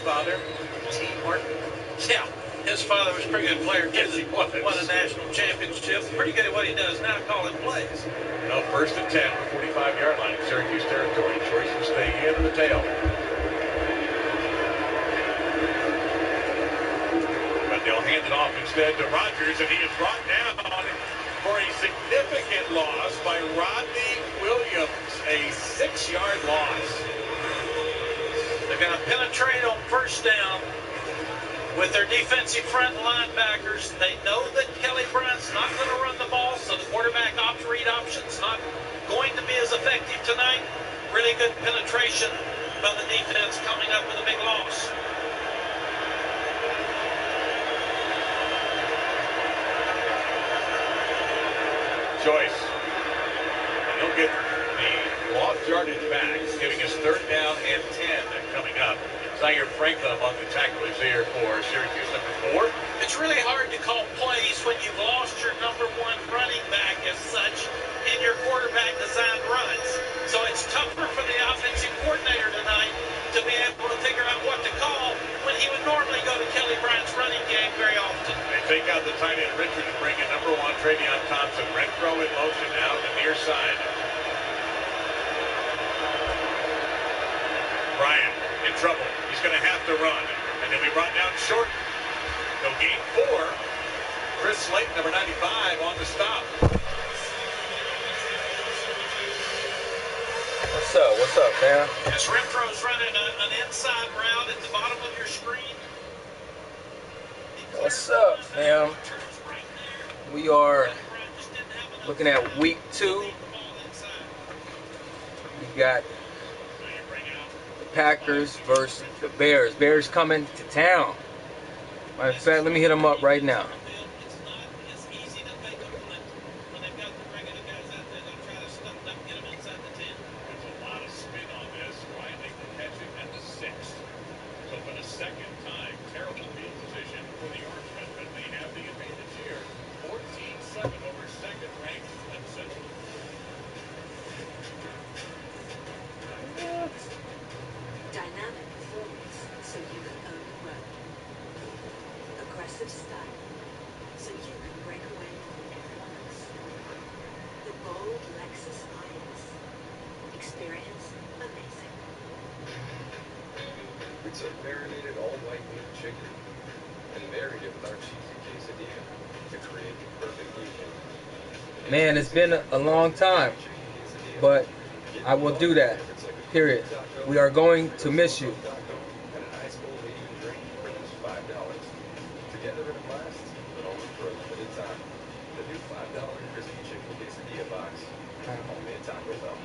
father, T. Martin. Yeah, his father was a pretty good player. Yes, he was. Won a national championship. Pretty good at what he does now, calling plays. Well, 1st and 10, 45-yard line, Syracuse territory. Choice will stay in the tail. But they'll hand it off instead to Rogers, and he is brought down for a significant loss by Rodney Williams. A 6-yard loss. They're going to penetrate on first down with their defensive front linebackers. They know that Kelly Bryant's not going to run the ball, so the quarterback read option's not going to be as effective tonight. Really good penetration by the defense coming up with a big loss. Joyce. And he'll get the lost yardage back, giving us 3rd down and 10 coming up. Zaire Franklin among the tacklers here for Syracuse, number 4. It's really hard to call plays when you've lost your number 1 running back as such in your quarterback designed runs. So it's tougher for the offensive coordinator tonight to be able to figure out what to call when he would normally go to Kelly Bryant's running game very often. They take out the tight end Richard to bring in number 1 Travion Thompson. Renfro in motion now to the near side. Bryant in trouble. He's going to have to run. And he'll be brought down short. So gain 4. Chris Slayton, number 95, on the stop. What's up? What's up, man? As Renfro's running an inside route at the bottom of your screen. What's up, fam? We are looking at week 2. We got the Packers versus the Bears. Bears coming to town. Matter of fact, let me hit them up right now. Style, so you can break away from everyone else. The bold Lexus IS. Experience amazing. It's a marinated all-white meat chicken and married it with our cheesy quesadilla to create the perfect weekend. Man, it's been a long time, but I will do that. Period. We are going to miss you. Together in a blast, but only for a limited time. The new $5 crispy chicken quesadilla box, only at Taco Bell.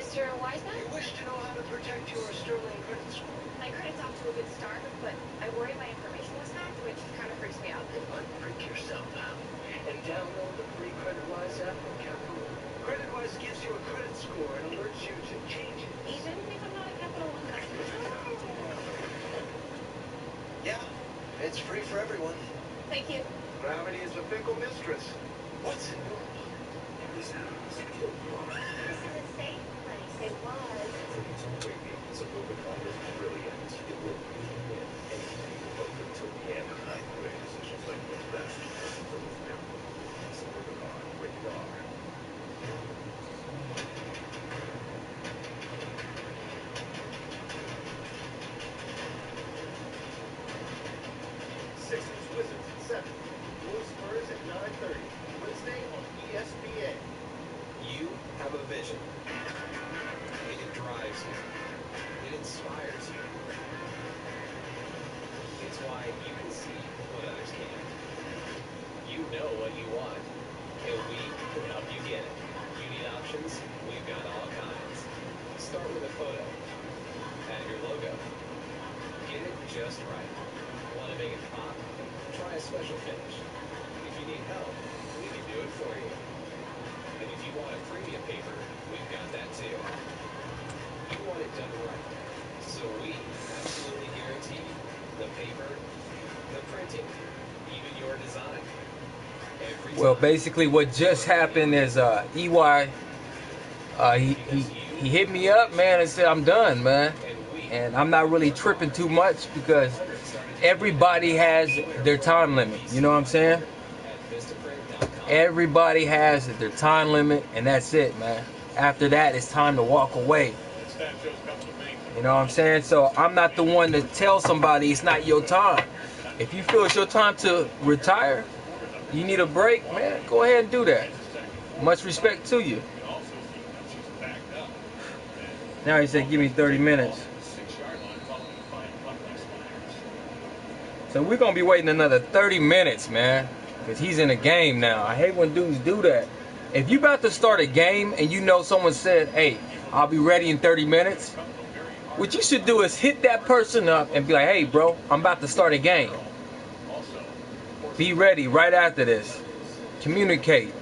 Mr. Wiseman? You wish to know how to protect your sterling credit score? My credit's off to a good start, but I worry my information was hacked, which kind of freaks me out. Unfreak yourself out and download the free CreditWise app from Capital. CreditWise gives you a credit score and alerts you to change it. Even if I'm not a Capital One customer. Yeah, it's free for everyone. Thank you. Gravity is a fickle mistress. What's in your This is a safe place. It was. It's a moving on this brilliant. It will be in anything open till the end. Great decisions like what's best. It's a moving on. Rated R. Sixers Wizards at 7. Bulls Spurs at 9:30. Wednesday on ESPN. You have a vision. It drives you. It inspires you. It's why you can see what others can't. You know what you want, and we can help you get it. You need options? We've got all kinds. Start with a photo. Add your logo. Get it just right. Want to make it pop? Try a special finish. If you need help, we can do it for you. And if you want a premium paper, we've got that too. You want it done right. So we absolutely guarantee the paper, the printing, even your design. Every Well, time. basically what just happened is EY He hit me up, man, and said I'm done, man. And I'm not really tripping too much because everybody has their time limit. You know what I'm saying? Everybody has their time limit, and that's it, man. After that, it's time to walk away. You know what I'm saying? So I'm not the one to tell somebody it's not your time. If you feel it's your time to retire, you need a break, man, go ahead and do that. Much respect to you. Now he said, give me 30 minutes. So we're going to be waiting another 30 minutes, man. Because he's in a game now. I hate when dudes do that. If you about to start a game and you know someone said, hey, I'll be ready in 30 minutes. What you should do is hit that person up and be like, hey, bro, I'm about to start a game. Be ready right after this. Communicate.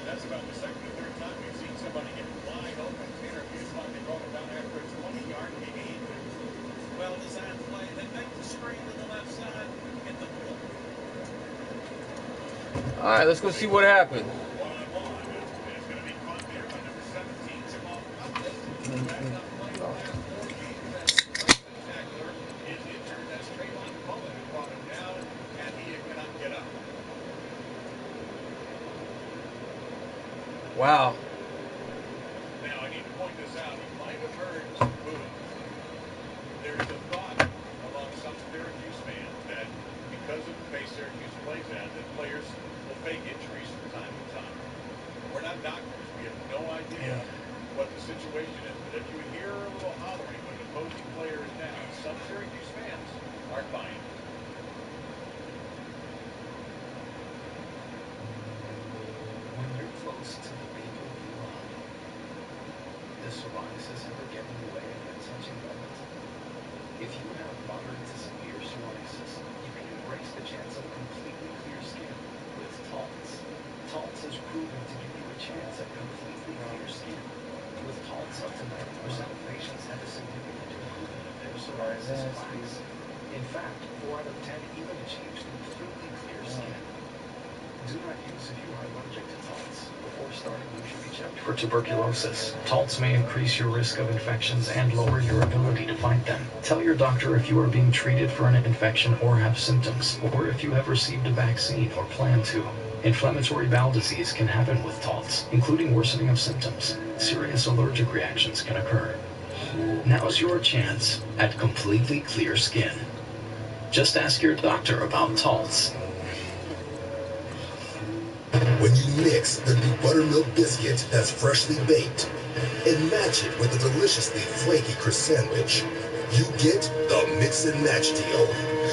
That's about the second or third time we've seen somebody get wide open. Interviews like they brought him down after a 20-yard gain. Well-designed play. They make the screen to the left side. Get the ball. All right, let's go see what happened. One-on-one. It's going to be caught there by number 17, Jamal Cutlet. Back up play the last 4 games. That spectacular is injured. That's Trayvon Cullen who brought him down, and he cannot get up. Wow. Now, I need to point this out. You might have heard some booing. There's a thought among some Syracuse fans that because of the pace Syracuse plays at, that players will fake injuries from time to time. We're not doctors. We have no idea what the situation is. But if you hear a little hollering when an opposing player is down, some Syracuse fans aren't buying it. When you're close to the people you love, the psoriasis ever get in the way of that touching moment? If you have moderate to severe psoriasis, you can embrace the chance of completely clear skin with Taltz. Taltz is proven to give you a chance at completely clear skin. With Taltz, up to 90% of patients have a significant improvement of their psoriasis plaques. In fact, 4 out of 10 even achieved completely clear skin. Do not use if you are allergic to Taltz. Before starting, you should be checked for tuberculosis. Taltz may increase your risk of infections and lower your ability to fight them. Tell your doctor if you are being treated for an infection or have symptoms, or if you have received a vaccine or plan to. Inflammatory bowel disease can happen with Taltz, including worsening of symptoms. Serious allergic reactions can occur. Now's your chance at completely clear skin. Just ask your doctor about Taltz. When you mix the new buttermilk biscuit that's freshly baked and match it with a deliciously flaky crisp sandwich, you get the Mix and Match deal.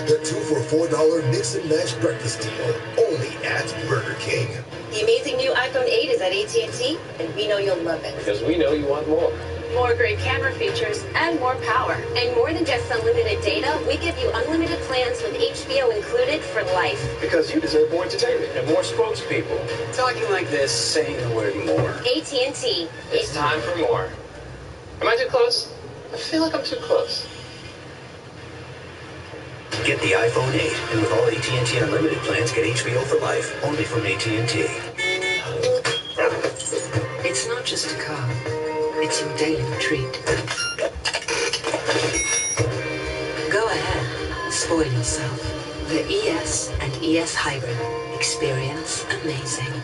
The 2 for $4 Mix and Match breakfast deal, only at Burger King. The amazing new iPhone 8 is at AT&T, and we know you'll love it. Because we know you want more. More great camera features and more power. And more than just unlimited data, we give you unlimited plans with HBO included for life. Because you deserve more entertainment and more spokespeople. Talking like this, saying the word more. AT&T. It's time for more. Am I too close? I feel like I'm too close. Get the iPhone 8, and with all AT&T unlimited plans, get HBO for life, only from AT&T. It's not just a car. It's your daily treat. Go ahead, spoil yourself. The ES and ES Hybrid. Experience amazing.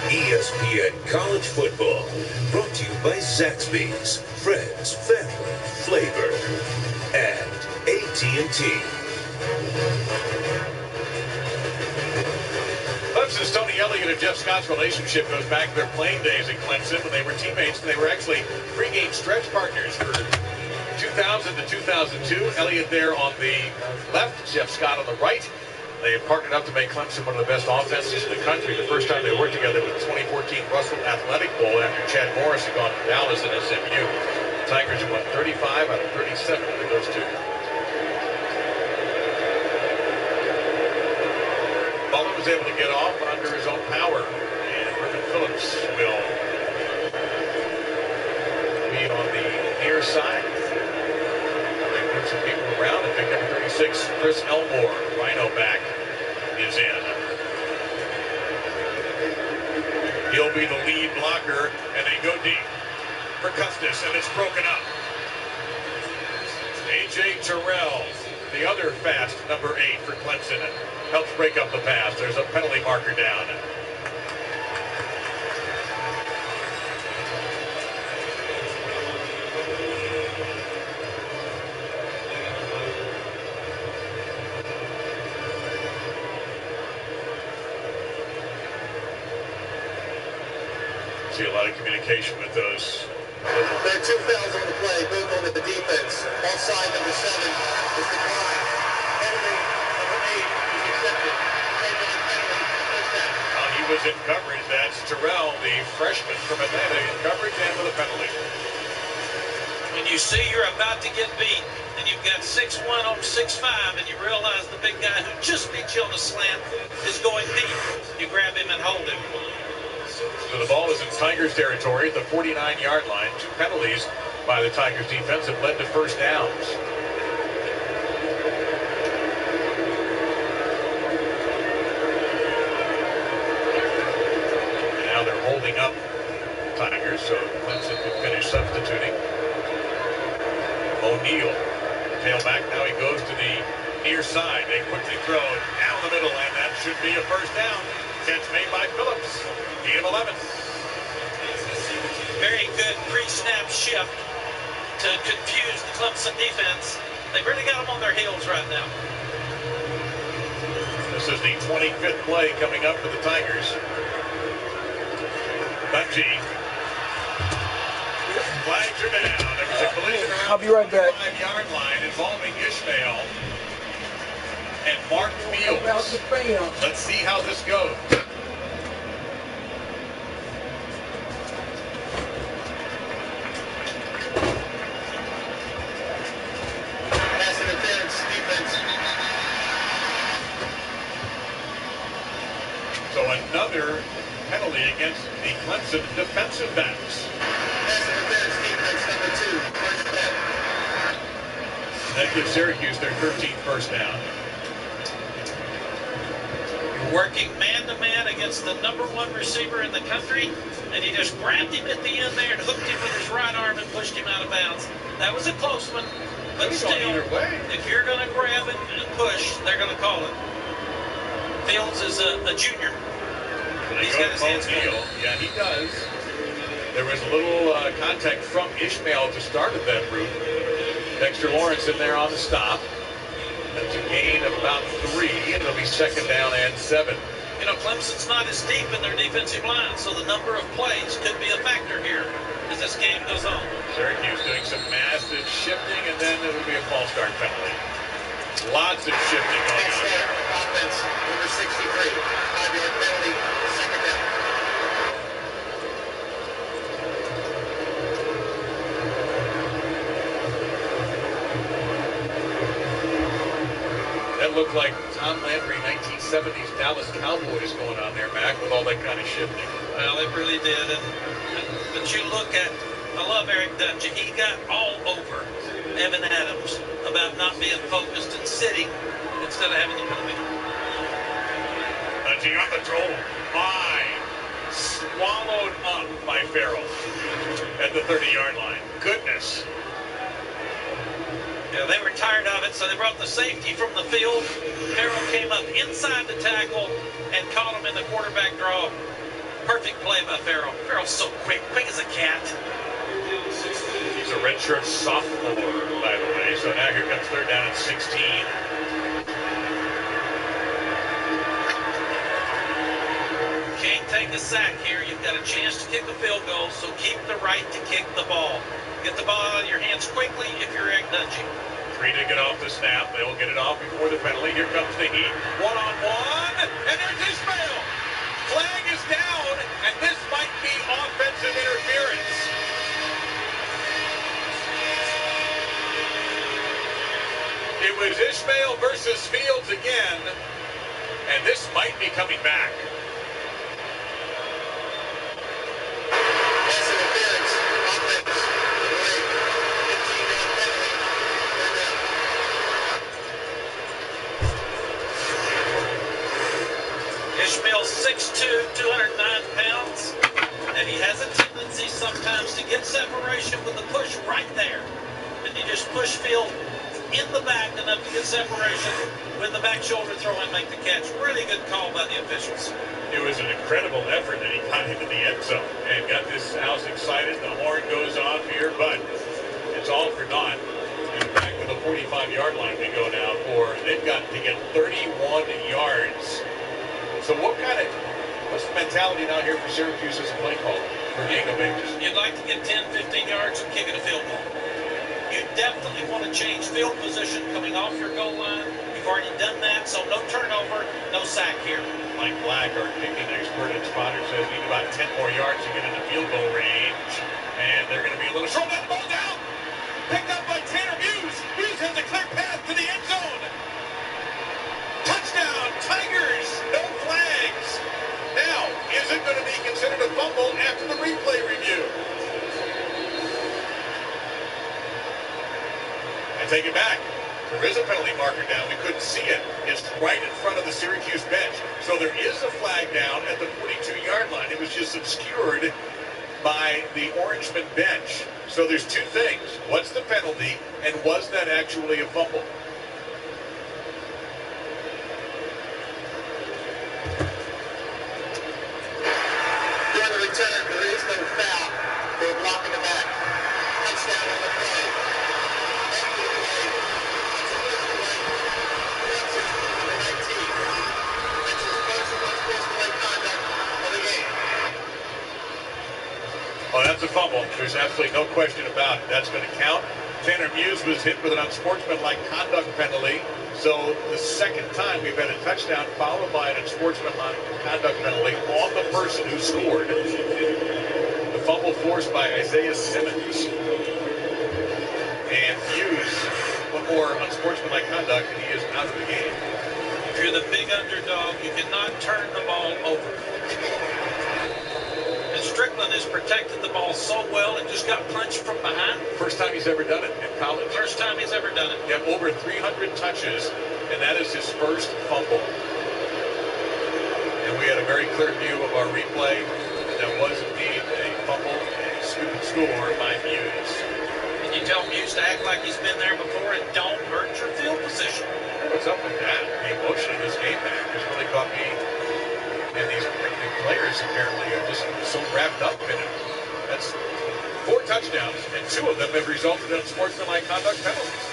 ESPN College Football, brought to you by Zaxby's, Friends, Family, Flavor, and AT&T. Clemson's Tony Elliott and Jeff Scott's relationship goes back to their playing days at Clemson when they were teammates. They were actually pregame stretch partners for 2000 to 2002. Elliott there on the left, Jeff Scott on the right. They partnered up to make Clemson one of the best offenses in the country. The first time they worked together was the 2014 Russell Athletic Bowl after Chad Morris had gone to Dallas and SMU. The Tigers have won 35 out of 37 with those two. Butler was able to get off under his own power. Chris Elmore, Rhino back, is in. He'll be the lead blocker, and they go deep for Custis, and it's broken up. A.J. Terrell, the other fast number 8 for Clemson, helps break up the pass. There's a penalty marker down. See a lot of communication with those. There are 2 fouls on the play, both on the defense. Offside number 7 is declined. Penalty number 8 is accepted. Penalty, first down. Well, he was in coverage. That's Terrell, the freshman from Atlanta, in coverage and with a penalty. When you see you're about to get beat, and you've got 6'1 on 6'5, and you realize the big guy who just beat you on a slant is going deep, you grab him and hold him. So the ball is in Tigers territory at the 49-yard line. 2 penalties by the Tigers defense have led to first downs. And now they're holding up Tigers, so Clemson can finish substituting. O'Neal, tailback, now he goes to the near side. They quickly throw it down the middle, and that should be a first down. Catch made by Phillips. Gain of 11. Very good pre-snap shift to confuse the Clemson defense. They've really got them on their heels right now. This is the 25th play coming up for the Tigers. Bungie. Flags are down. There was a collision around I'll be right back. the 5-yard line involving Ishmael and Mark Fields. Let's see how this goes. Pass interference, defense. So another penalty against the Clemson defensive backs. Pass interference, defense number 2, first down. That gives Syracuse their 13th first down. You're working man-to-man against the #1 receiver in the country, and he just grabbed him at the end there and hooked him with his right arm and pushed him out of bounds. That was a close one, but still, if you're going to grab it and push, they're going to call it. Fields is a junior. He's got his hands full. Yeah, he does. There was a little contact from Ishmael at the start of that route. Dexter Lawrence in there on the stop. That's a gain of about 3, and it'll be second down and 7. You know, Clemson's not as deep in their defensive line, so the number of plays could be a factor here as this game goes on. Syracuse doing some massive shifting, and then it'll be a false start penalty. Lots of shifting going on here. Offense, number 63, 5-yard penalty, second down. That looked like Tom Landry 1970s Dallas Cowboys going on there, Mac, with all that kind of shifting. Well, it really did. But you look at, I love Eric Dungy. He got all over Evan Adams about not being focused and sitting instead of having to come in. Dungy on the throw. Swallowed up by Farrell at the 30-yard line. Goodness. Yeah, they were tired of it, so they brought the safety from the field. Farrell came up inside the tackle and caught him in the quarterback draw. Perfect play by Farrell. Farrell's so quick as a cat. He's a redshirt sophomore, by the way. So now here comes third down at 16. Can't take a sack here. You've got a chance to kick a field goal, so keep the right to kick the ball. Get the ball out of your hands quickly if you're Eric Dungy. 3 to get off the snap. They'll get it off before the penalty. Here comes the heat. One-on-one. And there's Ishmael. Flag is down, and this might be offensive interference. It was Ishmael versus Fields again, and this might be coming back. Ishmael's 6'2", 209 pounds, and he has a tendency sometimes to get separation with the push right there. And you just push Field in the back enough to get separation with the back shoulder throw and make the catch. Really good call by the officials. It was an incredible effort that he got into the end zone and got this house excited. The horn goes off here, but it's all for naught. And back to the 45-yard line we go now for, they've got to get 31 yards. So what's the mentality now here for Syracuse as a play caller for Diego Benches? You'd like to get 10, 15 yards and kick it a field goal. You definitely want to change field position coming off your goal line. You've already done that, so no turnover, no sack here. Mike Black, our kicking expert and spotter, says we need about 10 more yards to get into field goal range. And they're going to be a little short. That ball down! Picked up by Tanner Muse. Muse has a clear path to the end zone. Touchdown, Tigers! No flags. Now, is it going to be considered a fumble after the replay review? I take it back. There is a penalty marker down. We couldn't see it. It's right in front of the Syracuse bench. So there is a flag down at the 42-yard line. It was just obscured by the Orangeman bench. So there's two things. What's the penalty, and was that actually a fumble? During the return, there is no foul. They're blocking the back. Touchdown on the play. Oh, that's a fumble. There's absolutely no question about it. That's going to count. Tanner Muse was hit with an unsportsmanlike conduct penalty. So the second time we've had a touchdown followed by an unsportsmanlike conduct penalty on the person who scored. The fumble forced by Isaiah Simmons. And Muse, one more unsportsmanlike conduct, and he is out of the game. If you're the big underdog, you cannot turn the ball over. And Strickland has protected the ball so well, it just got punched from behind. First time he's ever done it in college. First time he's ever done it. Yeah, over 300 touches, and that is his first fumble. And we had a very clear view of our replay. That was indeed a fumble, a stupid score by Muse. And you tell Muse to act like he's been there before and don't hurt your field position. What's up with that? The emotion in this game back has really caught me. And these players apparently are just so wrapped up in it. That's 4 touchdowns, and 2 of them have resulted in sportsmanlike conduct penalties.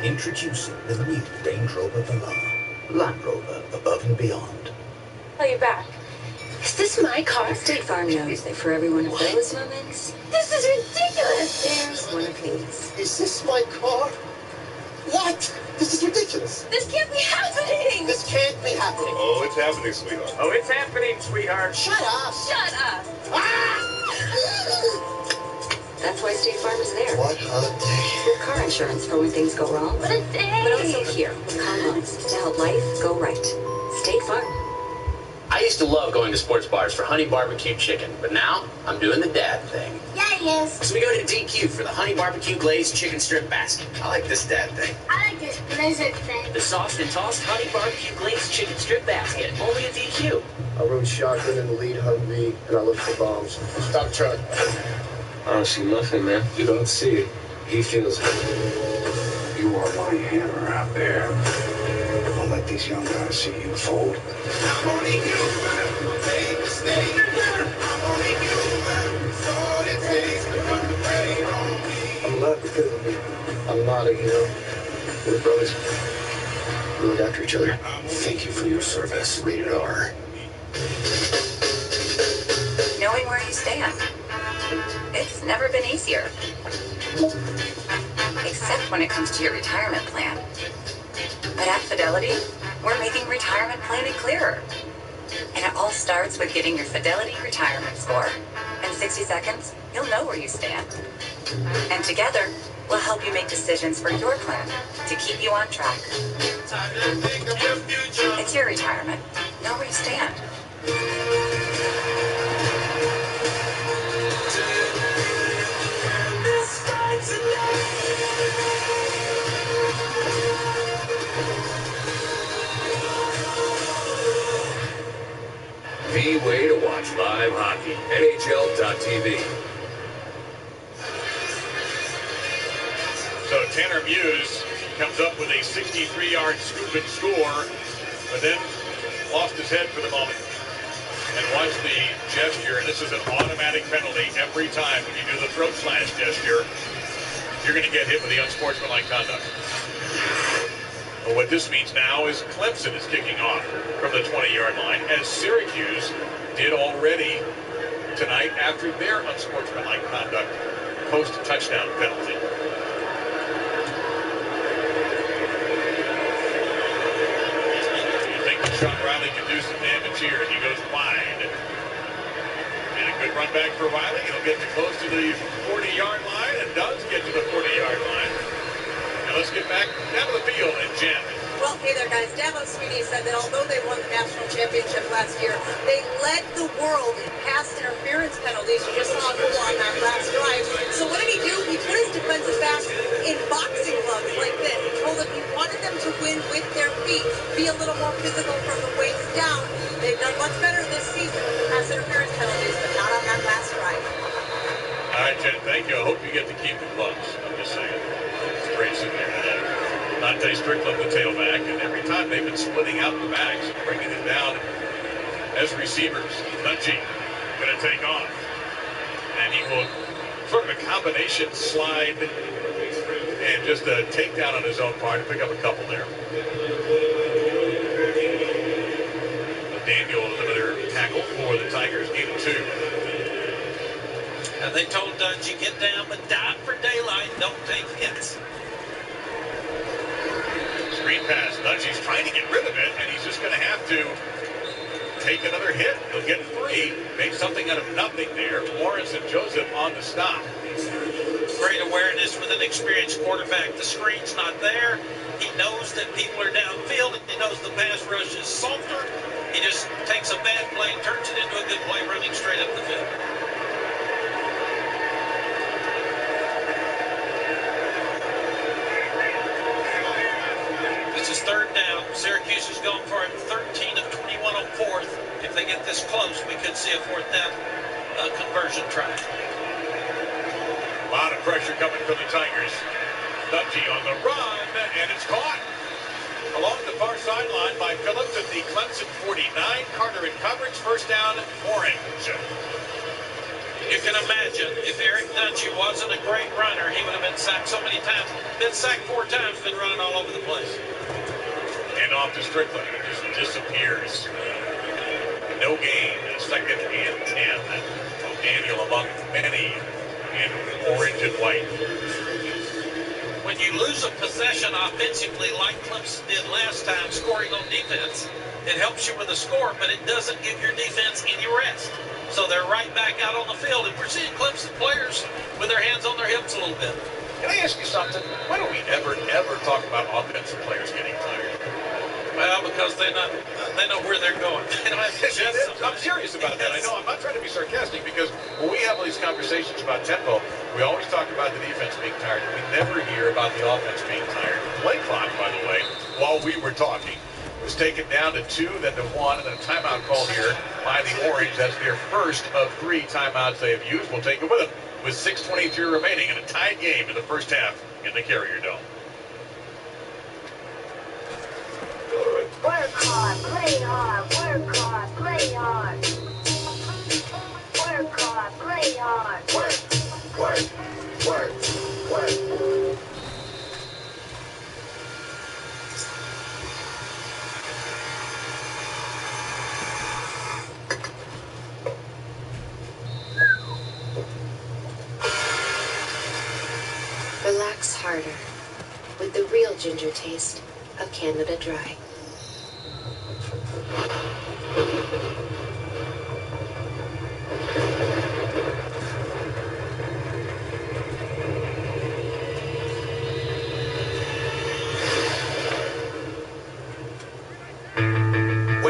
Introducing the new Range Rover Velar. Land Rover above and beyond. Oh, you're back. Is this my car? State Farm knows that for every one of those moments, This is ridiculous. there's one of these. Is this my car? What? This is ridiculous. This can't be happening. This can't be happening. Oh, it's happening, sweetheart. Oh, it's happening, sweetheart. Shut up. Shut up. That's why State Farm is there. What a day. With car insurance for when things go wrong. What a day. But also here with car loans to help life go right. State Farm. I used to love going to sports bars for honey barbecue chicken, but now I'm doing the dad thing. Yeah, yes. So we go to DQ for the honey barbecue glazed chicken strip basket. I like this dad thing. I like this blizzard thing. The soft and tossed honey barbecue glazed chicken strip basket, only at DQ. I rode shotgun in the lead Humvee, and I looked for bombs. Stop truck. I don't see nothing, man. You don't see it. He feels it. You are my hammer out there. Don't let these young guys see you fold. I'm only human. Make a mistake. I'm only human. It's all it takes to put the pain on me. I'm not because of me. I'm not a hero. We're brothers. We look after each other. Thank you for your service. Rated R. Knowing where you stand. It's never been easier. Except when it comes to your retirement plan. But at Fidelity, we're making retirement planning clearer. And it all starts with getting your Fidelity retirement score. In 60 seconds, you'll know where you stand. And together, we'll help you make decisions for your plan to keep you on track. It's your retirement. Know where you stand. The way to watch live hockey. NHL.tv. So Tanner Muse comes up with a 63-yard scoop and score, but then lost his head for the moment. And watch the gesture, and this is an automatic penalty every time when you do the throat slash gesture. You're going to get hit with the unsportsmanlike conduct. But what this means now is Clemson is kicking off from the 20-yard line, as Syracuse did already tonight after their unsportsmanlike conduct post-touchdown penalty. You think that Sean Riley can do some damage here, and he goes wide. And a good run back for Riley. He'll get close to the 40-yard line, and does get to the 40-yard line. Let's get back down to the field and Jen. Well, hey there, guys. Dabo Swinney said that although they won the national championship last year, they led the world in pass interference penalties. You just saw a goal on that last drive. So what did he do? He put his defensive backs in boxing gloves like this. He told them he wanted them to win with their feet, be a little more physical from the waist down. They've done much better this season with pass interference penalties, but not on that last drive. All right, Jen, thank you. I hope you get to keep the gloves. I'm just saying. Brace in there. Dante Strickland, the tailback, and every time they've been splitting out the backs and bringing it down as receivers. Dungey going to take off. And he will sort of a combination slide and just a takedown on his own part to pick up a couple there. Daniel, another tackle for the Tigers, game 2. And they told Dungey, get down, but dive for daylight, don't take hits. Screen pass. Dungey's trying to get rid of it, and he's just going to have to take another hit. He'll get 3. Make something out of nothing there. Morris and Joseph on the stop. Great awareness with an experienced quarterback. The screen's not there. He knows that people are downfield, and he knows the pass rush is softer. He just takes a bad play, turns it into a good play, running straight up the field. This is 3rd down. Syracuse is going for it. 13 of 21 on 4th. If they get this close, we could see a 4th down conversion try. A lot of pressure coming from the Tigers. Dungey on the run, and it's caught. Along the far sideline by Phillips at the Clemson 49. Carter in coverage. 1st down, Orange. You can imagine if Eric Dungey wasn't a great runner, he would have been sacked so many times. Been sacked 4 times, been running all over the place. And off to Strickland. It just disappears. No gain. 2nd and 10. Daniel among many in orange and white. When you lose a possession offensively like Clemson did last time, scoring on defense, it helps you with a score, but it doesn't give your defense any rest. So they're right back out on the field, and we're seeing Clemson players with their hands on their hips a little bit. Can I ask you something? Why don't we ever talk about offensive players getting tired? Well, because they know where they're going. They don't have to chase them. I'm serious about that. I know. I'm not trying to be sarcastic, because when we have these conversations about tempo, we always talk about the defense being tired. We never hear about the offense being tired. Play clock, by the way, while we were talking, was taken down to 2, then to 1, and then a timeout called here by the Orange. That's their first of 3 timeouts they have used. We'll take it with them with 6:23 remaining in a tied game in the first half in the Carrier Dome. Work hard, play hard, work hard, play hard. Work hard, play hard. Work. Relax harder with the real ginger taste of Canada Dry.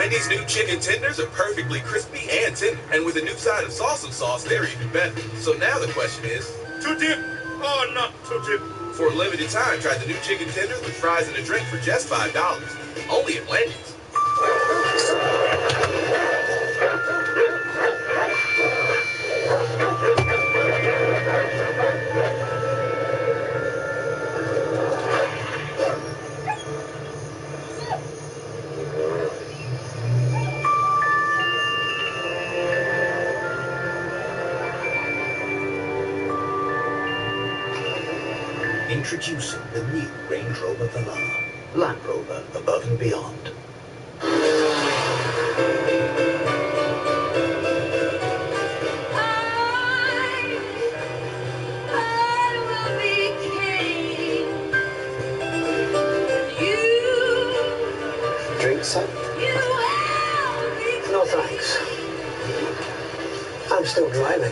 Wendy's new chicken tenders are perfectly crispy and tender. And with a new side of salsa sauce, they're even better. So now the question is, to dip or not to dip? For a limited time, try the new chicken tenders with fries and a drink for just $5. Only at Wendy's. Introducing the new Range Rover Velar. Land Rover above and beyond. Drink, son? No thanks. I'm still driving.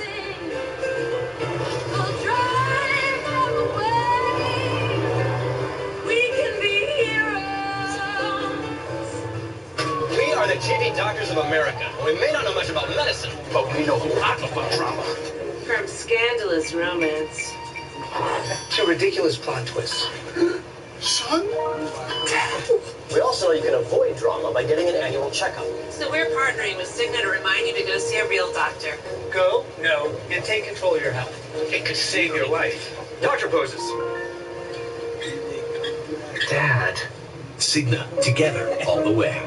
We are the TV doctors of America. We may not know much about medicine, but we know a lot about drama. From scandalous romance To ridiculous plot twists. Son? We also know you can avoid drama by getting an annual checkup. So we're partnering with Cigna to remind you to go see a real doctor. Go? No. And take control of your health. It could save your life. Doctor poses. Dad. Cigna. Together all the way.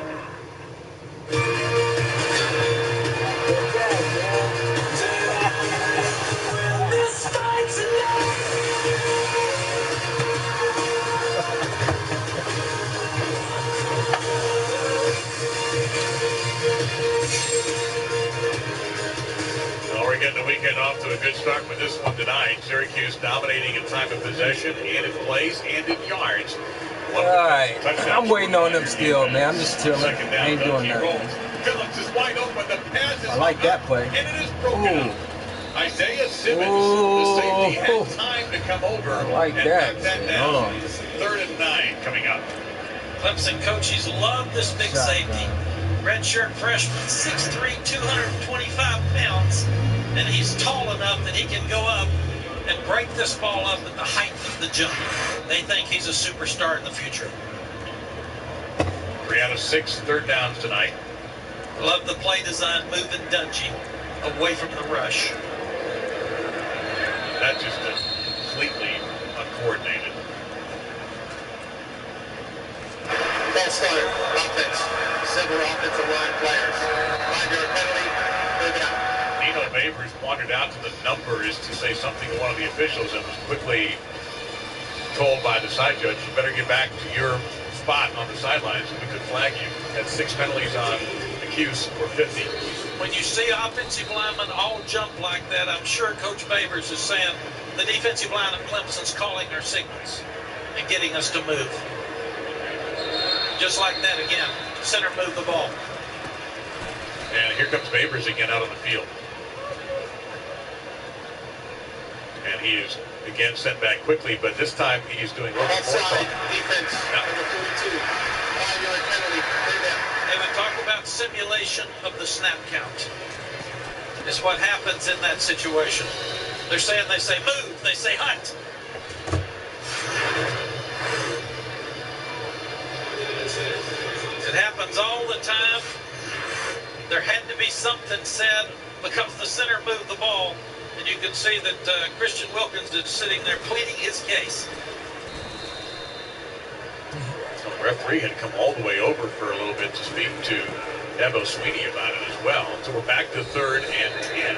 Well, we're getting the weekend off to a good start with this one tonight. Syracuse dominating in time of possession and in plays and in yards. All right, I'm waiting on them still, man. I'm just chilling. I ain't doing nothing. Phillips is wide open. The pass is I like that play. and it is broken up. Isaiah Simmons, the safety, had time to come over. I like and that. knock that Hold down. on. 3rd and 9 coming up. Clemson coaches love this big safety. Redshirt freshman, 6'3", 225 pounds, and he's tall enough that he can go up and break this ball up at the height of the jump. They think he's a superstar in the future. 3 out of 6 third downs tonight. Love the play design, moving Dungy away from the rush. That's just completely uncoordinated. Ball started. Offense. Several offensive line players. 5-yard penalty. Third down. Nino Babers wandered out to the numbers to say something to one of the officials and was quickly told by the side judge, you better get back to your spot on the sidelines and we could flag you. Had 6 penalties on the Cuse for 50. When you see offensive linemen all jump like that, I'm sure Coach Babers is saying the defensive line of Clemson's calling our signals and getting us to move. Just like that again. Center move the ball. And here comes Babers again out on the field. And he is again sent back quickly, but this time he's doing a little more Outside talking. defense. Number 42. 5-yard penalty. Third down. They would talk about simulation of the snap count. It's what happens in that situation. They're saying they say move, they say hunt. It happens all the time. There had to be something said because the center moved the ball. And you can see that Christian Wilkins is sitting there pleading his case. So the referee had come all the way over for a little bit to speak to Dabo Sweeney about it as well. So we're back to 3rd and 10.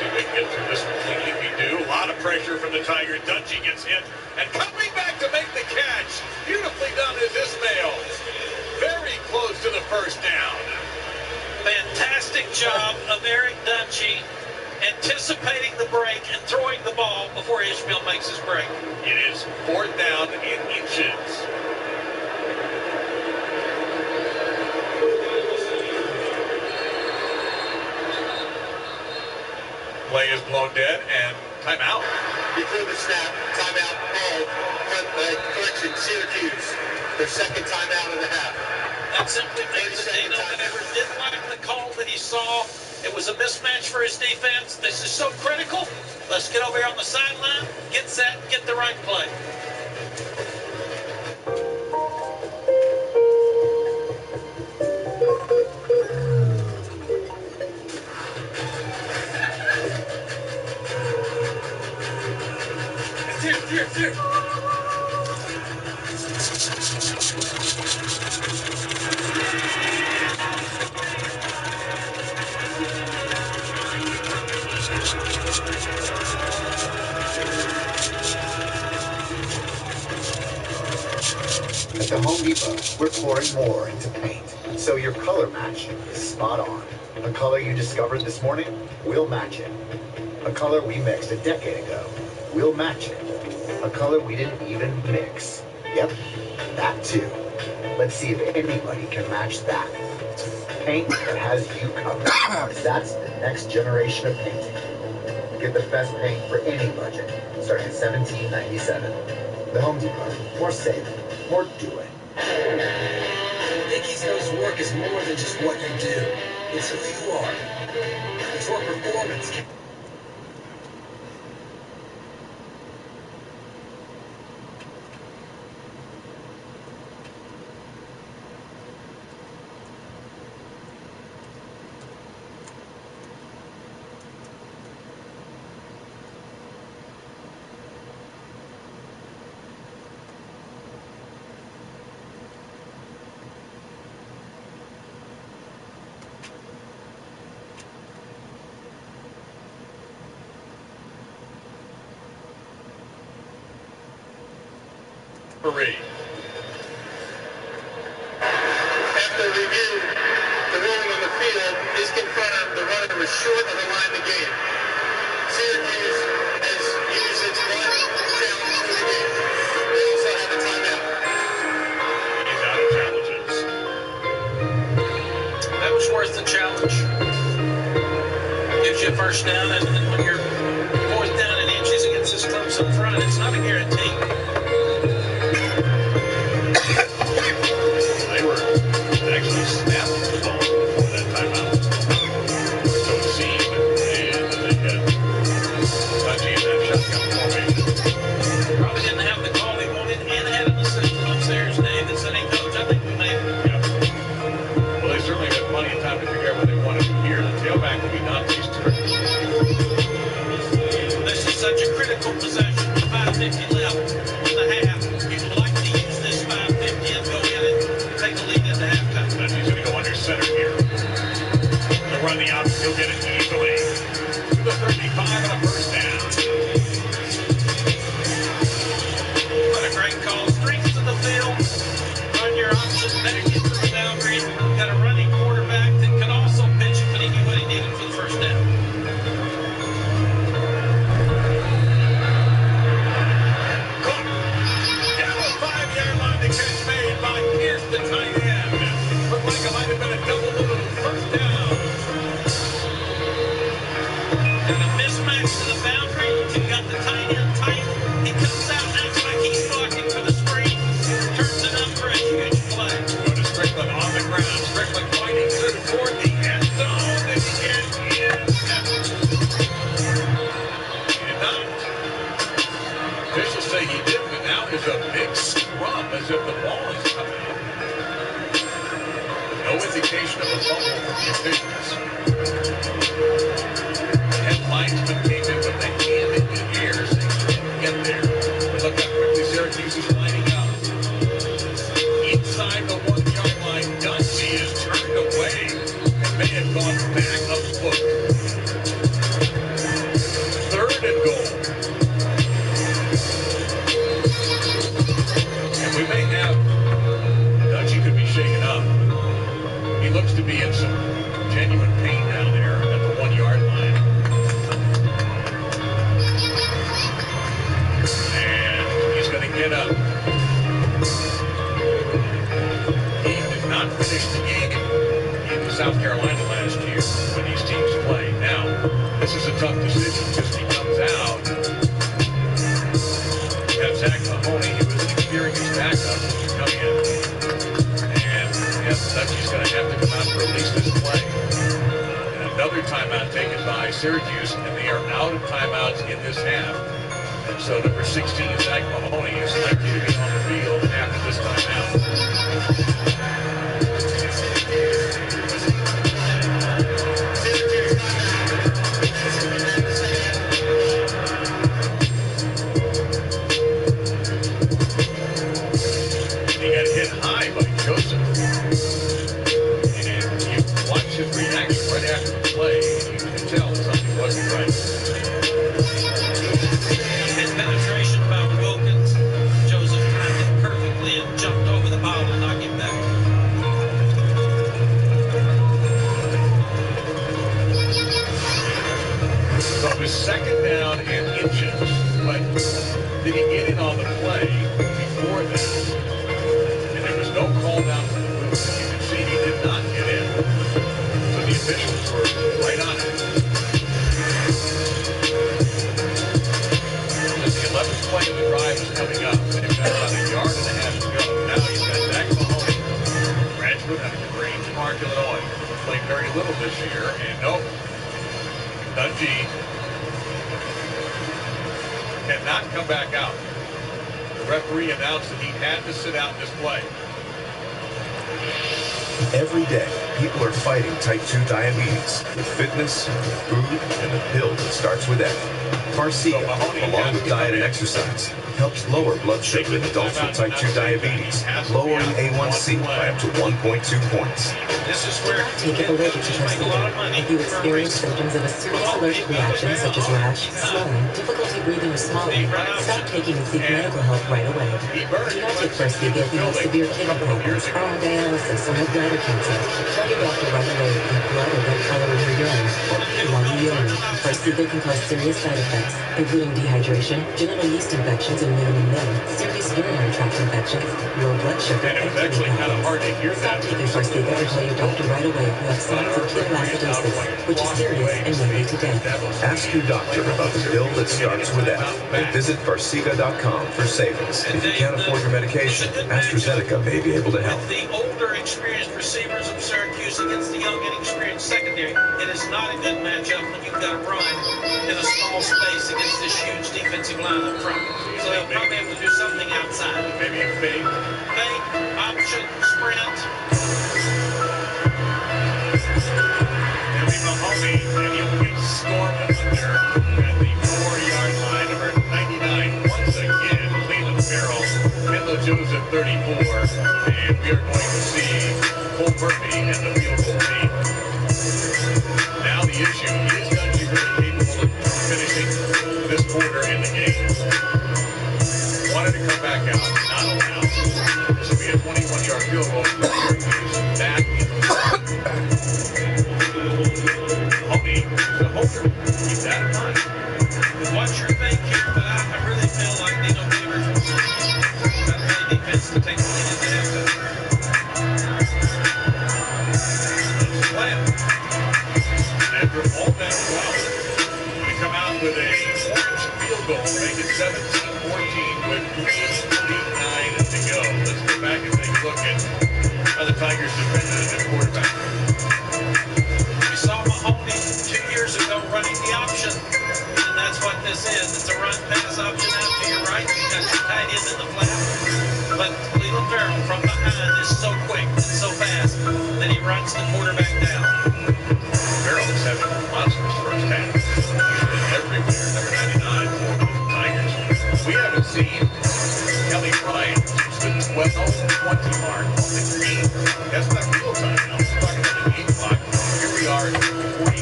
See if they can get through this one cleanly. We do. A lot of pressure from the Tiger. Dungy gets hit. And coming back to make the catch. Beautifully done is Ismail. Very close to the first down. Fantastic job of Eric Dungy anticipating the break and throwing the ball before Ishmael makes his break. It is 4th down in inches. Play is blown dead and timeout. Before the snap, timeout called. Correction, Syracuse. Their second timeout of the half. simply means that Dino Maneuver didn't like the call that he saw. It was a mismatch for his defense. This is so critical. Let's get over here on the sideline, get set, get the right play. Here. At the Home Depot, we're pouring more into paint, so your color match is spot on. A color you discovered this morning, we'll match it. A color we mixed a decade ago, we'll match it. A color we didn't even mix. Yep, that too. Let's see if anybody can match that. Paint that has you covered. That's the next generation of painting. Get the best paint for any budget, starting at $17.97. The Home Depot. More saving, more doing. Dickies knows work is more than just what you do. It's who you are. It's your performance. Marie. After review, the ruling on the field is confirmed. The runner was short of the line of the game. Syracuse has used its one challenge for the game. They also have a timeout. He's out of challenges. That was worth the challenge. Gives you a first down, and when you're fourth down and inches against this Clemson front, it's not a guarantee. They were actually snapping the ball before that timeout. So it seemed, and they had Touchy in that shotgun formation. Probably didn't have the call he wanted and had an assistant upstairs, Dave, that said, hey, coach, I think we made it. Yeah. Well, they certainly had plenty of time to figure out what they wanted to hear. The tailback will be Dante's turn. This is such a critical possession. 5:50 left in the half. You'd like to use this 5:50 and go in and take the lead at the halftime. But he's going to go under center here. He'll run the option. He'll get it easily. To the 35 and a first down. What a great call. Strength to the field. Run your option back into the boundary. Got a running quarterback that could also pitch it, but he knew what he needed for the first down. The tight end. Looked like it might have been a double move. First down. And a mismatch to the boundary. You've got the tight end tight. He comes out, acts like he's blocking for the screen. Turns it up for a huge play. Go to Strickland on the ground. Strickland fighting good toward the end zone. And he did not. Officials say he did, but now is a big scrub as if the ball is coming out. No indication of a fumble from the officials. And linesman came in with the hand in the air saying he didn't get there. But look how quickly Syracuse is lining up. Inside the 1-yard line, Dunphy is turned away and may have gone back a foot. 3rd and goal. And we may have, Dunphy could be shaken up. He looks to be in some genuine pain down there at the 1-yard line. And he's going to get up. He did not finish the game in South Carolina last year when these teams play. Now, this is a tough decision because he comes out. You have Zach Mahoney, who is an experienced backup, come in. And yes, that's by Syracuse, and they are out of timeouts in this half. So number 16, Zach Mahoney, is likely to be on the field after this timeout. He got hit high by Joseph. And you watch his reaction right after the play, and you can tell something wasn't right. His penetration by Wilkins. Joseph timed it perfectly and jumped over the ball to knock him back. So it was second down and inches, but did he get in on the play before this? And there was no call down from the booth. You can see he did not get in. So the officials were right on it. As the 11th play of the drive was coming up, and they've got about a yard and a half to go. Now you've got Zach Mahoney, graduate out of Grange Park, Illinois. Played very little this year, and nope. Dungey cannot come back out. The referee announced that he had to sit out this play. Every day, people are fighting type 2 diabetes with fitness, food, and a pill that starts with F. Farxiga, along with diet and exercise, helps lower blood sugar in adults with type 2 diabetes, lowering A1C by up to 1.2 points. This is where Take it allergic to Farxiga. If you experience symptoms of a serious allergic reaction such as rash, swelling, difficulty breathing, or swallowing, stop taking and seek medical help right away. Do not take Farxiga if you have severe kidney problems, are on dialysis, or have bladder cancer. Tell your doctor right away if you have blood or red color in your urine, or pee while you urinate. Farxiga can cause serious side effects, including dehydration, genital yeast infections, and minimum limb, serious urinary tract infections, low blood sugar, and kidney problems. Stop taking Farxiga or tell your doctor right away if you have signs of ketoacidosis, which is serious and may lead to death. Ask your doctor about the pill that starts with F, and visit Farxiga.com for savings. If you can't afford your medication, AstraZeneca may be able to help. the older, experienced receivers of Syracuse against the young, inexperienced secondary, it is not a good matchup when you've got to run in a small space against this huge defensive line up front. So he'll probably have to do something outside. Maybe a fake. Fake, option, sprint. It'll be Mahoney, and he'll get stormed under at the 4-yard line. Number 99, once again, Leland Farrell, Menlo Joseph 34, and we are going to see Cole Murphy and the field goal team. Now the issue is Dungey really capable of finishing this quarter in the game. Wanted to come back out, not allowed. This will be a 21-yard field goal for Syracuse back in the Mahoney is a holder. Keep that in mind. Watch your fake here, but I really feel like Dino Beaver got a really defense to take the lead into halftime. Slam. After all that well, we come out with a orange field goal, make it 17-14 with 3:49 to go. Let's go back and take a look at how the Tigers defended the quarterback. We saw Mahoney 2 years ago running the option, and that's what this is. It's a run-pass option out to your right. You got your tight end in the flat, but Leland Farrell from behind is so quick and so fast that he runs the quarterback down. Farrell is having a monstrous first half. He's been everywhere, number 99 for the Tigers. We haven't seen Kelly Bryant since the 12-20 mark on the game. That's not real time now. We're talking about the game clock. Here we are at 49.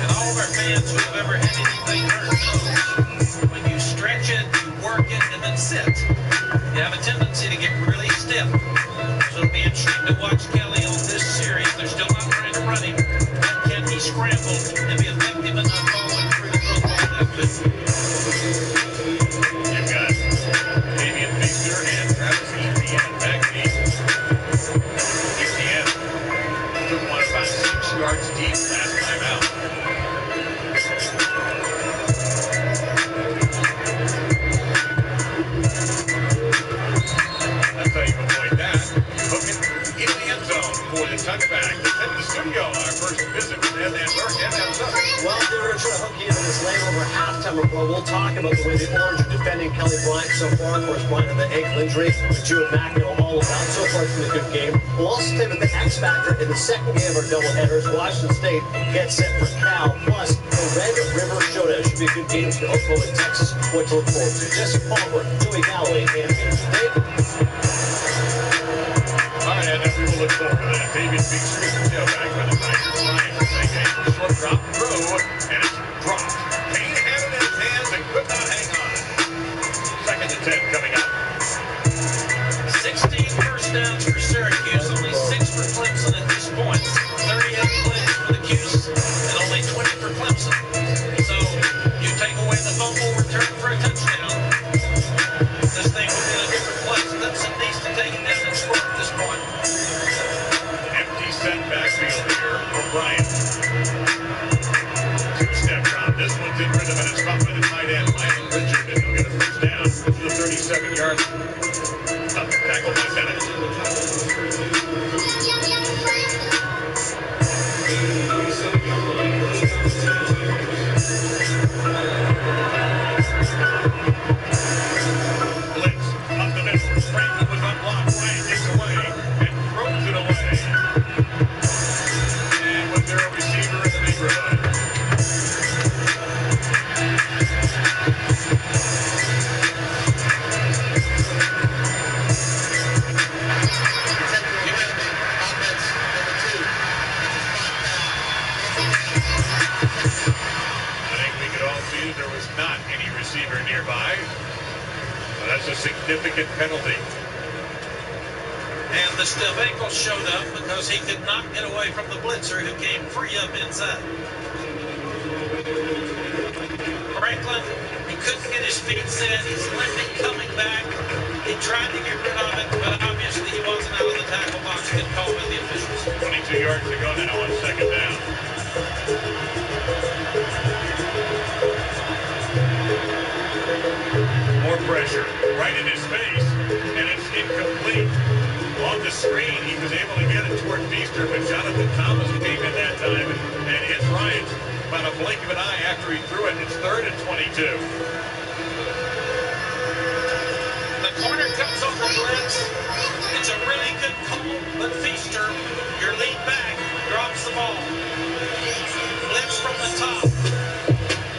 And all of our fans who have ever had anything hurt knows when you stretch it, you work it, and then sit, you have a tendency to get really stiff. So it'll be interesting to watch Kelly on this series. They're still not trying to run him. But can he scramble and be effective enough following through the football that good? You've got Damian Fisher and Travis Etienne back deep. Etienne took one about 6 yards deep last time out. That's how you avoid that. Hook it in the end zone. time report, we'll talk about the way the Orange are defending Kelly Bryant so far. Of course, Bryant had the ankle injury, which you and Mac know all about. So far, it's been a good game. We'll also take with the X Factor in the second game of our doubleheaders. Washington State gets set for Cal. Plus, the Red River Showdown should be a good game for Oklahoma and Texas. What to look forward to. Jesse Palmer, Joey Galloway, and Dave. All right, and we will look forward to that. David Beasley is the tailback by the Tigers. Ryan will take a short drop throw, and it's dropped. Payne had it in his hands and could not hang on. 2nd and 10 coming up. 16 first downs for Syracuse, only 6 for Clemson at this point. 38 plays for the Cuse, and only 20 for Clemson. So you take away the fumble return for a touchdown. This thing would be in a different place. Clemson needs to take it down and score at this point. Empty set backfield here for Bryant. 2-step drop. This one's in rhythm, and it's caught by the tight end, Lionel Richard, and he'll get a first down to the 37-yard line. Tackle by Bennett. Blitz up the middle. Franklin was unblocked. Bryant gets away and throws it away. And was there a receiver in the neighborhood? There was not any receiver nearby. Well, that's a significant penalty. And the stiff ankle showed up because he could not get away from the blitzer who came free up inside. Franklin, he couldn't get his feet set. He's limping coming back. He tried to get rid of it, but obviously he wasn't out of the tackle box. Good call by the officials. 22 yards to go now on 2nd down. More pressure right in his face, and it's incomplete. On the screen, he was able to get it toward Feaster, but Jonathan Thomas came in that time and hit Bryant about a blink of an eye after he threw it. It's 3rd and 22. The corner comes on the blitz. It's a really good call, but Feaster, your lead back, drops the ball. Blitz from the top.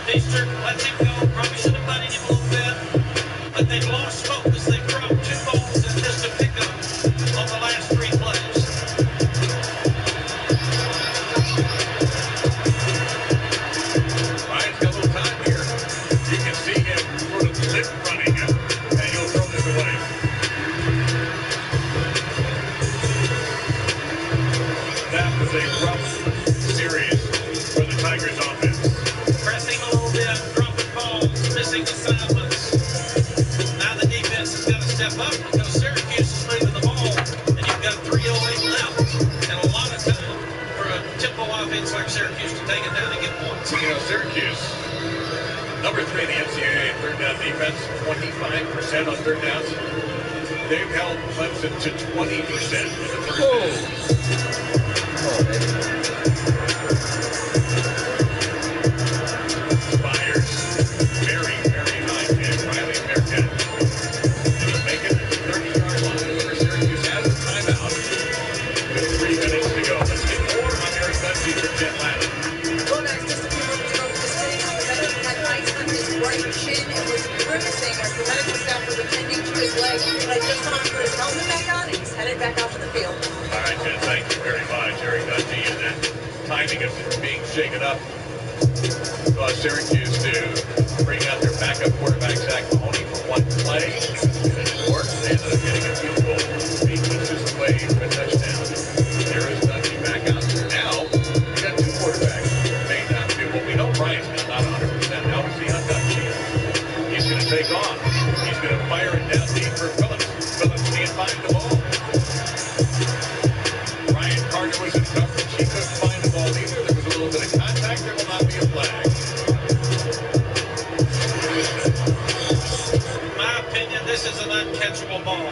Feaster lets him go. Probably should have butted him a little bit, but they've lost focus. They've dropped 2 balls and just a pickup on the last 3 plays. Ryan's got a little time here. You can see him sort of lip running it, and he'll throw this away. That was a rough series for the Tigers offense. Pressing a little bit, dropping balls, missing assignments. Now the defense has got to step up because Syracuse is moving the ball, and you've got 3:08 left, and a lot of time for a tempo offense like Syracuse to take it down and get points. You know, Syracuse, number 3 in the NCAA in 3rd down defense, 25% on 3rd downs. They've held Clemson to 20% in the 3rd down. Come on, baby. Spires, very, very high kick. Riley Bearcat. Did he make it to the 30-yard line? Where Syracuse has a timeout with 3 minutes to go. Let's get more on Eric Dungey from Jet Ladder. Well, guys, just a few moments ago, just sitting on the bench, he had ice on his right shin and was grimacing as the medical staff was attending to his leg. But I just saw him put his helmet back on, and he's headed back out to the field. All right, Jen, thank you very much. Eric Dungey, and that timing of being shaken up caused Syracuse to bring out their backup quarterback, Zach Mahoney, for 1 play. And it worked. They ended up getting a field goal 3 inches away from a touchdown. There is Dungey back out there now. You got 2 quarterbacks. May not do what we know. Bryant's not 100%. Now we see on Dungey. He's going to take off. He's going to fire it down deep for Phillips. Phillips can't find the ball. Ryan Carter was in coverage. He couldn't find the ball either. There was a little bit of contact. There will not be a flag. In my opinion, this is an uncatchable ball.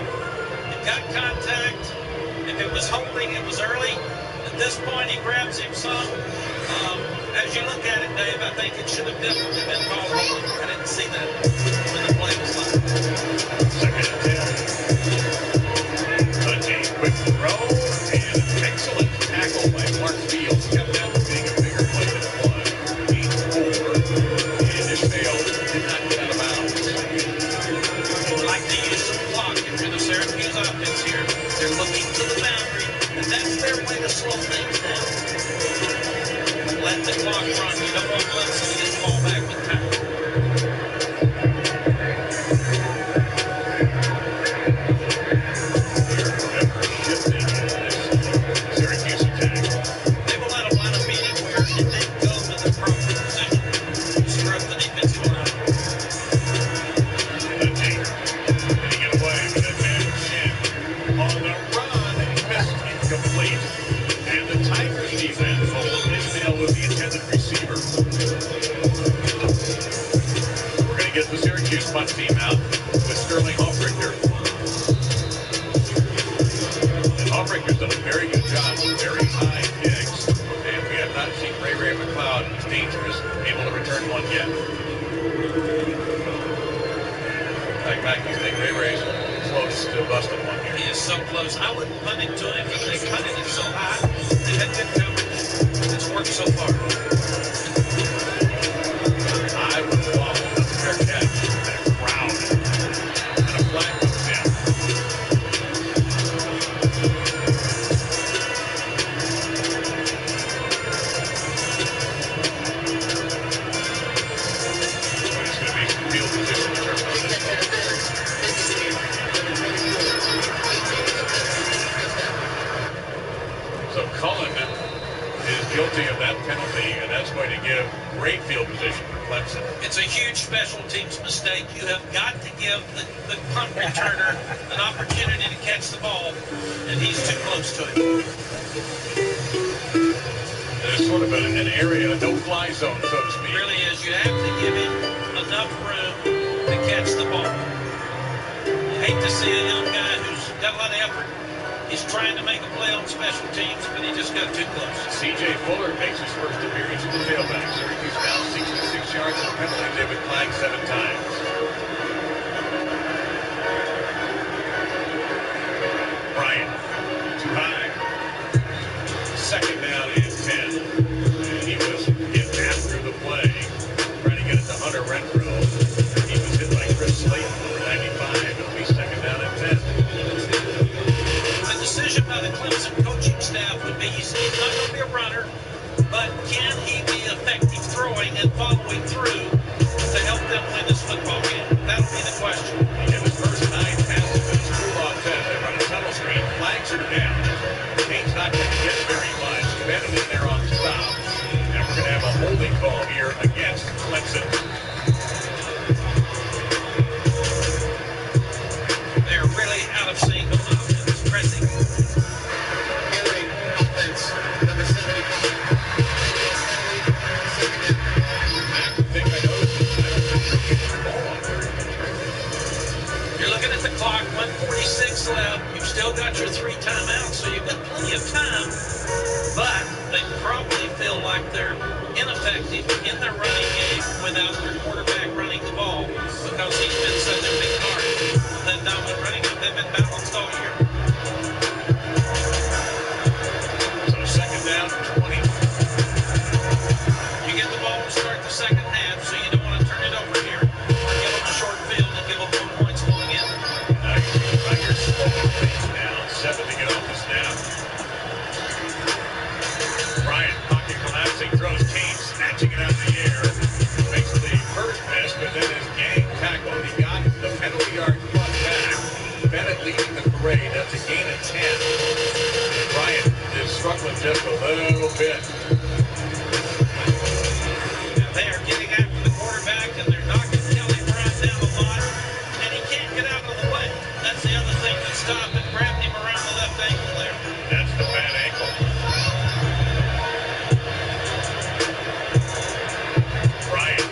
It got contact. If it was holding, it was early. At this point, he grabs him some. As you look at it, Dave, I think it should have definitely been called holding. I didn't see that when the play was live. Second and 10. A quick throw and an excellent tackle by Mark Fields. Kept that from being a bigger play than it was. 8-4. And Ishmael did not get out of bounds. They would like to use some clock if you're the Syracuse offense here. They're looking to the boundary, and that's their way to slow things down. Let the clock run. You don't want to let somebody get the ball back with time. Syracuse attack. They will let them line up anywhere and then go to the proper position. Disrupt the defensive line. Getting it away with a man chin. On the run, missed incomplete. And the Tigers defense holds Ishmael with the intended receiver. We're going to get the Syracuse punt team out with Sterling Hofrichter. And Hofrichter's done a very good job with very high kicks. And we have not seen Ray McLeod, who's dangerous, able to return one yet. Like Mac, you think Ray's close to busting one here? He is so close. I wouldn't punt it to him, but they punted it so high. They had good coverage. It's worked so far. I would follow the fair catch and a crowd. And a flag comes down. It's going to be some field position determined on this one. So Cullen is guilty of that penalty, and that's going to give great field position for Clemson. It's a huge special teams mistake. You have got to give the punt returner an opportunity to catch the ball, and he's too close to it. There's sort of an area, a no-fly zone, so to speak. It really is. You have to give him enough room to catch the ball. You hate to see a young guy who's got a lot of effort. He's trying to make a play on special teams, but he just got too close. C.J. Fuller makes his first appearance at the tailback. Syracuse down 66 yards and penalty. They've been flagged 7 times. Bryant, too high. Second down and 10. And he was hit after the play, trying to get it to Hunter Renfro. He was hit by Chris Slayton over 95. It'll be second down and 10. The decision by the Clemson coaching staff would be he's not going to be a runner, but can he be effective throwing and following through to help them win this football game? That'll be the question. In his first 9 passes in his cool-off test, they run a tunnel screen. Flags are down. Kane's not going to get very much. Bennett in there on stop. And we're going to have a holding call here against Clemson. They're really out of sync on offense, pressing. Carrying offense, number 75. I think I noticed it. I don't think they're getting the ball on there. You're looking at the clock, 1:46 left. You've still got your 3 timeouts, so you've got plenty of time. But they probably feel like they're ineffective in their running game without their quarterback running the ball because he's been such a big part of that dominant running game. They've been balanced all year. So second down, 20. You get the ball to start the second half, so you don't want to turn it over here or give them a short field and give them 1 points going in. Now you see the Tigers slowing things down. 7 to get off the snap. Bryant, pocket collapsing, throws Kane, snatching it out of the air. Makes the first miss, but then his gang tackle. He got the penalty yard plus back. Bennett leading the parade. That's a gain of 10. Bryant is struggling just a little bit. Now they are getting after the quarterback, and they're knocking Kelly Bryant down a lot, and he can't get out of the way. That's the other thing that stopped and grabbed him around the left ankle there. That's the bad ankle. Bryant.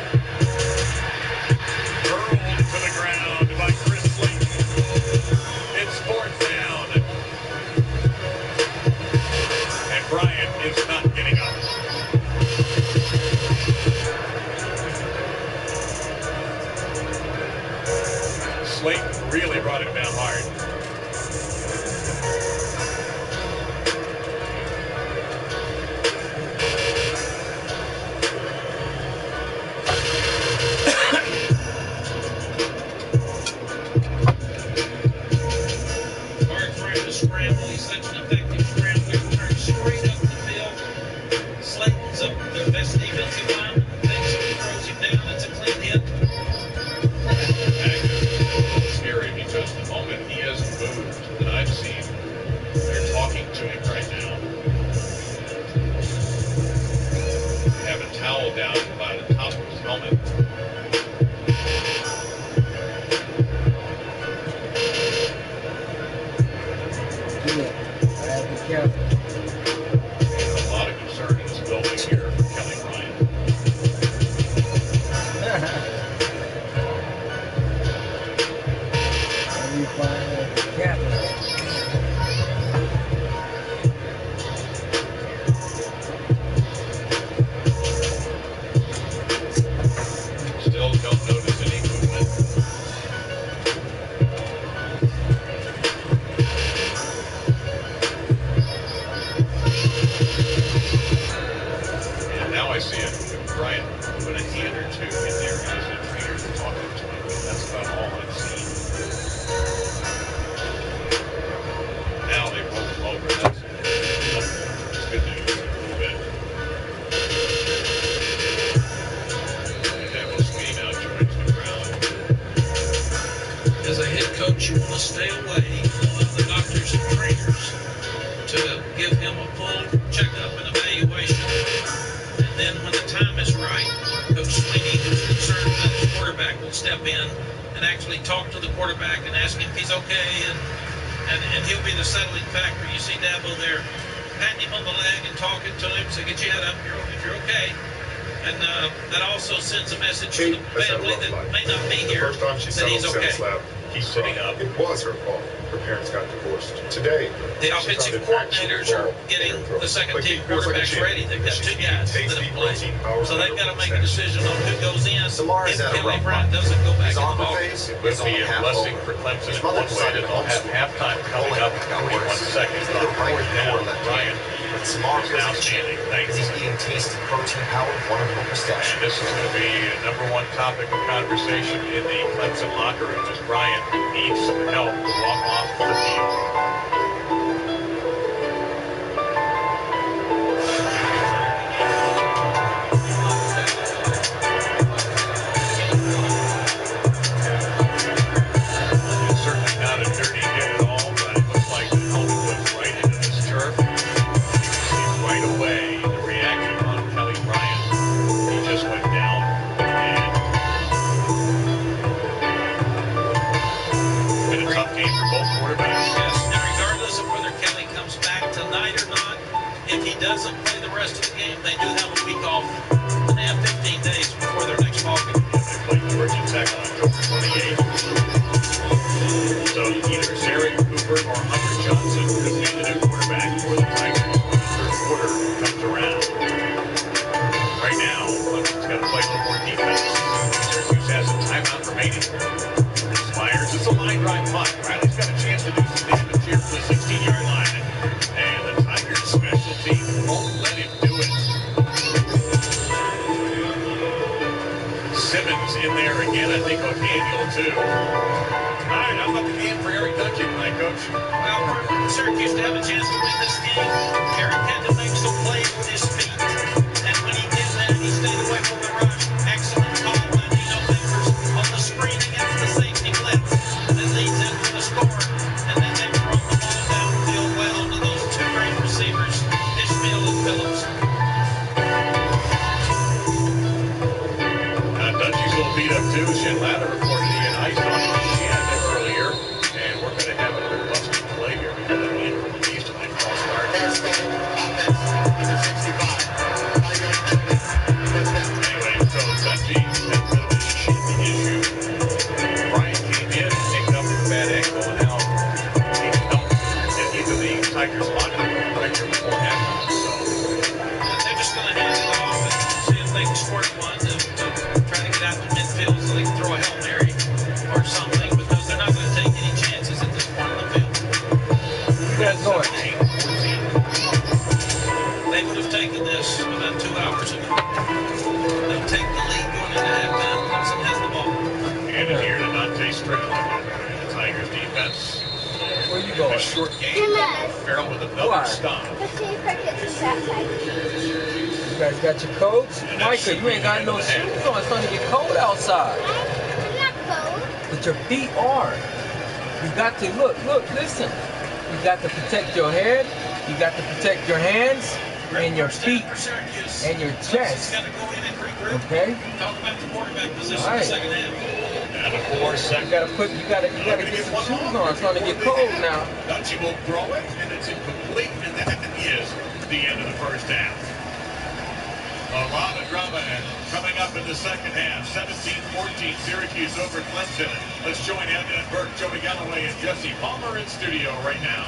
Hurled to the ground by Chris Slayton. It's 4th down. And Bryant is not getting up. gotta be careful. A lot of concern in this building here for Kelly Bryant. You find the captain. Still don't notice any movement. And now I see it. Bryant put a hand or two in there as the trainers are talking to him. That's about all I've seen. Now they roll him over. That's good news. A little bit. As a head coach, you want to stay away from the doctors and trainers to give him a full checkup and evaluation. And then when the time is right, Coach Sweeney, who's concerned that the quarterback, will step in and actually talk to the quarterback and ask him if he's okay, and he'll be the settling factor. You see Dabo there patting him on the leg and talking to him, so get your head up if you're okay. And that also sends a message to the family that may not be here that he's okay. He's sitting up. It was her fault. Her parents got divorced. Today, the offensive coordinators are getting the second team quarterbacks ready. They've got two guys that have played. So they've got to make a decision on who goes in if Kelly Bryant doesn't go back in the ball. It would be a blessing for Clemson in one way that they'll have halftime coming up in 41 seconds. On fourth down, Bryant is outstanding. He's eating tasty protein-powered wonderful pistachio. And this is going to be a #1 topic of conversation in the Clemson locker room as Bryant needs some help to walk off the field. It's certainly not a dirty hit at all, but it looks like the helmet goes right into this turf. You can see right away the reaction on Kelly Bryant. He just went down and been a tough game for both quarterbacks. Yes, and regardless of whether Kelly comes back tonight or not, if he doesn't play the rest of the game, they do have a week off and they have 15 days before their next ball game. They play Georgia Tech on October 28th. So either Zarek Cooper or Hunter Johnson could be the new quarterback for the Tigers when the third quarter comes around. Right now, Clemson's got to play a little more defense. Syracuse has a timeout remaining. Myers, it's a line drive punt. Riley's got a chance to do some damage here for the 16-yard line. And the Tigers special team won't let him do it. Simmons in there again. I think O'Daniel too. All right, how about the game for Eric Duncan tonight, Coach? Well, for Syracuse to have a chance to win this game, Eric had to make some plays with his feet. And when he did that, he stayed away from the rush. Excellent call by Dino Fingers on the screening after the safety blitz that leads into the score. And then they throw the ball downfield well to those two great receivers, Ishmael and Phillips. Dungey's a little beat up too. Shin Lather reported he had ice on his shin earlier. And we're going to have another busted play here because of the ankle release tonight. False start. Anyway, so Dungey had a bit of a shin issue. Bryant came in and picked up a bad ankle, and now he's helped get into the Tigers locker room right here before halftime. So they're just going to hand it off and see if they can squirt one to try to get out to midfield so they can throw a Hail Mary or something, because they're not going to take any chances at this point in the field. You guys going? They would have taken this about 2 hours ago. They'll take the lead going into halftime. Clemson has the ball. And here to Dante Strickland, the Tigers defense. Where you going? A short game. Farrell with another stop. You guys got your coats? Micah, you ain't got no shoes on. It's starting to get cold outside. But your feet are. You got to, look, listen. You got to protect your head. You got to protect your hands and your feet and your chest. Okay? Talk about the quarterback position All right. in the second half. And of course, You gotta get some shoes on. It's starting to get cold now. Dungey will throw it, and it's incomplete. first half. A lot of drama coming up in the second half. 17-14 Syracuse over Clemson. Let's join Evan and Burke, Joey Galloway, and Jesse Palmer in studio right now.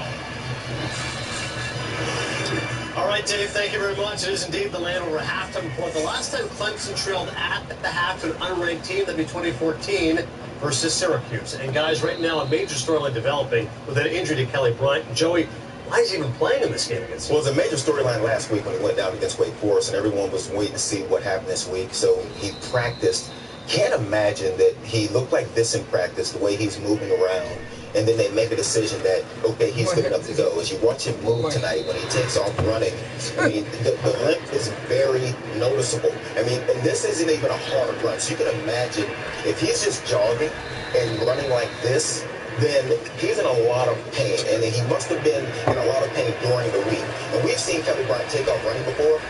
All right, Dave, thank you very much. It is indeed the Landover halftime report. The last time Clemson trailed at the half to an unranked team, that'd be 2014 versus Syracuse. And guys, right now a major storyline developing with an injury to Kelly Bryant. Joey, why is he even playing in this game against Well, it was a major storyline last week when he went down against Wake Forest, and everyone was waiting to see what happened this week. So he practiced. Can't imagine that he looked like this in practice, the way he's moving around. And then they make a decision that, okay, he's good enough to go. As you watch him move tonight when he takes off running, I mean, the limp is very noticeable. I mean, and this isn't even a hard run. So you can imagine if he's just jogging and running like this, then he's in a lot of pain. And he must have been in a lot of pain during the week. And we've seen Kelly Bryant take off running before.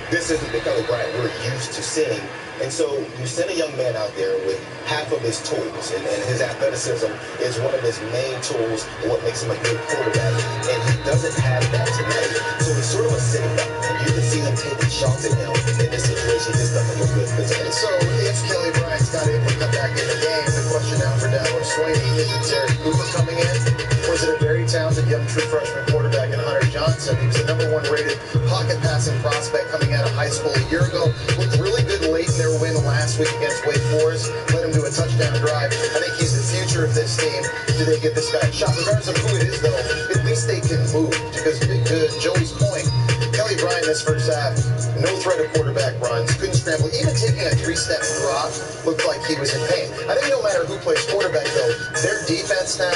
This isn't the Kelly Bryant we're used to seeing. And so you send a young man out there with half of his tools, and his athleticism is one of his main tools and what makes him a good quarterback. And he doesn't have that tonight. So he's sort of a sitting duck. You can see him taking shots at him in this situation. This doesn't look good physically. And so if Kelly Bryant's not able to come back in the game, the question now for Dallas Sweeney, is it Terry Cooper coming in? Or is it a very talented young true freshman quarterback in Hunter Johnson? He was the #1 rated pocket passing prospect coming out of high school a year ago. Looked really good late in their win last week against Wake Forest. Led him to a touchdown drive. I think he's the future of this team. Do they get this guy a shot? Regardless of who it is, though, at least they can move. Because to Joey's point, Kelly Bryant this first half, no threat of quarterback runs, couldn't scramble. Even taking a 3-step drop looked like he was in pain. I think no matter who plays quarterback, though, their defense now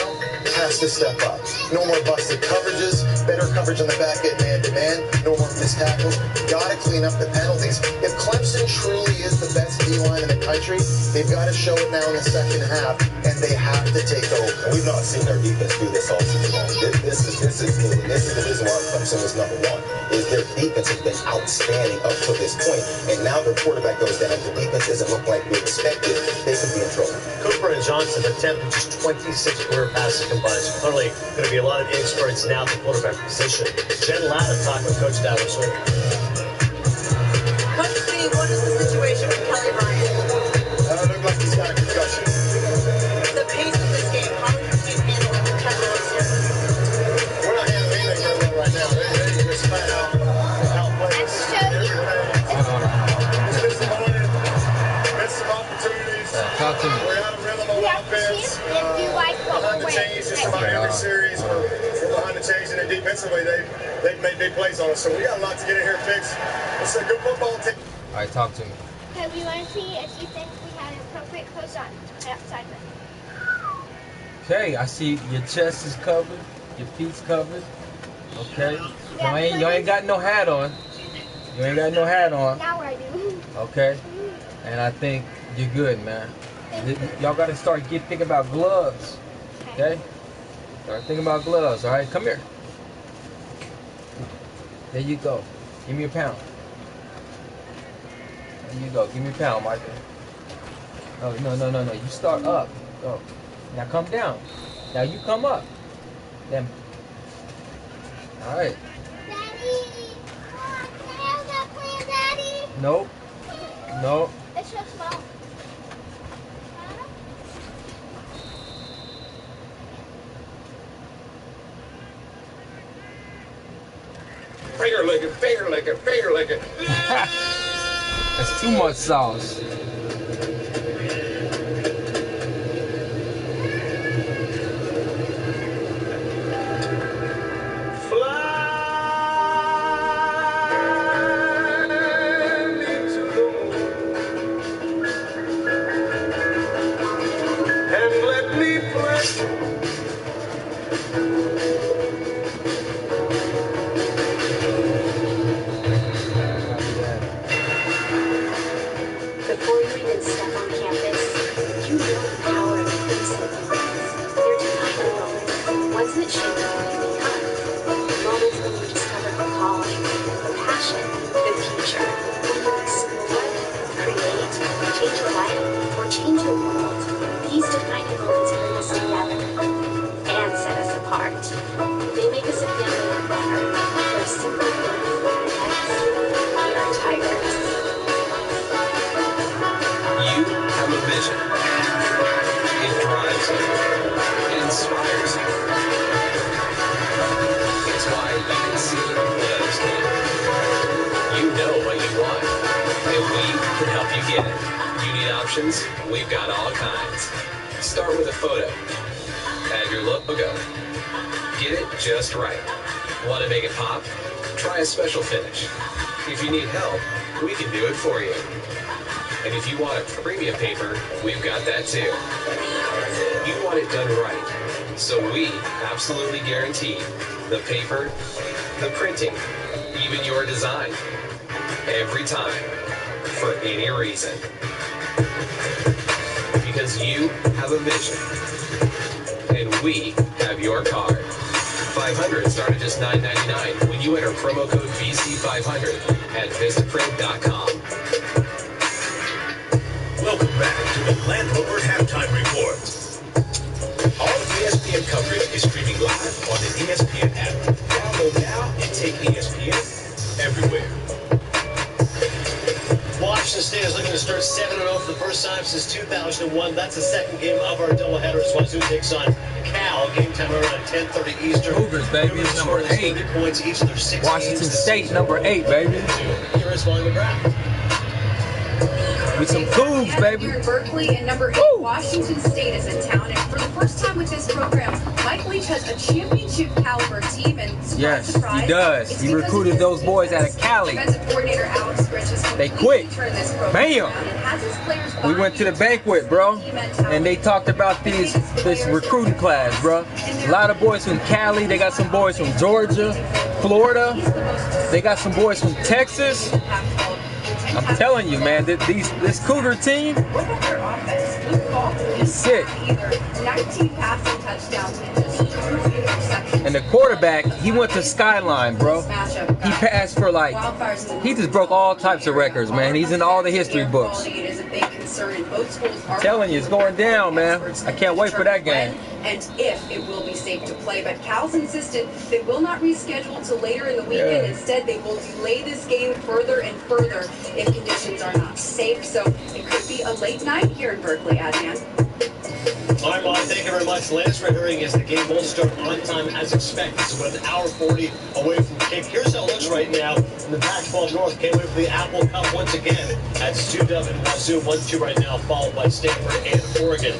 has to step up. No more busted coverages, better coverage on the back end man-to-man, no more missed tackles. Got to clean up the penalties. If Clemson truly is the best D-line in the country, they've got to show it now in the second half, and they have to take over. And we've not seen their defense do this all season long. This is new, and this is the reason why Clemson was #1. Is their defense has been outstanding up to this point, and now their quarterback goes down. The defense doesn't look like we expected. They could be in trouble. Cooper and Johnson attempted just 26 career passes combined. So clearly going to be a lot of inexperience now at the quarterback position. Jen Latta talked with Coach Dallas Sweeney. Coach Sweeney, what is the situation with Kelly Bryant? Looked like he's got a concussion. The pace of this game, how are your team handling the Cowboys here? We're not handling anything very well right now. They just flat out outplay us. Missed some opportunities. Talk to me. We're out of rhythm on offense. Behind the chains, just about every series. We're behind the chains, and defensively, they've made big plays on us. So we got a lot to get in here fixed. It's a good football team. All right, talk to me. Okay, we want to see if you think we have appropriate clothes on outside of it. Okay, I see your chest is covered, your feet's covered. Okay, you ain't got no hat on. You ain't got no hat on. Now I do. Okay, and I think you're good, man. Y'all got to start thinking about gloves. Okay, start thinking about gloves. All right, come here. There you go. Give me a pound. There you go. Give me a pound, Michael. Oh, no. You start up. Go. Now come down. Now you come up. Then. All right. Daddy, can I have that plan, Daddy? Nope. Nope. It's so small. Finger licking. That's too much sauce. Before you. It inspires you. It's why you can see what others can't. You know what you want, and we can help you get it. You need options? We've got all kinds. Start with a photo. Add your logo. Get it just right. Want to make it pop? Try a special finish. If you need help, we can do it for you. And if you want a premium paper, we've got that too. You want it done right, so we absolutely guarantee the paper, the printing, even your design. Every time, for any reason. Because you have a vision, and we have your card. 500 start at just $9.99 when you enter promo code VC500 at Vistaprint.com. Welcome back to the Land Rover Halftime Report. All ESPN coverage is streaming live on the ESPN app. Download now and take ESPN everywhere. Washington State is looking to start 7-0 for the first time since 2001. That's the second game of our doubleheader as Wazoo takes on Cal. Game time around 10:30 Eastern. Cougars, baby, it's number 8. Points each of their 6 Washington games State, number 8, baby. Here is Volume McGrath. With some Cougs, baby. Here in Berkeley, and number 8, Washington State is in town. And for the first time with this program, Mike Leach has a championship caliber team. And yes, he does. He recruited those boys out of Cali. Defensive coordinator Alex Rich has They quit. this program Bam! We went to the banquet, bro, and they talked about this recruiting class, bro. A lot of boys from Cali. They got some boys from Georgia, Florida. They got some boys from Texas. I'm telling you, man, this Cougar team is sick. 19 passing touchdowns and just 2 interceptions. And the quarterback, he went to Skyline, bro. He passed for he just broke all types of records, man. He's in all the history books. I'm telling you, it's going down, man. I can't wait for that game. And if it will be safe to play. But Cal's insisted they will not reschedule till later in the weekend. Yeah. Instead, they will delay this game further and further if conditions are not safe. So it could be a late night here in Berkeley, Adnan. All right, Molly, thank you very much. Latest red herring is the game will start on time as expected. So we're an hour 40 away from kick. Here's how it looks right now in the Pac-12 North. Can't wait for the Apple Cup once again. That's 2-0 and Wazoo 1-2 right now, followed by Stanford and Oregon.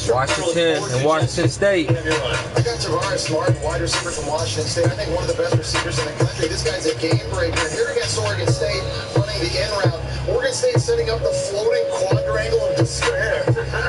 Washington and Washington State. I got Tavares Martin, wide receiver from Washington State. I think one of the best receivers in the country. This guy's a game breaker. And here against Oregon State, running the in route. Oregon State setting up the floating quadrangle of despair.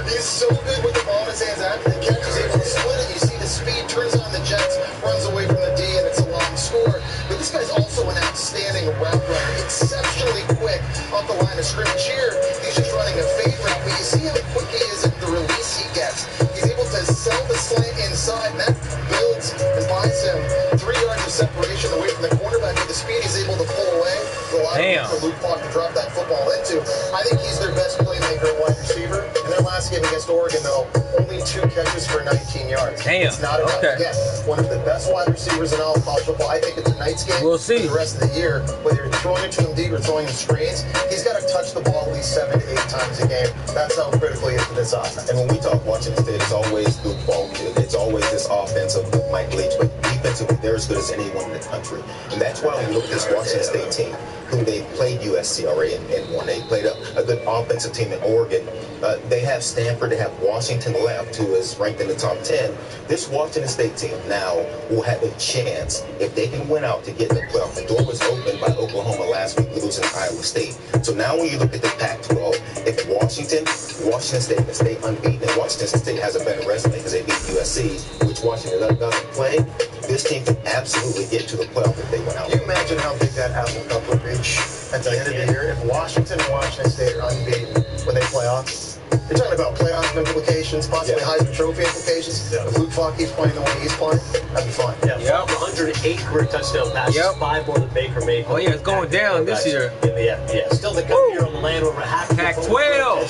He's so good with the ball in his hands after the catch. He's able to split it. You see the speed, turns on the Jets, runs away from the D, and it's a long score. But this guy's also an outstanding route runner. Exceptionally quick off the line of scrimmage here. He's just running a fade route. But you see how quick he is at the release he gets. He's able to sell the slant inside, and that builds and buys him 3 yards of separation away from the quarterback. With the speed, he's able to pull away. For Luke Falk to drop that football into. I think he's their best playmaker and wide receiver. In their last game against Oregon, though, only 2 catches for 19 yards. Damn. It's not enough to get one of the best wide receivers in all of college football. I think it's a night's game. We'll see. For the rest of the year, whether you're throwing it to him deep or throwing him screens, he's got to touch the ball at least 7 to 8 times a game. That's how critical he is to this offense. And when we talk Washington State, it's always Luke Falk. It's always this offensive with Mike Leach, but defensively, they're as good as anyone in the country. And that's why when you look at this Washington State team, who they played USC already and won. They played a good offensive team in Oregon. They have Stanford, they have Washington left, who is ranked in the top 10. This Washington State team now will have a chance, if they can win out, to get in the playoff. The door was opened by Oklahoma last week, losing Iowa State. So now when you look at the Pac-12, if Washington State can stay unbeaten, and Washington State has a better resume because they beat USC, which Washington doesn't play, this team can absolutely get to the playoff if they win out. Can you imagine how big that Apple Cup would be at the end of the year if Washington and Washington State are unbeaten when they play off? You're talking about playoff implications, possibly Heisman Trophy implications. If Luke Falk keeps playing the way he's playing, that'd be fun. Yeah, 108 career touchdown passes, 5 more than Baker Mayfield. Oh yeah, it's going down this year. In the FBS. Still to come here on the land over half. Pac-12.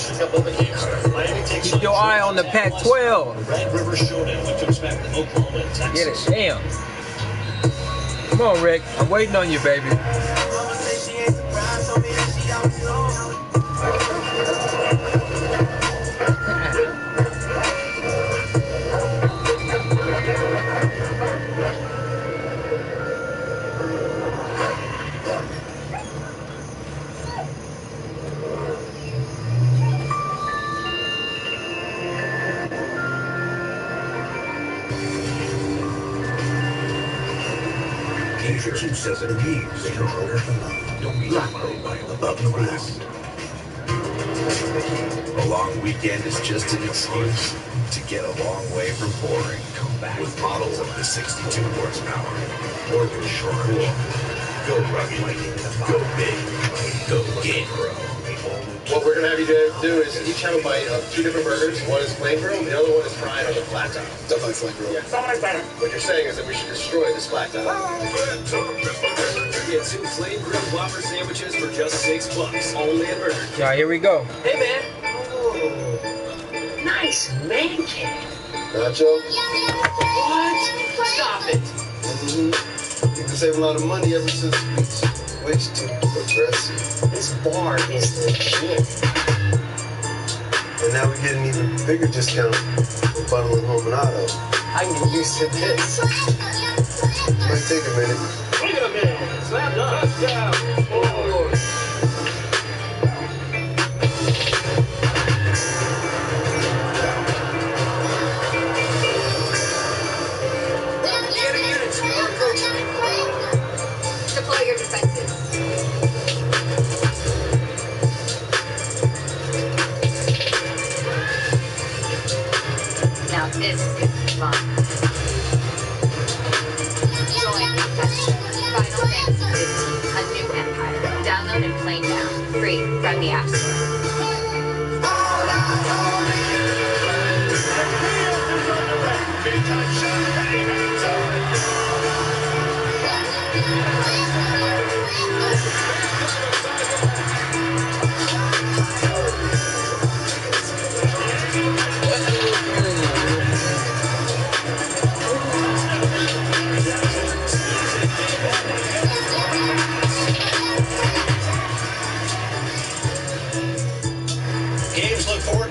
Keep your eye on the Pac-12. Red River Showdown, what to expect from Oklahoma and Texas. Get it, damn. Come on, Rick. I'm waiting on you, baby. says it needs to control your flow. Don't be swallowed by above the glass. A long weekend is just an excuse to get a long way from boring. With models of the 62 horsepower, Morgan Short, go rugged, go big, go Game Pro. What we're gonna have you do is each have a bite of 2 different burgers. One is flame grilled, the other one is fried on the flat top. Definitely flame grilled. Yeah, someone's better. What you're saying is that we should destroy this flat top. Get 2 flame grilled Whopper sandwiches for just $6. Only at Burger King. Yeah, here we go. Hey man. Oh, nice man cave. Nacho? What? Stop it. You've been saving a lot of money ever since we switched to Progressive. This bar is legit. And now we get an even bigger discount for bottle and home and auto. I can get used to this. Might take a minute. Wait a minute. Slam dunk. Touchdown. Oh. Deploy your defenses. Now this is gonna be fun. Join Profession. Final Fantasy 15, A New Empire. Download and play now. Free from the App Store.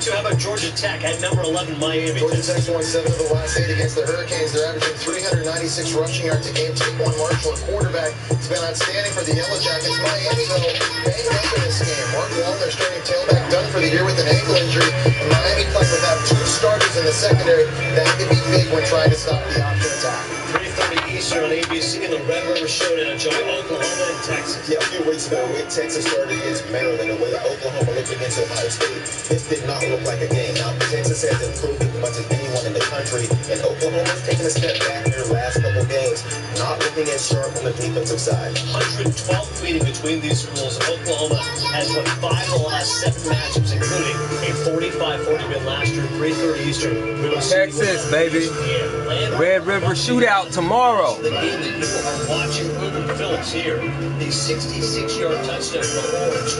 How about Georgia Tech at number 11, Miami? Georgia Tech's won 7 of the last 8 against the Hurricanes. They're averaging 396 rushing yards a game. Taquan Marshall, a quarterback, has been outstanding for the Yellow Jackets. Miami, though, banged up in this game. Mark Walton, their starting tailback, done for the year with an ankle injury. And Miami playing without 2 starters in the secondary. That could be big when trying to stop the option attack. 3:30 Eastern on ABC and the Red River Showdown join Oklahoma and Texas. Yeah, a few weeks ago, when Texas started against Maryland, the way Oklahoma looked against Ohio State, this did not look like a game. Now, Texas has improved as much as anyone in the country, and Oklahoma's taken a step back in their last couple games, not looking as sharp on the defensive side. 112th meeting between these schools. Oklahoma has won 5 of the last 7 matchups, including a 45-40 win last year, 3:30 Eastern. Texas, baby. Red River Shootout tomorrow. The game that people are watching. Urban Phillips here. The 66-yard touchdown for the Orange,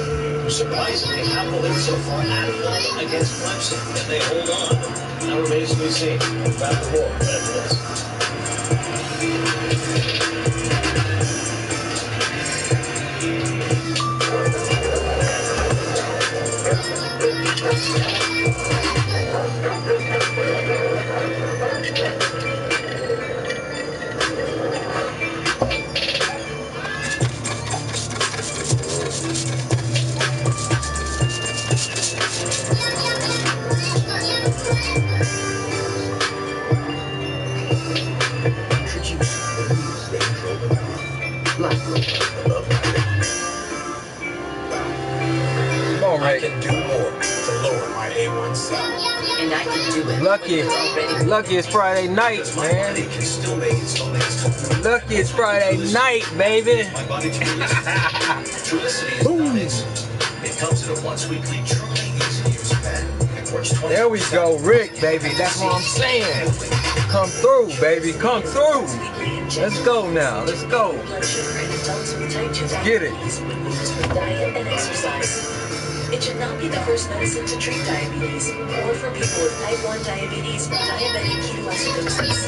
who surprisingly have the lead so far at home against Clemson. Can they hold on? That remains to be seen. Back to more right after this. I can do more to lower my A1C. And I can do it. Lucky it's Friday night, man. Lucky it's Friday night, baby. Boom. It comes in a once-weekly, truly easy-to-use pen. There we go, Rick, baby. That's what I'm saying. Come through, baby. Come through. Let's go now. Let's go. Get it. Diet and exercise. It should not be the first medicine to treat diabetes, or for people with type 1 diabetes and diabetic ketoacidosis.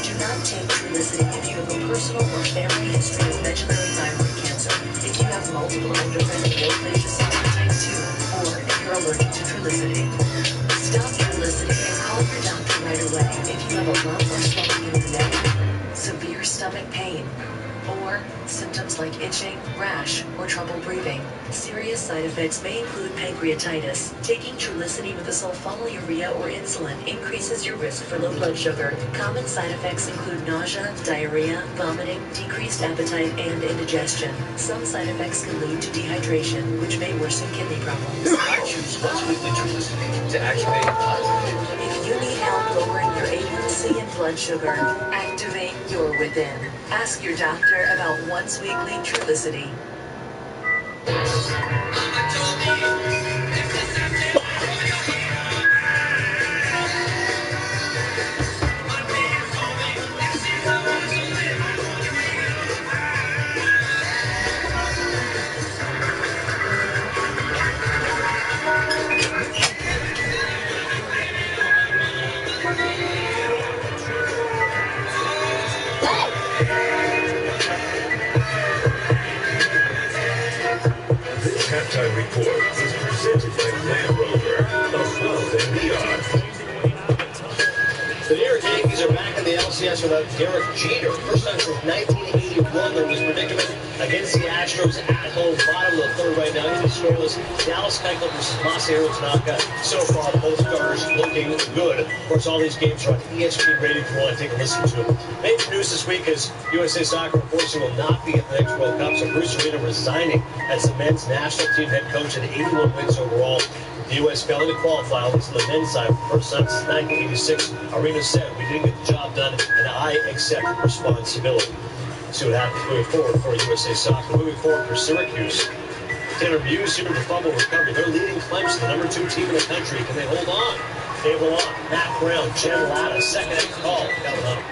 Do not take Trulicity if you have a personal or family history of medullary thyroid cancer, if you have multiple endocrine neoplasia type 2, or if you're allergic to Trulicity. Stop Trulicity and call your doctor right away if you have a lump or swelling in your neck, severe stomach pain, or symptoms like itching, rash, or trouble breathing. Serious side effects may include pancreatitis. Taking Trulicity with a sulfonylurea or insulin increases your risk for low blood sugar. Common side effects include nausea, diarrhea, vomiting, decreased appetite, and indigestion. Some side effects can lead to dehydration, which may worsen kidney problems. I choose once weekly Trulicity to activate positive. If you need help lowering your A1C and blood sugar, activate your within. Ask your doctor about once weekly Trulicity. This halftime report is presented by Land Rover, above and beyond. The New York Yankees are back in the LCS without Derek Jeter. First time since 1981 they're in this predicament against the Astros at home. Bottom of the third right now. Even scoreless. Dallas Keuchel versus Masahiro Tanaka. So far, both starters looking good. Of course, all these games are on ESPN Radio if you want to take a listen to them. Major news this week is USA Soccer unfortunately will not be at the next World Cup. So Bruce Arena resigning as the men's national team head coach at 81 wins overall. The U.S. failing to qualify, at least on the men's side, for the first time since 1986. Arena said, we didn't get the job done, and I accept responsibility. See what happens moving forward for USA Soccer. Moving forward for Syracuse. Tanner Muse here with the fumble recovery. They're leading Clemson, the number 2 team in the country. Can they hold on? They will on. Matt Brown, Jen Latta, second call. Coming up.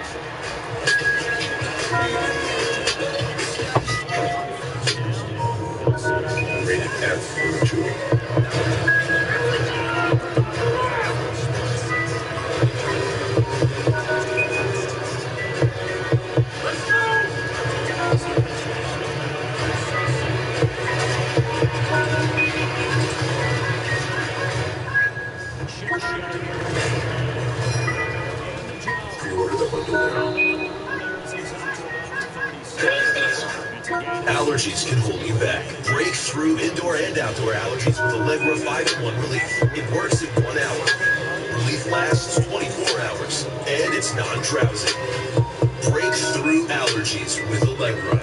Rated F for mature. Pre-order the bundle now. Allergies can hold you back. Break through indoor and outdoor allergies with Allegra 5-in-1 Relief. It works in 1 hour. Relief lasts 24 hours. And it's non-drowsy. Break through allergies with Allegra.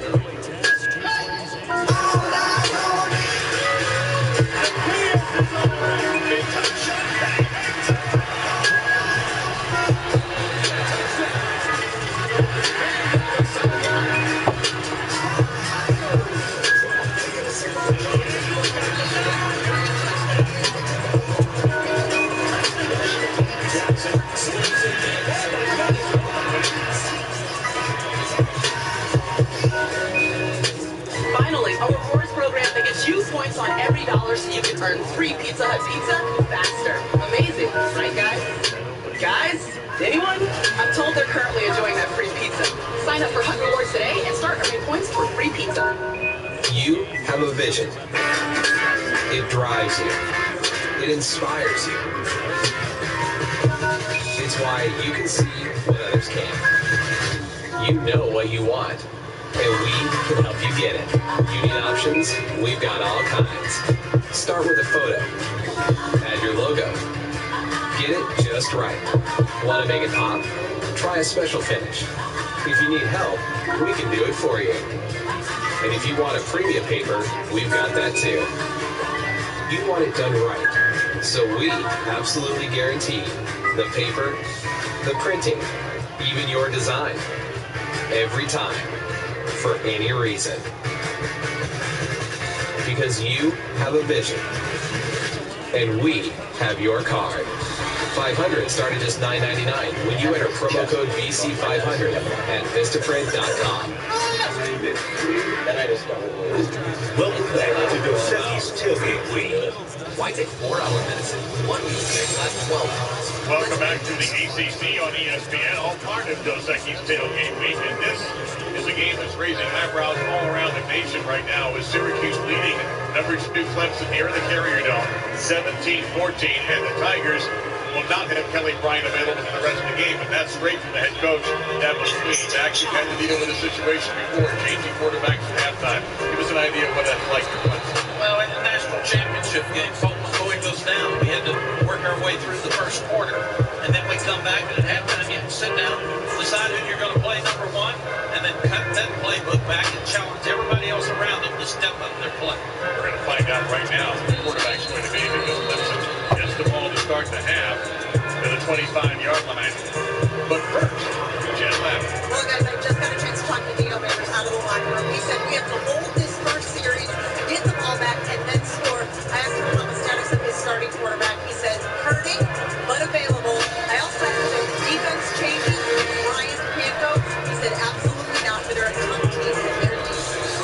Finally, a rewards program that gets you points on every dollar so you can earn free Pizza Hut pizza faster. Amazing, right guys? Guys? Anyone? I'm told they're currently enjoying that free pizza. Sign up for Hut Rewards today and start earning points for free pizza. You have a vision. It drives you. It inspires you. It's why you can see what others can't. You know what you want, and we can help you get it. You need options? We've got all kinds. Start with a photo. Add your logo. Get it just right. Want to make it pop? Try a special finish. If you need help, we can do it for you. And if you want a premium paper, we've got that too. You want it done right. So we absolutely guarantee the paper, the printing, even your design. Every time. For any reason. Because you have a vision. And we have your card. 500 start at just $9.99 when you enter promo code BC500 at Vistaprint.com. Welcome back to Dos Equis Tailgate Week. Why take 4-hour medicine when 1 week takes last 12 hours? Welcome back to the ACC on ESPN, all part of Dos Equis Tailgate Week, and this is a game that's raising eyebrows all around the nation right now, with Syracuse leading number 2 Clemson here in the Carrier Dome, 17-14, and the Tigers will not have Kelly Bryant available for the rest of the game, and that's straight from the head coach, Devin Sweeney. He's actually had to deal with a situation before, changing quarterbacks at halftime. Give us an idea of what that's like for us. Well, in the national championship game, before it goes down, we had to work our way through the first quarter, and then we come back, and at halftime, you have to sit down, decide who you're going to play number one, and then cut that playbook back and challenge everybody else around them to step up their play. We're going to find out right now who the quarterback's going to be, because Clemson gets the ball to start the half to the 25-yard line. But first, Jen Lavin. Well, guys, I just got a chance to talk to Dino Bears out of the locker room. He said we have to hold this first series, get the ball back, and then score. I asked him about the status of his starting quarterback. He says hurting, but available. I also asked him if the defense changes, Ryan Panko. He said absolutely not, but there are a ton of keys in their defense.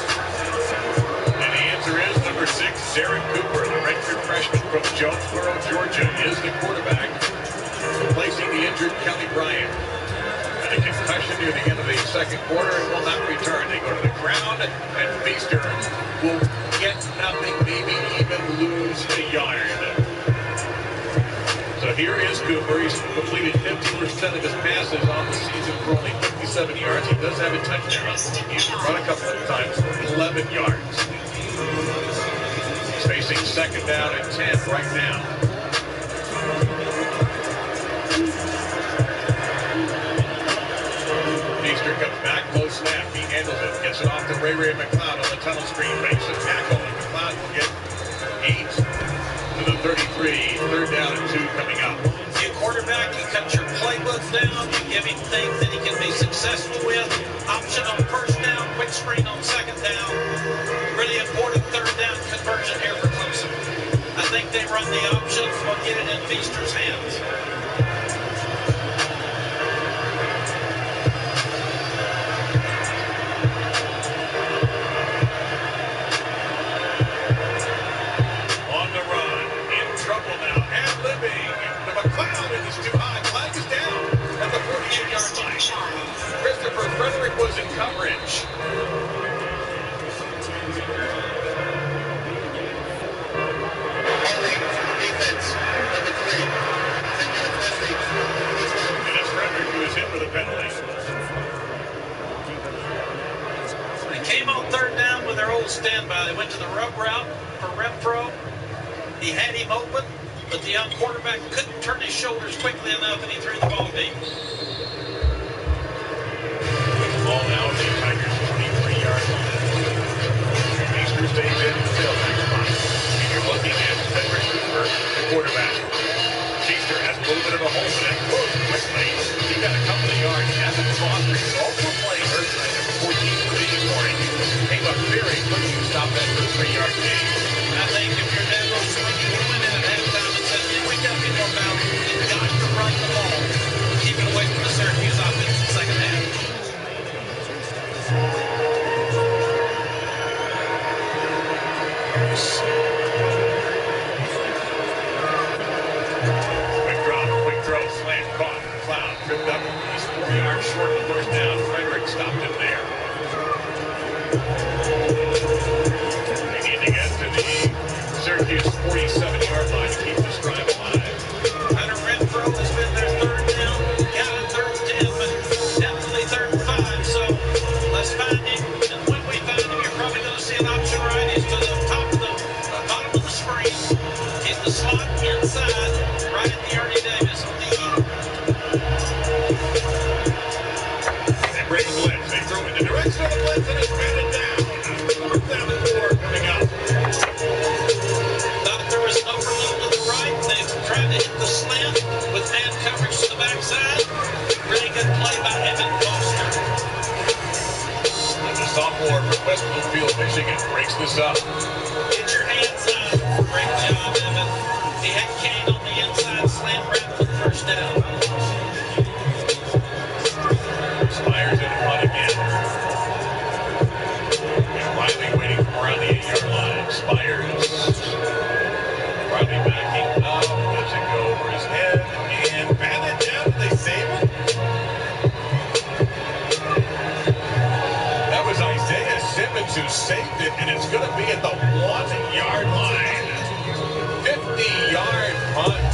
And the answer is number 6, Derek Cooper, the redshirt freshman from Jonesboro, Georgia, is the quarterback, replacing the injured Kelly Bryant. And a concussion near the end of the second quarter and will not return. They go to the ground, and Feaster will get nothing, maybe even lose a yard. So here is Cooper. He's completed 50% of his passes on the season for only 57 yards. He does have a touchdown. He's run a couple of times, 11 yards. He's facing second down and 10 right now. Feaster comes back, low snap. He handles it, gets it off to Ray McLeod on the tunnel screen. Makes a tackle, and McLeod will get 8 to the 33. Third down and 2 coming up. New quarterback, you cut your playbook down, you give him things that he can be successful with. Option on first down, quick screen on second down. Really important third down conversion here for Clemson. I think they run the option, we'll get it in Feaster's hands. Was in coverage. Defense, number 3. And it's Frederick who is hit for the penalty. They came on third down with their old standby. They went to the rub route for Renfro. He had him open, but the young quarterback couldn't turn his shoulders quickly enough, and he threw the ball deep. Ball now at the Tigers' 23-yard line. Feaster stays in the tailback spot. And you're looking at Frederick Cooper, the quarterback. Feaster has a little bit of a hole in it. Close quickly. He got a couple of yards. Evan Foster is also playing hurt tonight, number 14 for this morning. Came up very quickly to stop that for a 3-yard gain. I think if you're Devin Sweeney, you went in at halftime and said, we got to be more balanced. We've got to run the ball. Keep it away from the Syracuse offense in the second half. Quick throw, slant, caught. Cloud tripped up. He's 4 yards short of the first down. Frederick stopped him there. They need to get to the Syracuse 47-yard line to keep this drive alive. Hunter Renfro has been their third down. Got it third and 10, but definitely third and 5. So let's find him. And when we find him, you're probably going to see an option right. He's to the top of the bottom of the screen. He's the slot inside, right at the Ernie Davis on the E. They break the blitz. They throw in the direction of the blitz, and it's batted down. Fourth down and 4 coming up. Thought there was an overload to the right. They tried to hit the slant with man coverage to the backside. Really good play by Evan Foster. And the sophomore from West Bloomfield, Michigan, breaks this up. Get your hands up. Great job, Evan. He had Kane on the inside, slant right for the first down. Spires in front again. And Riley waiting around the 8-yard line. Spires. Riley backing up. Lets it go over his head. And batted down. Did they save it? That was Isaiah Simmons who saved it. And it's going to be at the 1-yard line. 50-yard punt.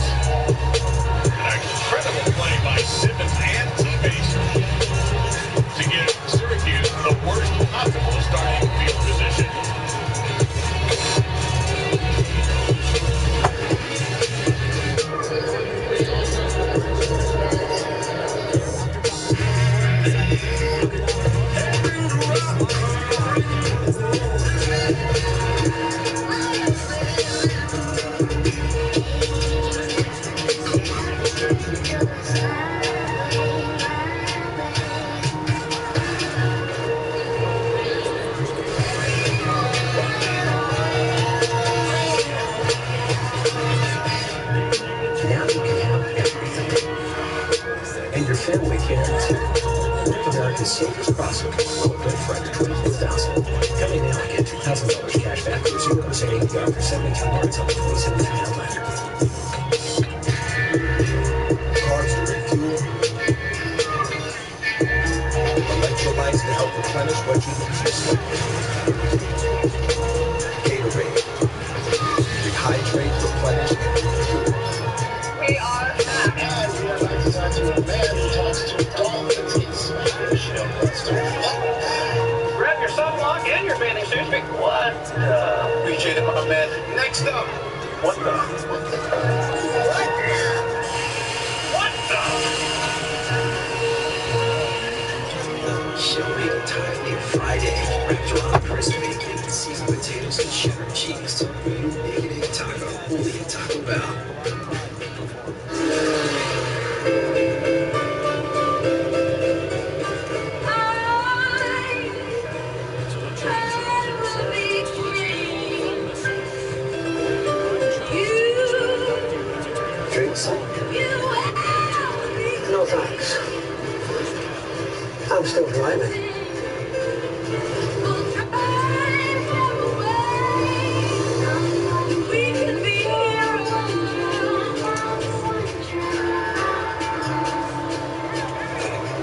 Silver's crossover will good for under $24,000. Coming now and get $2,000 cash back for 0% APR for 72 yards on the 2017 Outlander. Carbs to refuel. Electrolytes to help replenish what you lose. Gatorade. Rehydrate, replenish, and refuel. We are back. And we are about to talk to a man who talks to dolphins. It's my show. Grab your sunblock and your bathing suit. What? Appreciate it, my man. Next up. What the? She'll make a Thai Friday wrapped around crisp bacon, seasoned potatoes, and cheddar cheese. Naked egg taco, only at Taco Bell. Drinks? No thanks. I'm still driving.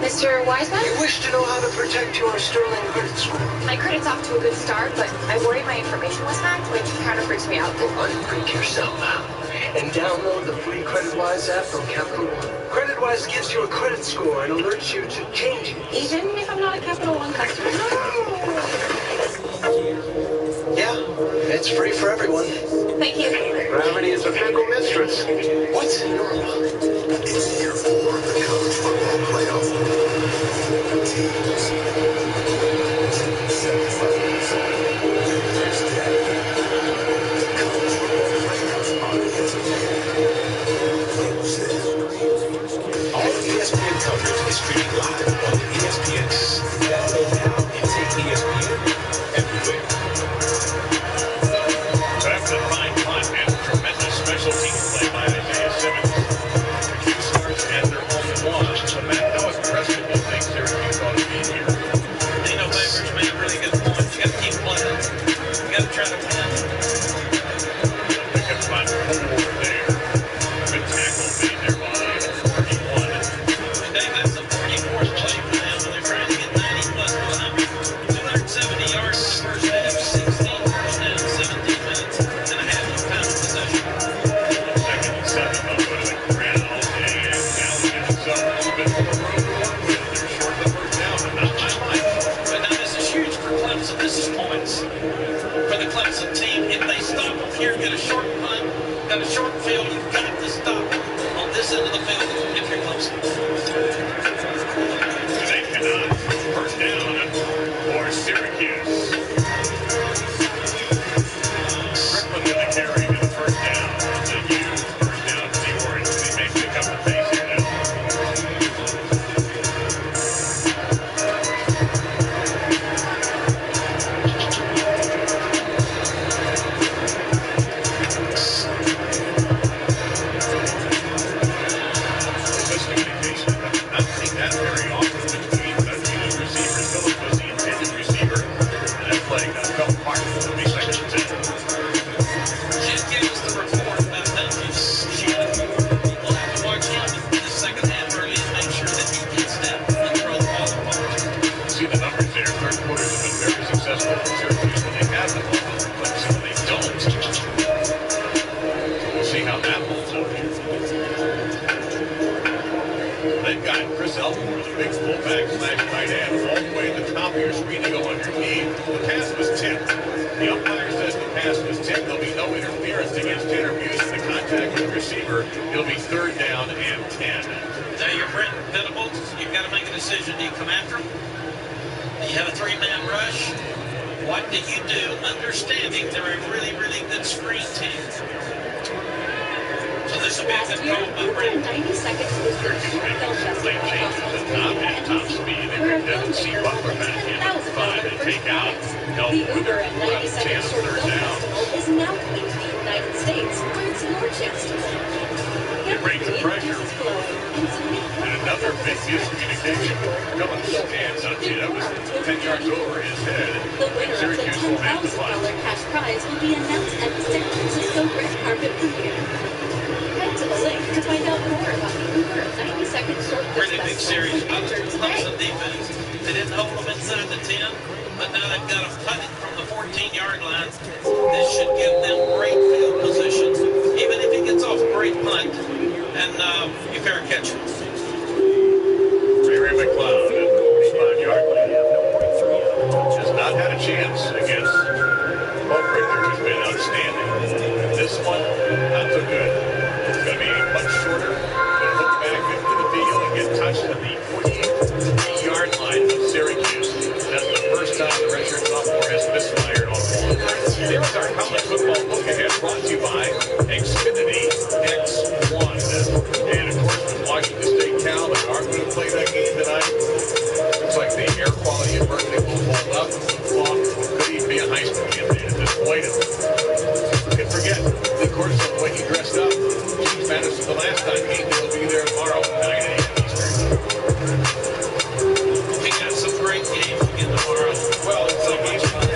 Mr. Wiseman? You wish to know how to protect your sterling credit score? My credit's off to a good start, but I worry my information was hacked, which kind of freaks me out. Well, unfreak yourself and download the free CreditWise app from Capital One. CreditWise gives you a credit score and alerts you to changes. Even if I'm not a Capital One customer? Yeah, it's free for everyone. Thank you. Gravity is a fickle mistress. What's normal? It's year 4 of the college football playoff. Teams. 75 years old. There's that. College football playoffs are All of ESPN coverage is streaming live on the ESPN. Download now and take ESPN everywhere. Back to the fine punt and tremendous special team play by Isaiah Simmons. The Q Stars and their home one. So Matt, how impressive do you think Syracuse ought to be here? Dino Babers made a really good point. You got to keep playing. You got to try to win. They can find 4 there. Good tackle made there by 31. And Dave, that's the 44th play for them, and they're trying to get 90 plus 100. 270 yards in the first half, 16 first down, 17 minutes and a half of time of possession. Second and 7, they'll go to the ground, and now they get themselves a little bit more room to work with. They're short the first down, but not by much. But now this is huge for Clemson. This is points for the Clemson team. If they stop them here, get a short punt, got a short field, you've got to stop on this end of the field if you're Clemson. They cannot. First down for Syracuse. Strickland with the carry to the first down. The huge first down for the Orange. They may pick up the pace here now. This communication, I've not seen that very often between the two receivers. Phillips was the intended receiver, and that play got a couple parts. It'll be second and 10. Jim gave us the report about Duncan. We'll have to watch him in the second half early and make sure that he gets that and throw the ball apart. See the numbers there. Third quarters have been very successful for Syracuse when they have the ball, but when they don't. So we'll see how that holds up here. They've got Chris Elmore, the big fullback / tight end, all the way at the top of your screen to go underneath. The pass was tipped. The umpire says the pass was tipped. There'll be no interference against interviews in the contact with the receiver. It'll be third down and 10. Now you're Brent Venables. You've got to make a decision. Do you come after him? Do you have a 3-man rush? What do you do, understanding they're a really, really good screen team? So this will be a good call by Brent. 90 seconds was the Late changes at top and top speed. They bring Devin C. Butler back in at 5 and take out The Uber Elmore. at They're 90 10 seconds on short third film down. festival is now coming to the United States, where it's your chance to win. They break the pressure. And another big miscommunication. Coming stands on it. That was 10 yards over his head. The winner of the $10,000 cash prize will be announced at the San Francisco red carpet premiere. Head to the link to find out more about the Uber 90-second short Pretty big series by the today. Clemson defense. They didn't hold them inside the 10, but now they've got them punted from the 14-yard line. This should give them great field position, even if he gets off a great punt and you fair catch it. Ray McLeod at the 45-yard line. Has not had a chance against Paul Richter, who's been outstanding. This one, not so good. It's going to be much shorter. They'll look back into the field and get touched at the 48-yard line of Syracuse. That's the first time the redshirt sophomore has misfired on one. Here's our college football look ahead, brought to you by Xfinity X1. And of course, with Washington State Cal, they are going to play that game tonight. Looks like the air quality in Berkeley will hold up. Well, could even be a high school game at this point. You can forget, of course, the way he dressed up. James Madison the last time he will be there tomorrow at 9 a.m. Eastern. He got some great games again tomorrow. Well, it's a game, I'm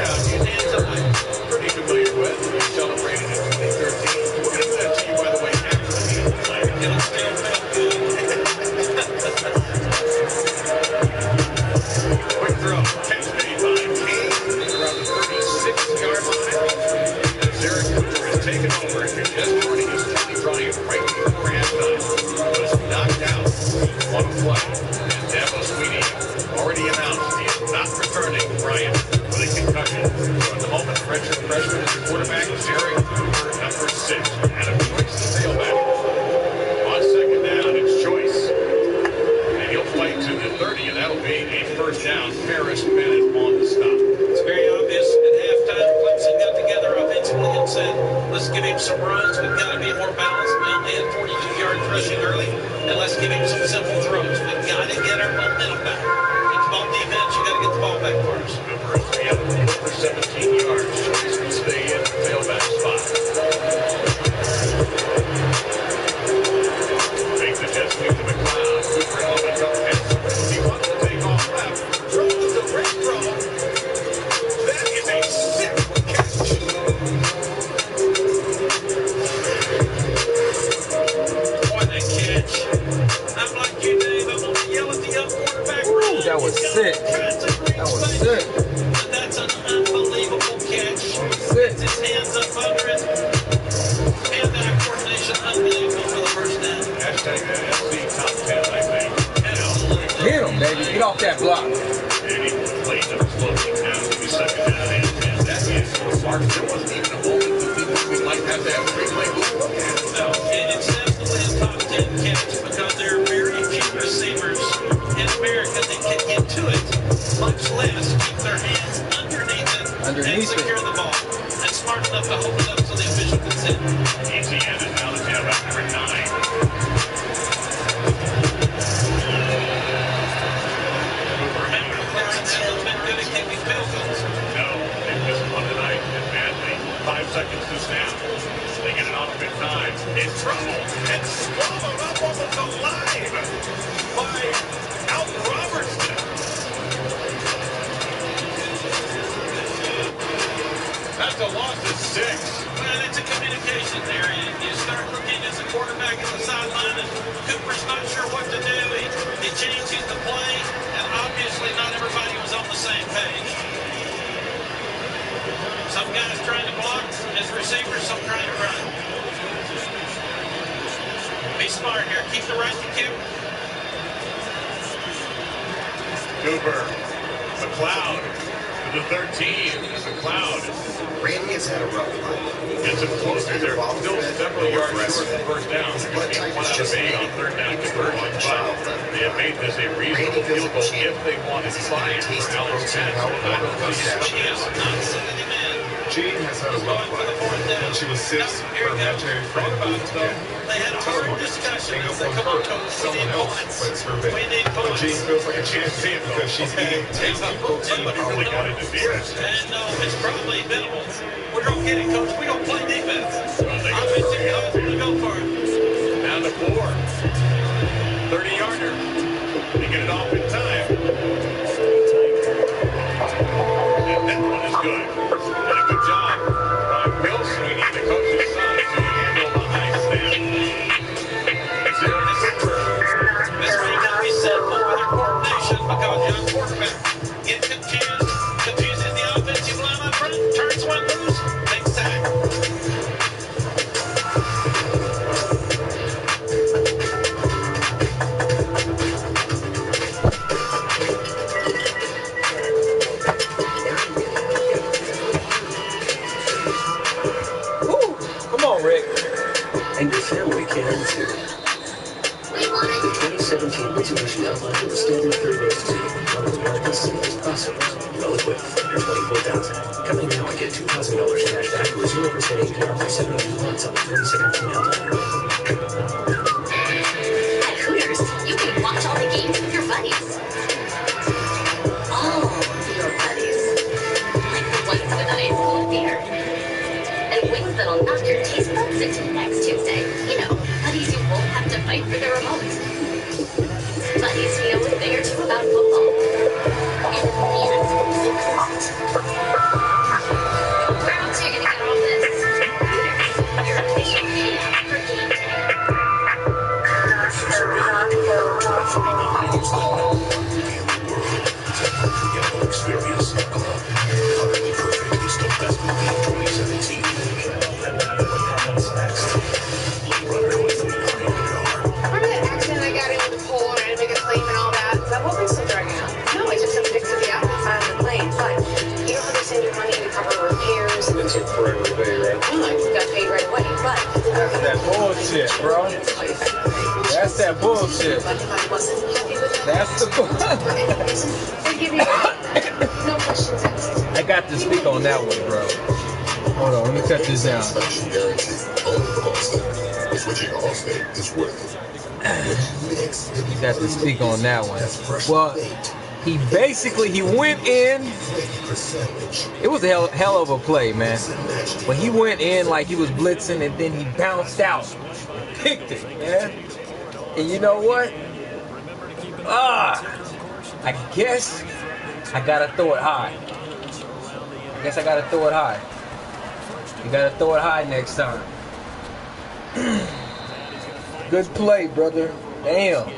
pretty familiar with. We celebrated in 2013. We're going to do that to you, by the way, after the game tonight. It'll still feel good. Quick throw. Catch made by Kane around the 36-yard line. As Eric Cooper is taken over. If you're just joining us, Tony Bryant, right before halftime, was knocked out on a play. And Dabo Sweeney already announced he is not returning Bryant with a concussion. So at the moment, the redshirt freshman is the quarterback. Eric Cooper, number 6. And a choice to tailback. On second down, it's Choice. And he'll play to the 30, and that'll be a first down. Ferris Bennett on the stop. It's very obvious at halftime, Clemson got together offensively and said, let's give him some runs. We've got to be more balanced. We only had 42-yard rushing early, and let's give him some simple throws. We've got to get our momentum back. It's ball defense. You got to get the ball back for us. Cooper is 3 over 17 yards. Choice will stay in the tailback spot. Make the jet sweep to McLeod. Cooper on the jump pass. He wants to take off left. Throw is a red throw. That is a sick catch. What a catch. I'm like you, Dave. I'm going to yell at the young quarterback. Ooh, that was sick. That was sick. But that's an unbelievable catch. Sick. His hands up under it. Hand-eye coordination unbelievable for the first down. Hashtag NFC top 10, I think. Absolutely. Hit him, baby. Get off that block. And he plays up slowly down to the second down and 10. That is smart. There wasn't even a moment that we might have to have a replay look at. No, it's definitely a top 10 catch because there are very few receivers in America that can get to it, much less keep their hands underneath it and secure the ball. And smart enough to hold it up so the official can see it. ETN is now the tailback number 9. Remember, Clemson hasn't been good at kicking field goals. No, they missed one tonight and badly. 5 seconds to snap. They get it off in time. In trouble and swallowed up almost alive by Alton Robertson. That's a loss of 6. Well, it's a communication there. You start looking as a quarterback at the sideline, and Cooper's not sure what to do. He changes the play, and obviously not everybody was on the same page. Some guys trying to block as receivers, some trying to run. Be smart here. Keep the right to kick. Cooper, McLeod to the 13. McLeod. Randy has had a rough night. Gets him closer. They're still several yards short of first down. They're going to be 1 out of 8 on third down conversion. But they have made this a reasonable field goal if they want to find for Alex Madison. I don't see it. Jean has had a rough life. She was 6 for a imaginary friend moved together. They had a hard discussion. They said, come on, coach, we need points. We need points. Jean feels like a champion because she's eating tasty protein really got into defense. And no, it's probably minimal. We're going to get it, coach. We don't play defense. I bet you guys want to go for it. Down to 4. get it off in time. And that one is good. And a good job by Bill Sweeney, the coach's son, to handle the high snap. This may not be simple with their coordination because young quarterback get confused, confuses the offensive line up front, turns one loose, big sack. Woo! Come on, Rick. And your family can too. The 2017 Mitsubishi Outlander was standard third base team, one of the world's as simple as possible. Well equipped, under $24,000. Coming now and get $2,000 cash back or 0% APR for 72 months on the 2017 Outlander. At Hooters, you can watch all the games with your buddies. All your buddies. Like the ones with ice cold beer. And wings that'll knock your taste buds into next Tuesday. You know, buddies you won't have to fight for the remote. Buddies who know a thing or two about football. And fans who lot. Where else are you gonna get all this? Hooters, your official hangout for game day. Experience Club. Utterly perfect is the best movie of 2017. What's next? Blade Runner with the Remember that accident I got in with the pole and I had to make a claim and all that? Is that whole thing still dragging out? No, I just sent pics of the outside of the plane. But you know how they send you money to cover repairs? It took forever to pay, right? Well, I got paid right away, but That's that bullshit, bro. That's that bullshit. But if I wasn't happy with it, That's the forgive me. No questions asked. I got to speak on that one, bro. Hold on, let me cut this down. Switching to Allstate is worth it. You got to speak on that one. Well, he went in. It was a hell of a play, man. But he went in like he was blitzing, and then he bounced out, picked it, man. And you know what? I guess I gotta throw it high. You gotta throw it high next time. Good play, brother. Damn.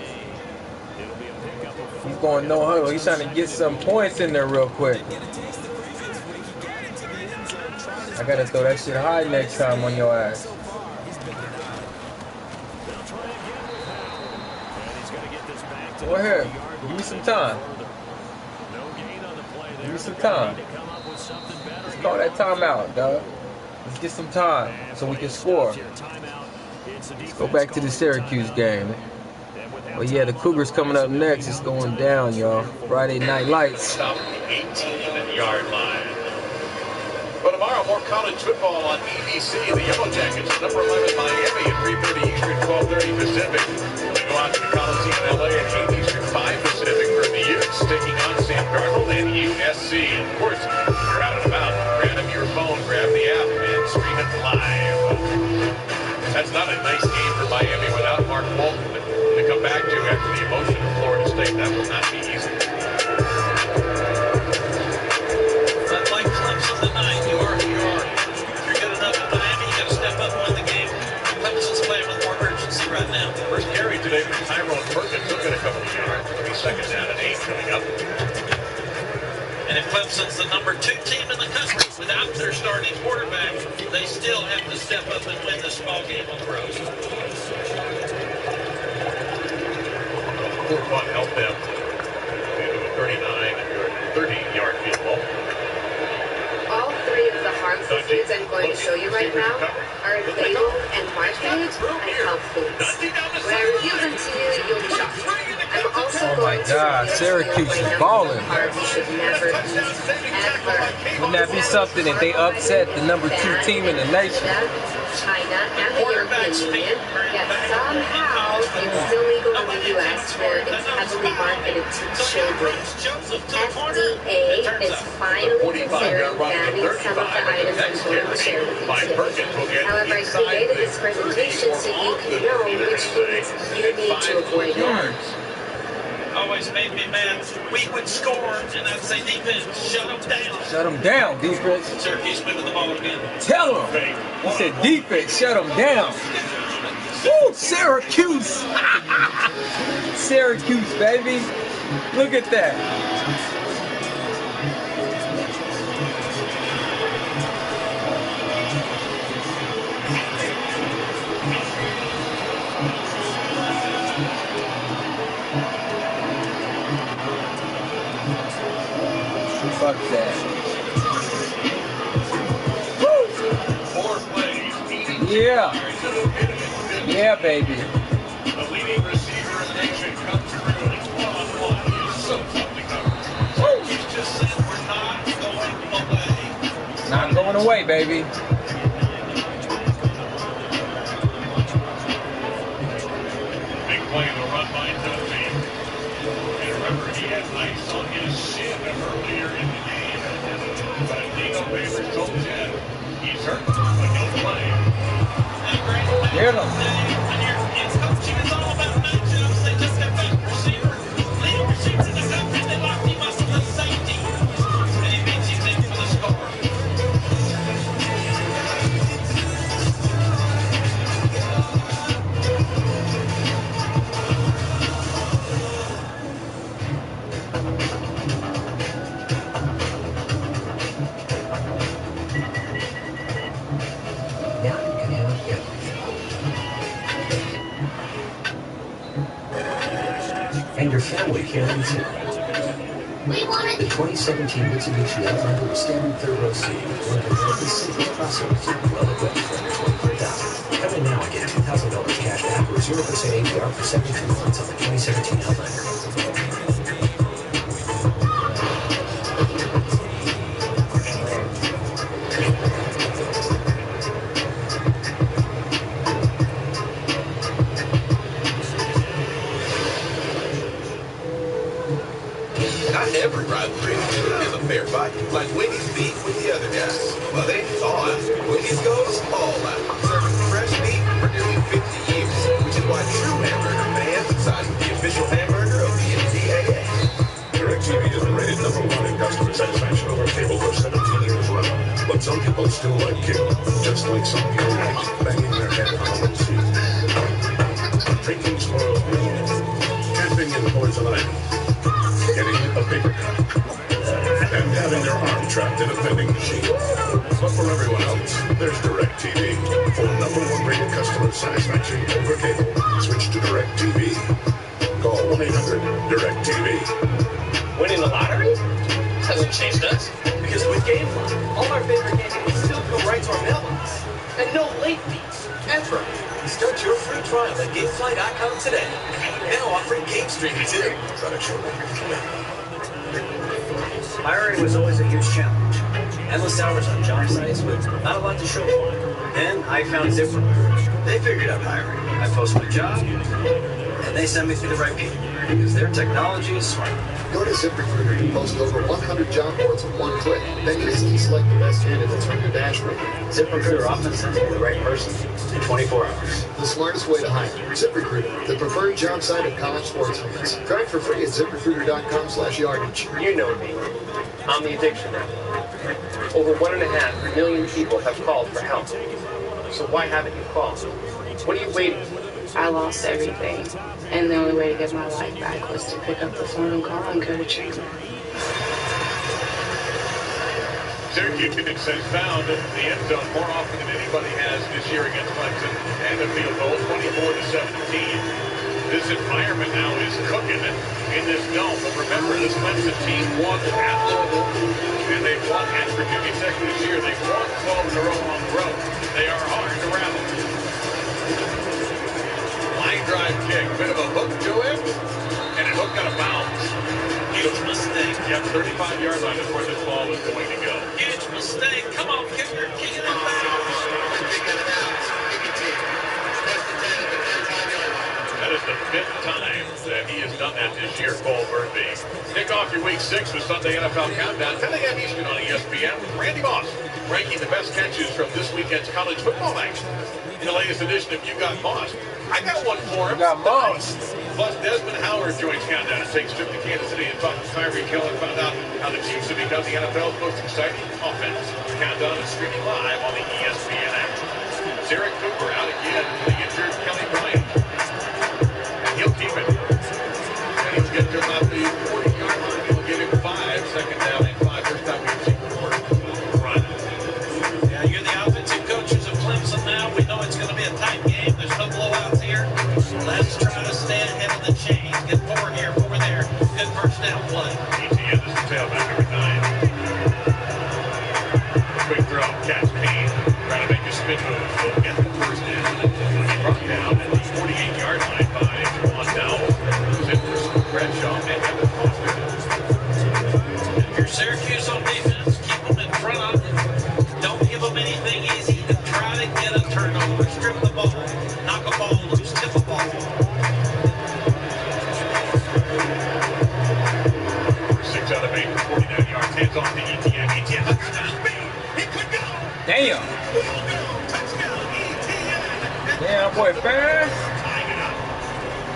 He's going no huddle. He's trying to get some points in there real quick. I gotta throw that shit high next time on your ass. Go ahead. Give me some time. Give me some time. Let's call that timeout, dog. Let's get some time so we can score. Let's go back to the Syracuse game. Well, yeah, the Cougars coming up next. It's going down, y'all. Friday Night Lights. Stop the 18-yard line. But tomorrow, more college football on EBC. The Yellow Jackets, number 11 Miami at 3:30 Eastern, 12:30 Pacific. We go out to the Coliseum in LA at 8 Eastern, 5 Pacific for the Utes, taking on Sam Darnold and USC. Of course, you're out and about. Grab your phone, grab the app, and stream it live. That's not a nice game for Miami without Mark Walton to come back to after the emotion of Florida State. That will not be easy. Unlike Clemson tonight, you are who you are. If you're good enough at Miami, you got to step up and win the game. Clemson's playing with more urgency right now. First carry today from Tyrone Perkins. He'll get a couple of yards. It'll be second down and 8 coming up. And if Clemson's the number 2 team in the country without their starting quarterback, they still have to step up and win this ball game on the road. One help them into a 30-yard field goal. All three of the harmful foods I'm going to show you right now are labeled and marketed as health foods. When I reveal them to you, you'll be shocked. I'm also Oh my God, Syracuse is balling. carbs you should never eat, ever. Wouldn't that be something if they upset the number 2 team in the nation? China and the European Union, yet somehow it's still legal in the U.S. where it's heavily marketed to children. FDA is finally considering banning some of the items I'm going to share with you today. However, I created this presentation so you can know which foods you need to avoid. always made me mad. We would score, and I'd say, defense, shut them down. Shut them down, defense. Syracuse moving the ball again. Tell him. He said, defense, shut them down. Woo, Syracuse. Syracuse, baby. Look at that. Fuck that. Woo! Yeah. Yeah, baby. The leading receiver in the nation comes through. It's one-on-one. It's so tough to cover. He's just said we're not going away. Not going away, baby. Big play in the run by Duffy. And remember, he had ice on his shin earlier in the game. But Dino Baylor told Jen he's hurt, but he'll play. Get him. It's coaching. It's all about matchups. They just got that receiver. Leading receivers in the country. They locked him up with the safety. And he beats him in for the score. Now you can have everything. And your family can too. The 2017 Mitsubishi Outlander with standard third row seating, one of America's safest crossovers, well equipped for under $24,000. Come in now and get $2,000 cash back or 0% APR for 72 months on the 2017 Outlander. Not every rivalry is a fair fight, like Wendy's beef with the other guys. Well, they ain't all out. Wendy's goes all out, serving fresh meat for nearly 50 years, which is why true hamburger fans decided to be the official hamburger of the NCAA. DirecTV has been rated #1 in customer satisfaction over cable for 17 years running. But some people still like cable, just like some people like banging their head on the seat. Drinking spoiled milk, camping in poison ivy, getting a paper cut, and having their arm trapped in a vending machine. But for everyone else, there's DirecTV. For #1 rated customer satisfaction over cable, switch to DirecTV. Call 1-800-DirecTV. Winning the lottery hasn't changed us, because with GameFly, all our favorite games will still come right to our mailbox. And no late fees, ever. Start your free trial at GameFly.com today. Now offering game streaming too. Hiring was always a huge challenge. Endless hours on job sites with not a lot to show for it. Then I found ZipRecruiter. They figured out hiring. I post my job, and they send me through the right people, because their technology is smart. Go to ZipRecruiter and post over 100 job boards with one click. Then instantly select the best candidates from your dashboard. ZipRecruiter often sends me the right person in 24 hours. The smartest way to hire. ZipRecruiter, the preferred job site of college sports fans. Try it for free at ZipRecruiter.com/yardage. You know me. I'm the addiction expert. Over 1.5 million people have called for help. So why haven't you called? What are you waiting for? I lost everything, and the only way to get my life back was to pick up the phone and call and go to treatment. Syracuse has found the end zone more often than anybody has this year against Clemson, and the field goal 24-17. This environment now is cooking in this dome. But remember, this Clemson team won at Louisville, and they've won at Virginia Tech this year. They've won 12 in a row on the road. They are hard to rally. Line drive kick, bit of a hook to it, and it hooked out of bounds. Huge mistake. Yep, 35-yard line is where this ball is going to go. Huge mistake. Come on, kicker, kick it out. That is the 5th time that he has done that this year, Cole Burnby. Kick off your Week 6 with Sunday NFL Countdown, 10 a.m. Eastern on ESPN with Randy Moss. ranking the best catches from this weekend's college football action. In the latest edition of You Got Moss, I got one for him. You got Moss. Plus, Desmond Howard joins Countdown and takes a trip to Kansas City and talks to Tyreek Hill and found out how the Chiefs have become the NFL's most exciting offense. Countdown is streaming live on the ESPN app. Derek Cooper out again for the injured Kelly Bryant. And he'll keep it. And he'll get to about the 40-yard line. He'll give him 5, second down and 5. First time we've seen Cooper run. Yeah, you're the offensive coaches of Clemson now. We know it's going to be a tight game. There's no blowouts here. Let's try to stay ahead of the chain. Get 4 here, 4 there. Good first down play. ETN is the tailback, number 9. Quick throw, catch, Payne. Trying to make a spin move. He'll get the first down. He brought down at the 48-yard line by Juwan Dowell. Who's in for Scoop Bradshaw and Evan Foster. If you're Syracuse on defense, keep them in front of them. Don't give them anything easy and try to get a turnover. Strip the ball. Knock a ball loose. Tip a ball. 6 out of 8 for 49 yards. Hands off to ETN. ETN touchdown. He could go. Damn. Yeah, boy, fast.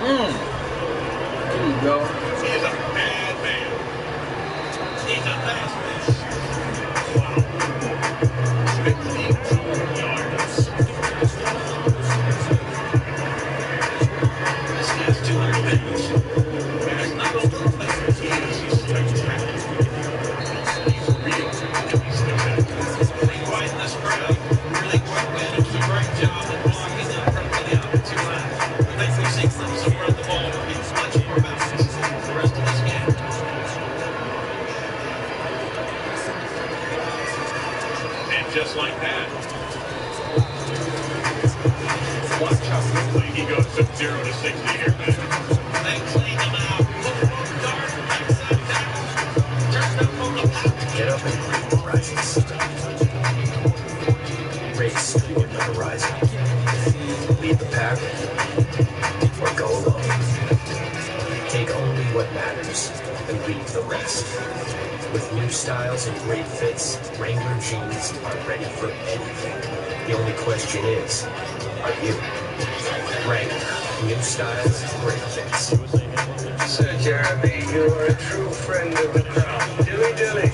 There you go. He is a bad man. He's a fast Wow. 15 yards. This guy's 200 pounds. He's not a little fast. He is. He's spectacular. He's real. He's spectacular. Pretty quiet in this crowd. Really quick man. He does a great job of blocking up from the offensive line. I think we see Clemson run the ball. It's much more balanced the rest of this game. And just like that, watch how quickly he goes from 0 to 60 here, man. They clean him out. Put the wrong guard backside down. Turned up on the pop. Get up and greet the rising sun. Race toward the horizon. Lead the pack or go alone. Take only what matters and leave the rest. With new styles and great fits, Wrangler jeans are ready for anything. The only question is, are you? Wrangler, new styles, great fits. Sir Jeremy, you're a true friend of the crowd. Dilly dilly.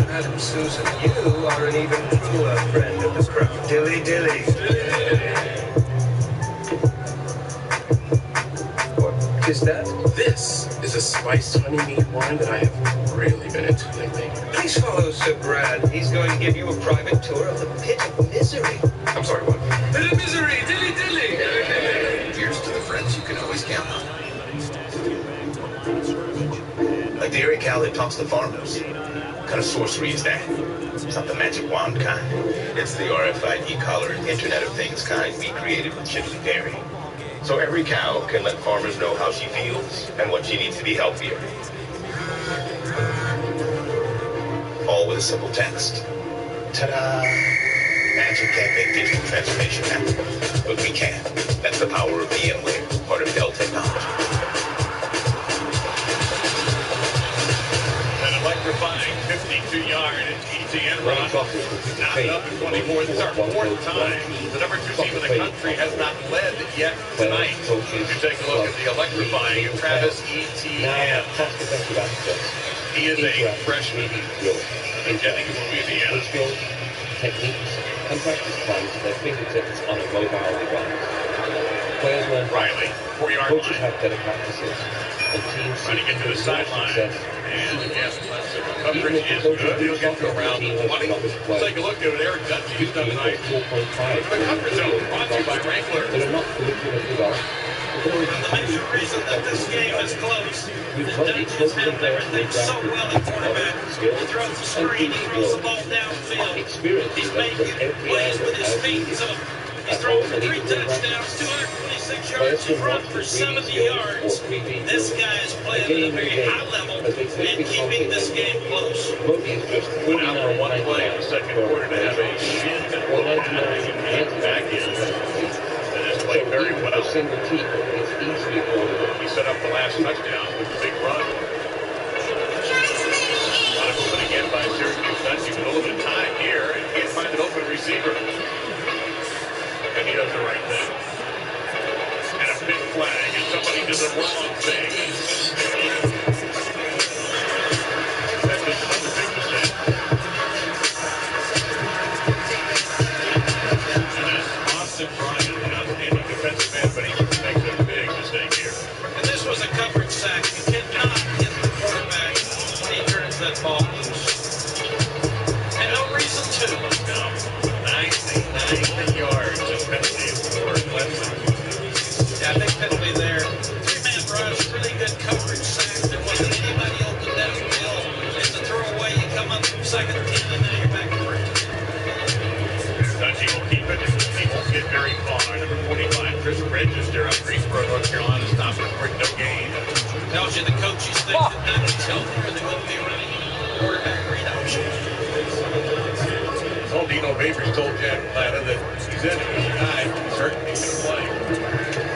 Madam Susan, you are an even truer friend of the crowd. Dilly dilly. What is that? This is a spiced honey mead wine that I have really been into lately. Please follow Sir Brad. He's going to give you a private tour of the pit of misery. I'm sorry, what? Pit of misery, dilly dilly. Here's to the friends you can always count on. A dairy cow that talks to farmers. What kind of sorcery is that? It's not the magic wand kind. It's the RFID collar, Internet of Things kind we created with Chipley Dairy. So every cow can let farmers know how she feels and what she needs to be healthier. All with a simple text. Ta-da! Magic can't make digital transformation happen, but we can. That's the power of VMware, part of Dell Technology. An electrifying 52-yard ETN run. Not up at 24. This is our 4th time. The number 2 team in the country has not led yet tonight. You take a look at the electrifying Travis ETN. He is a freshman from Jennings, Louisiana. Techniques and practice plans at their fingertips on a mobile device. Players learn Riley, 4-yard coaches line. have better practices, and teams Trying to get to the sideline. success. And again, coverage is good. He'll get to around 20. Let's take a look at Eric Dutchie's done tonight. The comfort zone brought to you by Wrangler. The major reason that this game is close is Dutch has handled everything so well at quarterback. He throws the screen, he throws the ball downfield. He's making plays with his feet. So he's thrown for 3 touchdowns, 226 yards. He's run for 70 yards. This guy is playing at a very high level and keeping this game close. Went out for 1 play in the second quarter to have a shin and back in. Played very well. He set up the last touchdown with the big run. A lot of movement again by Syracuse. That's even a little bit of time here. register on Greensboro, North Carolina. Stop report, no gain. Tells you the coaches think that Dungy's healthy, or they wouldn't be running quarterback read option. Well, Dino Babers told Jack Plata that he's in it with time. He's hurt, he's going to play.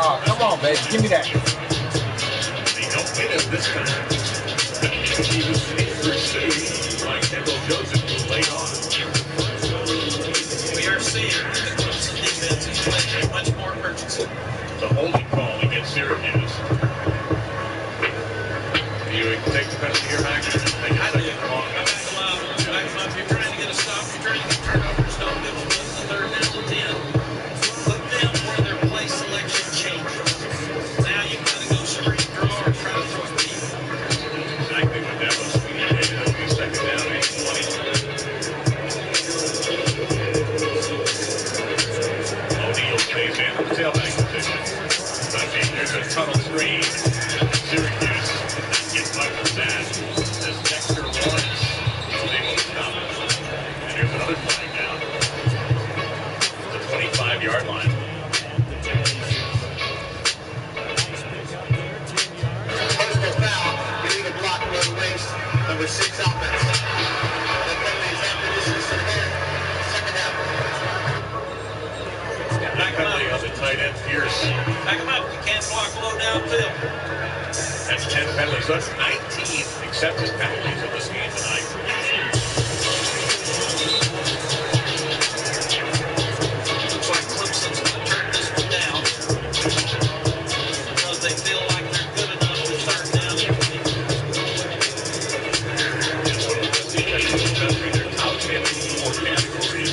Oh, come on, baby. Give me that. They don't get him this time. He was in pursuit by Kendall Joseph, who laid on. We are seeing the Clemson defense is playing much more urgency. The holding call against Syracuse. Do you take the penalty here, Max? I don't get wrong. Back them up. You're trying to get a stop. You're trying to get turnovers. Don't give them the third down to 10. Put them where their play selection changes. Now you've got to go screen draw or try to throw it deep. Exactly what that was. It'll be second down, 8-20. O'Neal stays in the tailback position. There's a tunnel screen. Syracuse gets much of that. This Dexter Lawrence was able to stop it. And here's another flag down. The 25-yard line. Personal foul, illegal block on the waist, number 6 offense. The penalty is after this is second half. Back penalty on the tight end, Pierce. Back them up. You can't block low downfield. That's 10 penalties. So that's 19 accepted penalties in this game tonight. Looks like Clemson's going to turn this one down because they feel like they're good enough to start down. It's one of the best defenses in the country. They're top 10 in 4 categories.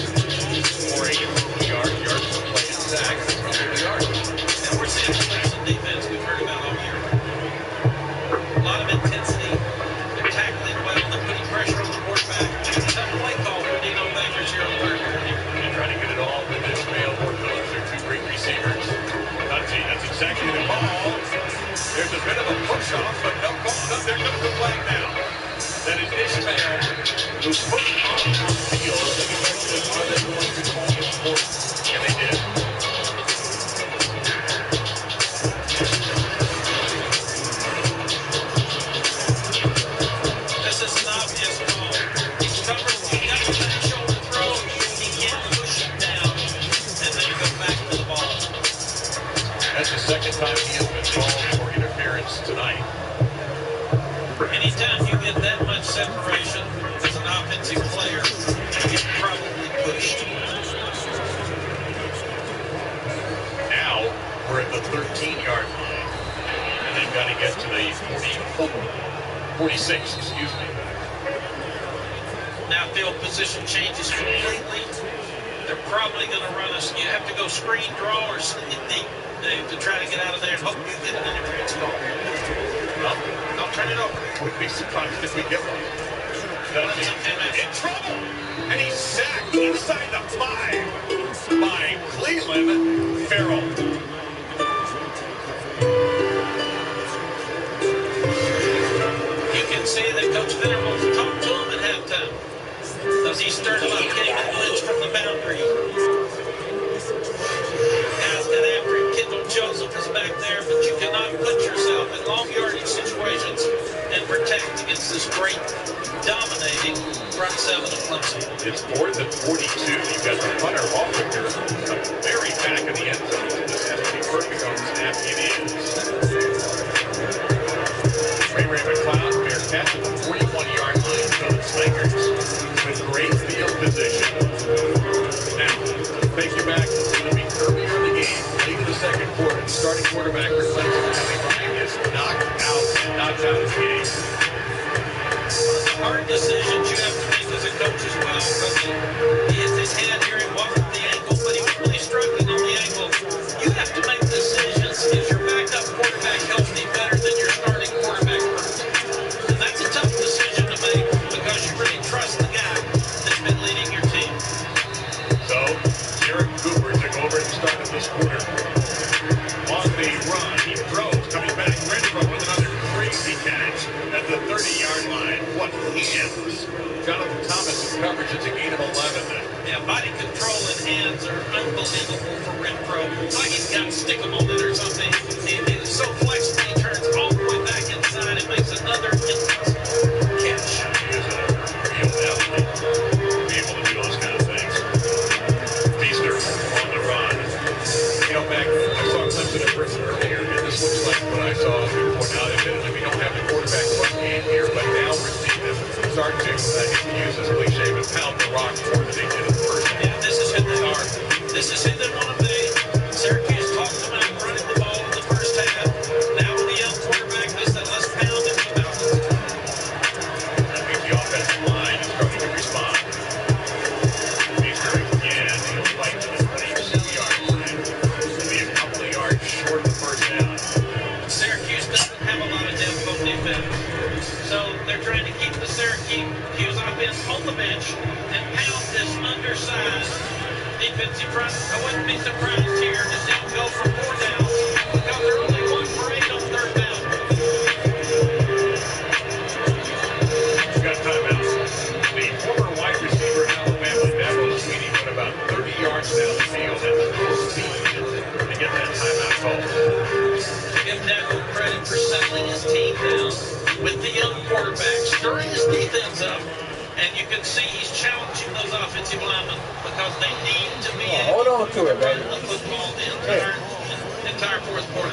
480 yards, yards per play, and sacks. That's probably the yards. And we're seeing the Clemson defense we've heard about all year. A lot of intensity. They're tackling well. They're putting pressure on the quarterback. Tough play call for Dino Babers here on the third quarter. And trying to get it all with Ishmael or Phillips. They're two great receivers. That's exactly the call. There's a bit of a push-off, but no call. No, there comes the flag now. That is Ishmael, who's put on the field. The question is, are they going to call him for it? And they did. This is an obvious call. He's covered. He got the back shoulder throw. He can't push him down and then go back to the ball. That's the second time he has been called for interference tonight. Anytime you get that much separation as an offensive player, you get probably pushed. Now we're at the 13-yard line. And they've got to get to the 46, excuse me. Now field position changes completely. They're probably going to run us. You have to go screen, draw, or sling it deep to try to get out of there and hope you get an interference call. Well, I'll turn it over. Wouldn't be surprised if we get one. Dungy in trouble. And he's sacked inside the 5 by Cleveland Farrell. You can see that Coach Venables talked to him at halftime as he stirred him up, getting the blitz from the boundary. Guys got after him. Kendall Joseph is back there, but you cannot put yourself in long yardage situations and protect against this great, dominating front seven of Clemson. It's more than 42. You've got the punter Hallfinger very back in the end zone. This has to be perfect on snap. It is. Ray McLeod, fair catch at the 41-yard line. So the Tigers with great field position. Now, take you back. It's going to be earlier in the game, late in the second quarter. The starting quarterback for Clemson, Kelly Bryant, is knocked out of the game. Hard decisions you have to make as a coach as well. He has his hand here and walked the ankle, but he was really struggling on the ankle. You have to make decisions. Is your backup quarterback healthy better than your starting quarterback? And that's a tough decision to make because you really trust the guy that's been leading your team. So, Jared Cooper took over at the start of this quarter. defenses are unbelievable for Renfro. Like he's got to stick them on it or something. He's so flexible, he turns all the way back inside and makes another instant catch. He is a real athlete to be able to do those kind of things. Feaster on the run. You know, Mac, I saw Clemson at Bristol earlier, and this looks like what I saw before. Now, admittedly, we don't have the quarterback run game here, but now we're seeing them start to, I hate to use this cliche, but pound the rock more than they did in the first half. Yeah, this is who they are. This is who they want to be. Syracuse talked them out running the ball in the first half. Now with the young quarterback, they said, let's pound it. That means the offensive line is starting to respond. Feaster again, he'll fight to the 26-yard line. He'll be a couple of yards short of the first down. Syracuse doesn't have a lot of depth on defense. So they're trying to keep the Syracuse offense on the bench and pound this undersized defensive front. I wouldn't be surprised here to see them go for 4 downs because they're only 1 for 8 on 3rd down. We've got timeouts. The former wide receiver in Alabama, Devil Sweeney, went about 30 yards down the field at full speed to get that timeout call. Give Devil credit for settling his team down with the young quarterback, stirring his defense up. And you can see he's challenging those offensive linemen because they need to be able hold on to it, baby. the football the entire fourth quarter.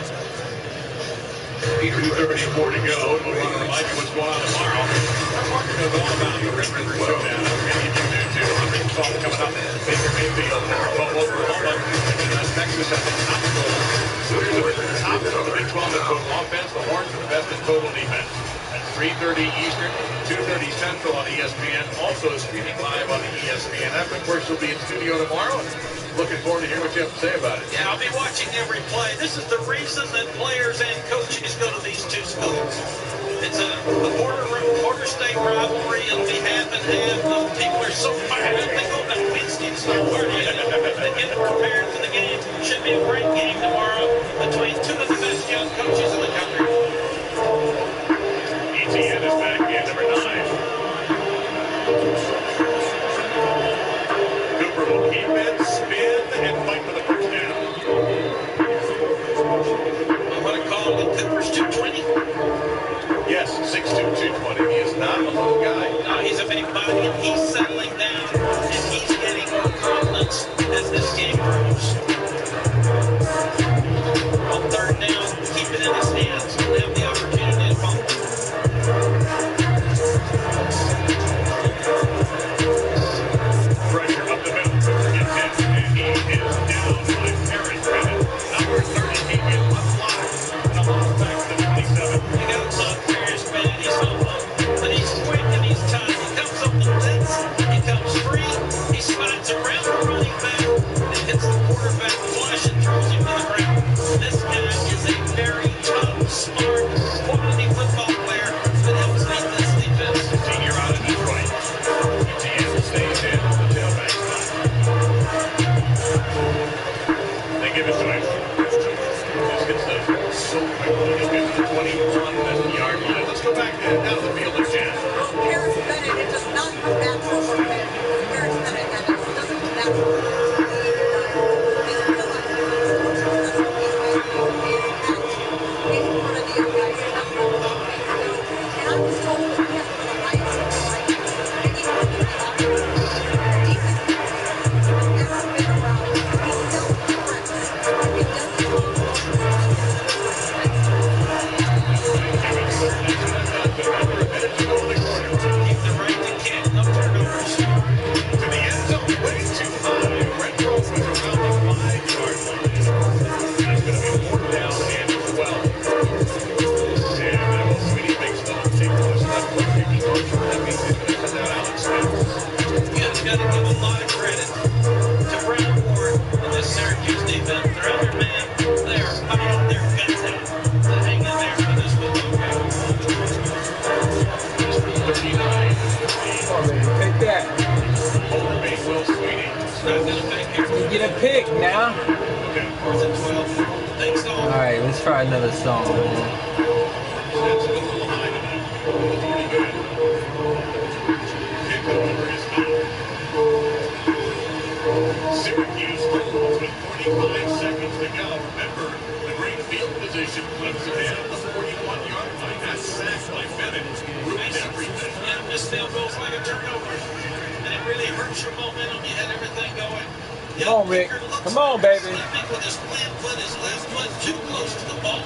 2:34 to go. We want to remind you what's going on tomorrow. Our partner knows all about the Red River Showdown. Many of you do too. Ricksix coming up. Baker Mayfield, Oklahoma, and Texas at the top goal. Sooners are at the top of the Big 12 in total offense. The Horns are the best in total defense. At 3:30 Eastern, 2:30 Central on ESPN. Also streaming live on the ESPN app. Of course, you'll be in studio tomorrow. Looking forward to hear what you have to say about it. Yeah, I'll be watching every play. This is the reason that players and coaches go to these two schools. It's a border state rivalry. It'll be half and half. The people are so fired up. They go to Wednesday to start partying. They get prepared for the game. Should be a great game tomorrow between two of the best young coaches in the country. ETN is back in, number 9. Cooper will keep it, spin, and fight for the first down. What a call with Cooper's 220. Yes, 6'2", 220. He is not a little guy. No, he's a big body, and he's settling down, and he's getting more confidence as this game grows. On 3rd down, keep it in his hands and have the opportunity to fumble. Pressure up the middle. Gets hit, and he is down by Aaron Bennett. Number 30, he is unlocked, and a loss back to the 27. You got to love Aaron Bennett. He's humble, but he's quick and he's tough. He comes up the blitz, he comes free, he slides around the running back, and hits the quarterback flush and throws him to the ground. This guy is a very tough, smart, quality football player that helps lead this defense. Senior out of Detroit. ETN stays in the tailback spot. They give it to him. Just gets the so quickly. He'll get to the 21-yard line. Let's go back down to the field again. Harris Bennett, it does not come natural for him. Harris Bennett, and it doesn't come natural. He's one of the young guys. And I was told that he has one of the highest IQs. And he's one of the defense. Never been around. He's self-defense. He doesn't Keep the right to kick, no turnovers. To the end zone, way too high. Red Rose was around the 5-yard line. That's going to be 4th down and 12. And Sweeney makes the take this left foot kicking motion. That means he's going to send out Alex Smith. You've got to give a lot of credit to Brown Ward and this Syracuse defense. They're under man. They are fighting their guts out to hang in there for this football game. 39. Come on, baby, take that. Holder made Will Sweeney. It's not going to take here. You get a pick now. Okay. 4th and 12. Thanks all. All right, let's try another song, man. That's a little high tonight. It's pretty good. Kick it over his head. Syracuse holds with 45 seconds to go. Remember, the great field position puts them in at the 41-yard line. That's sacked by Bennett. Ruins everything. Yeah, this field goes like a turnover. And it really hurts your momentum. You had everything going. Come on, Rick. Come on, baby. With his plant foot, his left foot too close to the ball.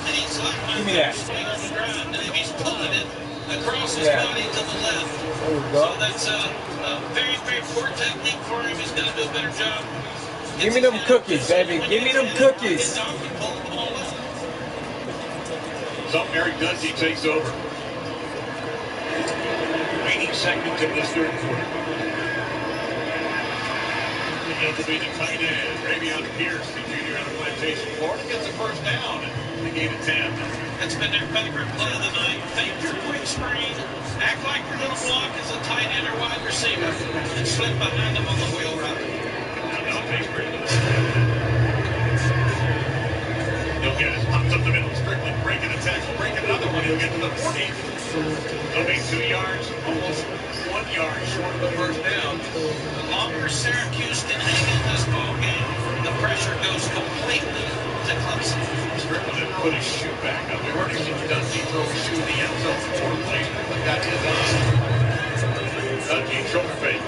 And he's like, give me that. Swing on the ground. And he's pulling it across his Yeah. body to the left. There we go. So that's a very, very poor technique for him. He's got to do a better job. Give me them cookies, baby. Give me them cookies. So Eric Dusty takes over. 80 seconds in this third quarter. It will be the tight end, Ravion Pierce, the junior out of Plantation, Florida, gets a first down and a gain of 10. That's been their favorite play of the night. Fake your quick screen. Act like your little block is a tight end or wide receiver. And slip behind them on the wheel route. Now takes Brandon. He'll get it. Pops up the middle. Strickland breaking a tackle. Breaking another one. He'll get to the 40. He'll be 2 yards, almost 1 yard short of the first down. The longer Syracuse can hang in this ball game, the pressure goes completely to Clemson. Strickland had put his shoe back up. We've already seen Dusty throw his shoe in the end zone for 4 plays. But got his on. Dusty shoulder fake.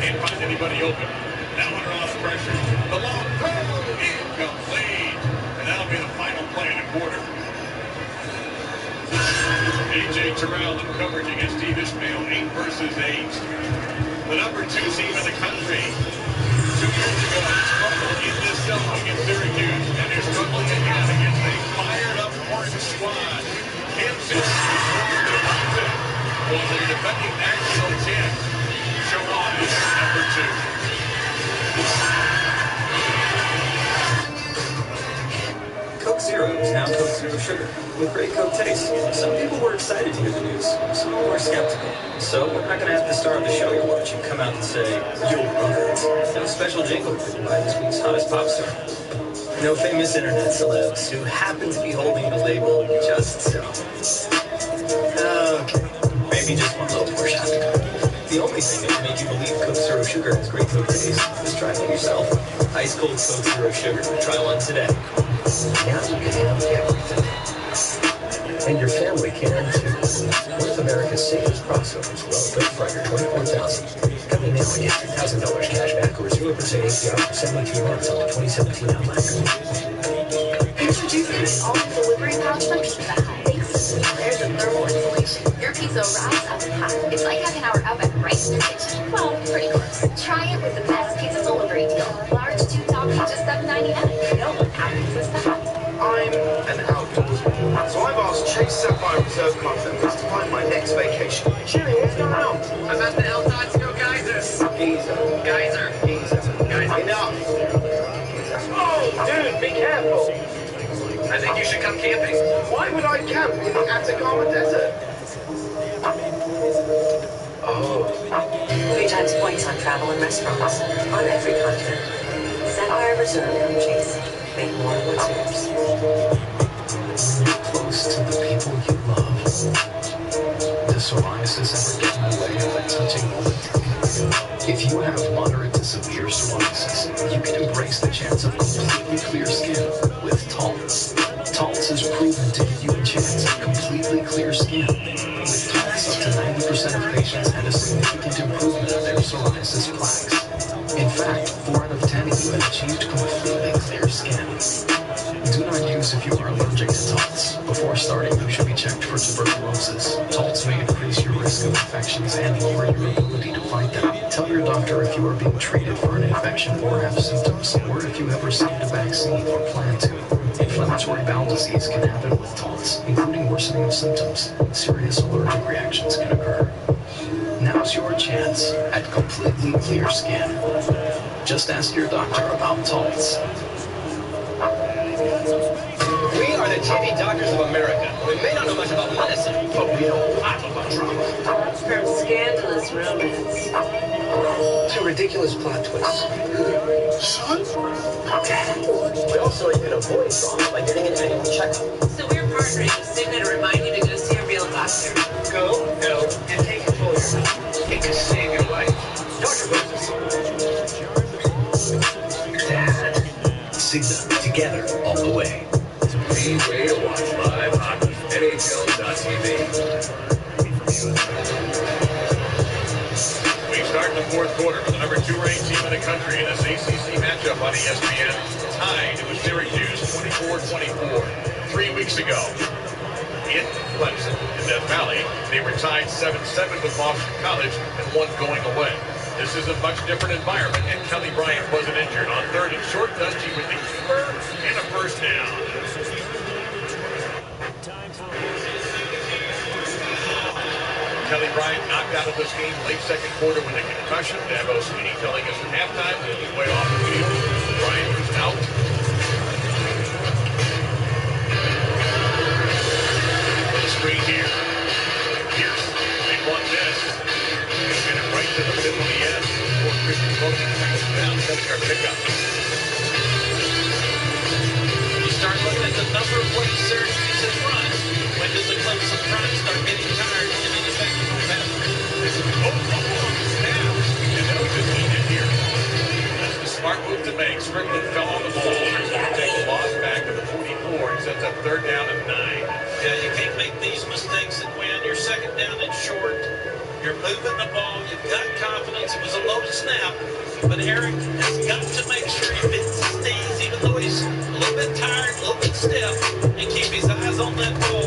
Can't find anybody open. Now under a lot of pressure. The long throw. Incomplete. And that'll be the final play in the quarter. A.J. Terrell in coverage against Steve Ishmael, 8 versus 8. The number 2 team in the country. 2 years ago, they struggled in this zone against Syracuse, and they're struggling again against a fired-up Orange squad. Kansas was their defending national champ. Shawan is number 2. Coke Zero is now Coke Zero Sugar, with great Coke taste. Some people were excited to hear the news, some were skeptical. So we're not going to have the star of the show you're watching come out and say, you'll love it. No special jingle written by this week's hottest pop star. No famous internet celebs who happen to be holding the label just so. Okay, maybe just one little portion. The only thing that can make you believe Coke Zero Sugar has great Coke taste is try one yourself. Ice cold Coke Zero Sugar. Try one today. Now you can have everything. And your family can too. One of America's safest crossovers, well, Good Friday, $24,000. Coming now and get $3,000 cash back or 0% APR for 72 months on the 2017 Outlander. Introducing all delivery pouch function that makes layers of thermal insulation. Your pizza arrives up high. It's like having our oven right in your kitchen. Well, pretty close. Try it with the best pizza delivery deal. Large 2-topping, just $7.99. No one outdoors the hot. I'm an outdoorsman, so I've asked Chase Sapphire Reserve Club members to find my next vacation. Jimmy, what's going on? I'm at the El Tachio Geysers. Geyser. Enough. Oh, dude, be careful. I think you should come camping. Why would I camp in the Atacama Desert? Oh. 3 times points on travel and restaurants. On every continent. Sapphire Reserve from Chase. Make more than what's yours. Close to the people you love. Does psoriasis ever get in the way of a touching moment? If you have moderate to severe psoriasis, you can embrace the chance of completely clear skin with Taltz. Taltz is proven to give you a chance of completely clear skin. With Taltz, up to 90% of patients had a significant improvement of their psoriasis plaques. In fact, 4 out of 10 of you have achieved completely clear skin. Do not use if you are allergic to Taltz. Before starting, you should be checked for tuberculosis. Taltz may increase your risk of infections and lower your ability to fight them. Tell your doctor if you are being treated for an infection or have symptoms, or if you have received a vaccine or plan to. Inflammatory bowel disease can happen with Taltz, including worsening of symptoms. Serious allergic reactions can occur. Now's your chance at completely clear skin. Just ask your doctor about Taltz. We are the TV doctors of America. We may not know much about medicine, but we know a lot about drama. From scandalous romance To ridiculous plot twists. Son? We also you can avoid drama by getting an annual checkup. So we're partnering with Cigna to remind you to go see a real doctor. Go, and take control of your health. It could save your life. Dr. Moses. Cigna, together all the way. The way to watch live hockey. NHL.tv. We start the fourth quarter with the number 2 ranked team in the country in this ACC matchup on ESPN. Tied with Syracuse 24-24. 3 weeks ago in Clemson, in Death Valley, they were tied 7-7 with Boston College and one going away. This is a much different environment, and Kelly Bryant wasn't injured. On third and short, Dungey with the keeper and a first down. Kelly Bryant knocked out of this game late second quarter with a concussion. Dabo Sweeney telling us at halftime that he was way off the field. Bryant was out. Little screen here. Pierce, they want this. He'll get it right to the middle of the end before Christian Logan brings it down, setting our pickup. You start looking at the number of plays Syracuse has run. When does the Clemson front start getting tired and ineffective on passing? And then we just need it here. That's the smart move to make. Strickland fell on the ball. Take the loss back to the 44 and sets up third down and 9. Yeah, you can't make these mistakes and win. You're second down and short. You're moving the ball. You've got confidence. It was a low snap. But Eric has got to make sure he fits his knees, even though he's a little bit tired, a little bit stiff, and keep his eyes on that ball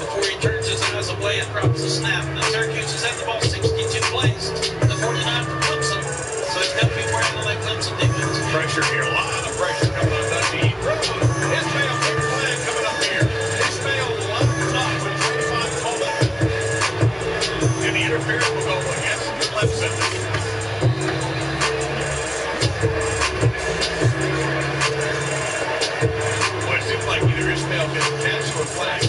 before he turns his eyes away and drops the snap. Now, Syracuse has had the ball 62 plays, the 49 for Clemson. So he's got to be wearing on that Clemson defense. Pressure here, a lot of pressure coming on Dundee. Ismail, big flag coming up here. Ismail locked up with 25 calling. And the interference will go against Clemson. Well, it seems like either Ismail gets catch or flag.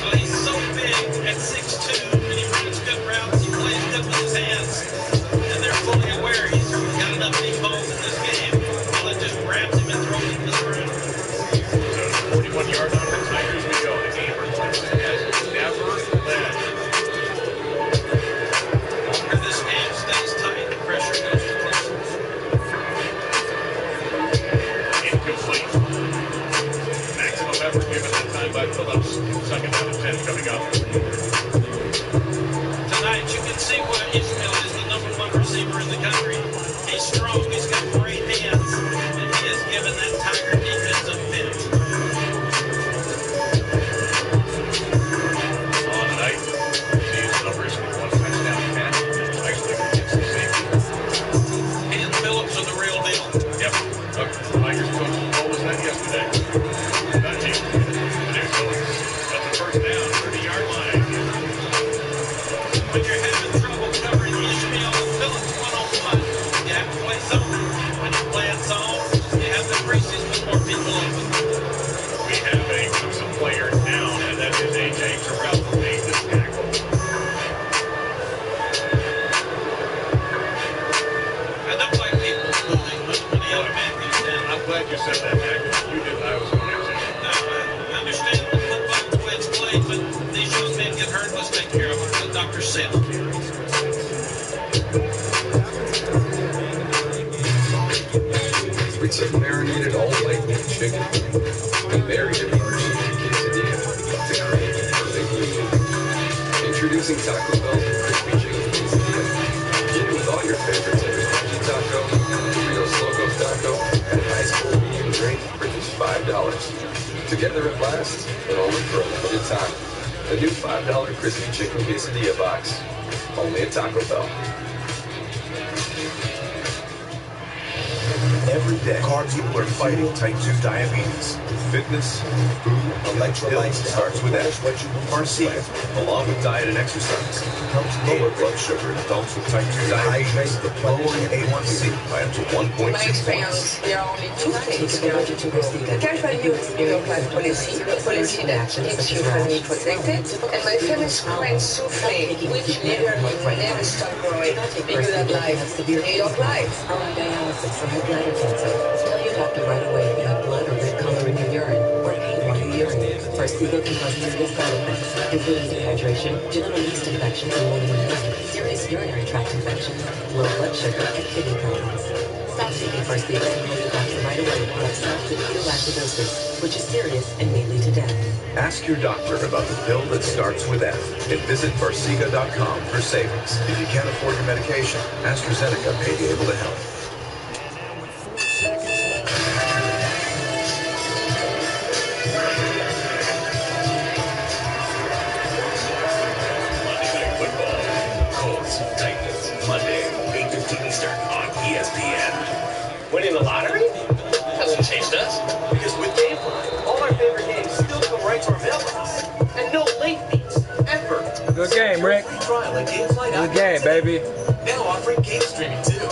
Well, he's so big at 6'2", and he runs good routes. He plays good with his hands. And they're fully aware he's got enough deep balls in this game. Well, it just grabs him and throws him to the ground. So 41-yard line for Tigers we go. The game for Clemson has never led. The longer this game stays tight, the pressure goes to Clemson. Incomplete. Maximum effort given that time by Phillips. Second down and 10 coming up. Tonight, you can see why Ismail is the number 1 receiver in the country. He's strong, he's got great hands, and he has given that Tiger defense a fit. On tonight, these numbers with 1 touchdown pass. Actually, it's the safety. And Phillips are the real deal. Yep. Look, Tigers coach, what was that yesterday? Dundee. And there's Phillips. That's a first down, 30-yard line. When you're having trouble covering Ishmael and Phillips one-on-one, you have to play zone. When you're playing zone, you have the creases with more people open. We have a Clemson player down, and that is A.J. Terrell who made this tackle. I don't like people moving when the other man goes down. I'm glad you said that, Mac. You didn't, I was going to. Now, I understand the football the way it's played, but these young men get hurt. Let's take care of them. The doctor said. Ricksix marinated all white meat chicken and married it with chicken quesadilla to create a big meal. Introducing Taco Bell's crispy chicken quesadilla. Get it with all your favorites like Veggie Taco, Doritos Locos Taco, and an ice cold medium drink for just $5. Together at last, but only for a limited time. The new $5 crispy chicken quesadilla box. Only at Taco Bell. Every day, people are fighting type 2 diabetes. Fitness, food, electrolytes starts with F. Farxiga, along with diet and exercise, helps lower blood sugar in adults with type 2 diabetes, lowering A1C by up to 1.6 In my experience, there are only 2 things related to Farxiga. Cash value is your life policy, a policy that keeps your family protected, and my famous friend souffle, which literally will never stop growing. Because that life, they don't life. On dialysis for high bladder cancer. Tell your doctor right away if you have blood or red color in your urine, or pain while you urinate. Farxiga can cause serious side effects, including dehydration, genital yeast infections, and multiple history, serious urinary tract infections, low blood sugar, and kidney problems. Stop taking Farxiga and call your doctor right away. complex ketoacidosis, which is serious and may lead to death. Ask your doctor about the pill that starts with F and visit Farxiga.com for savings. If you can't afford your medication, AstraZeneca may be able to help. Monday, 8:15 Eastern on ESPN. Winning the lottery? Hasn't changed us. Because with GameFly, all our favorite games still come right to our mailbox. And no late fees, ever. Good game, Rick. Free trial at GameFly.com. Good game, baby. Now offering game streaming too.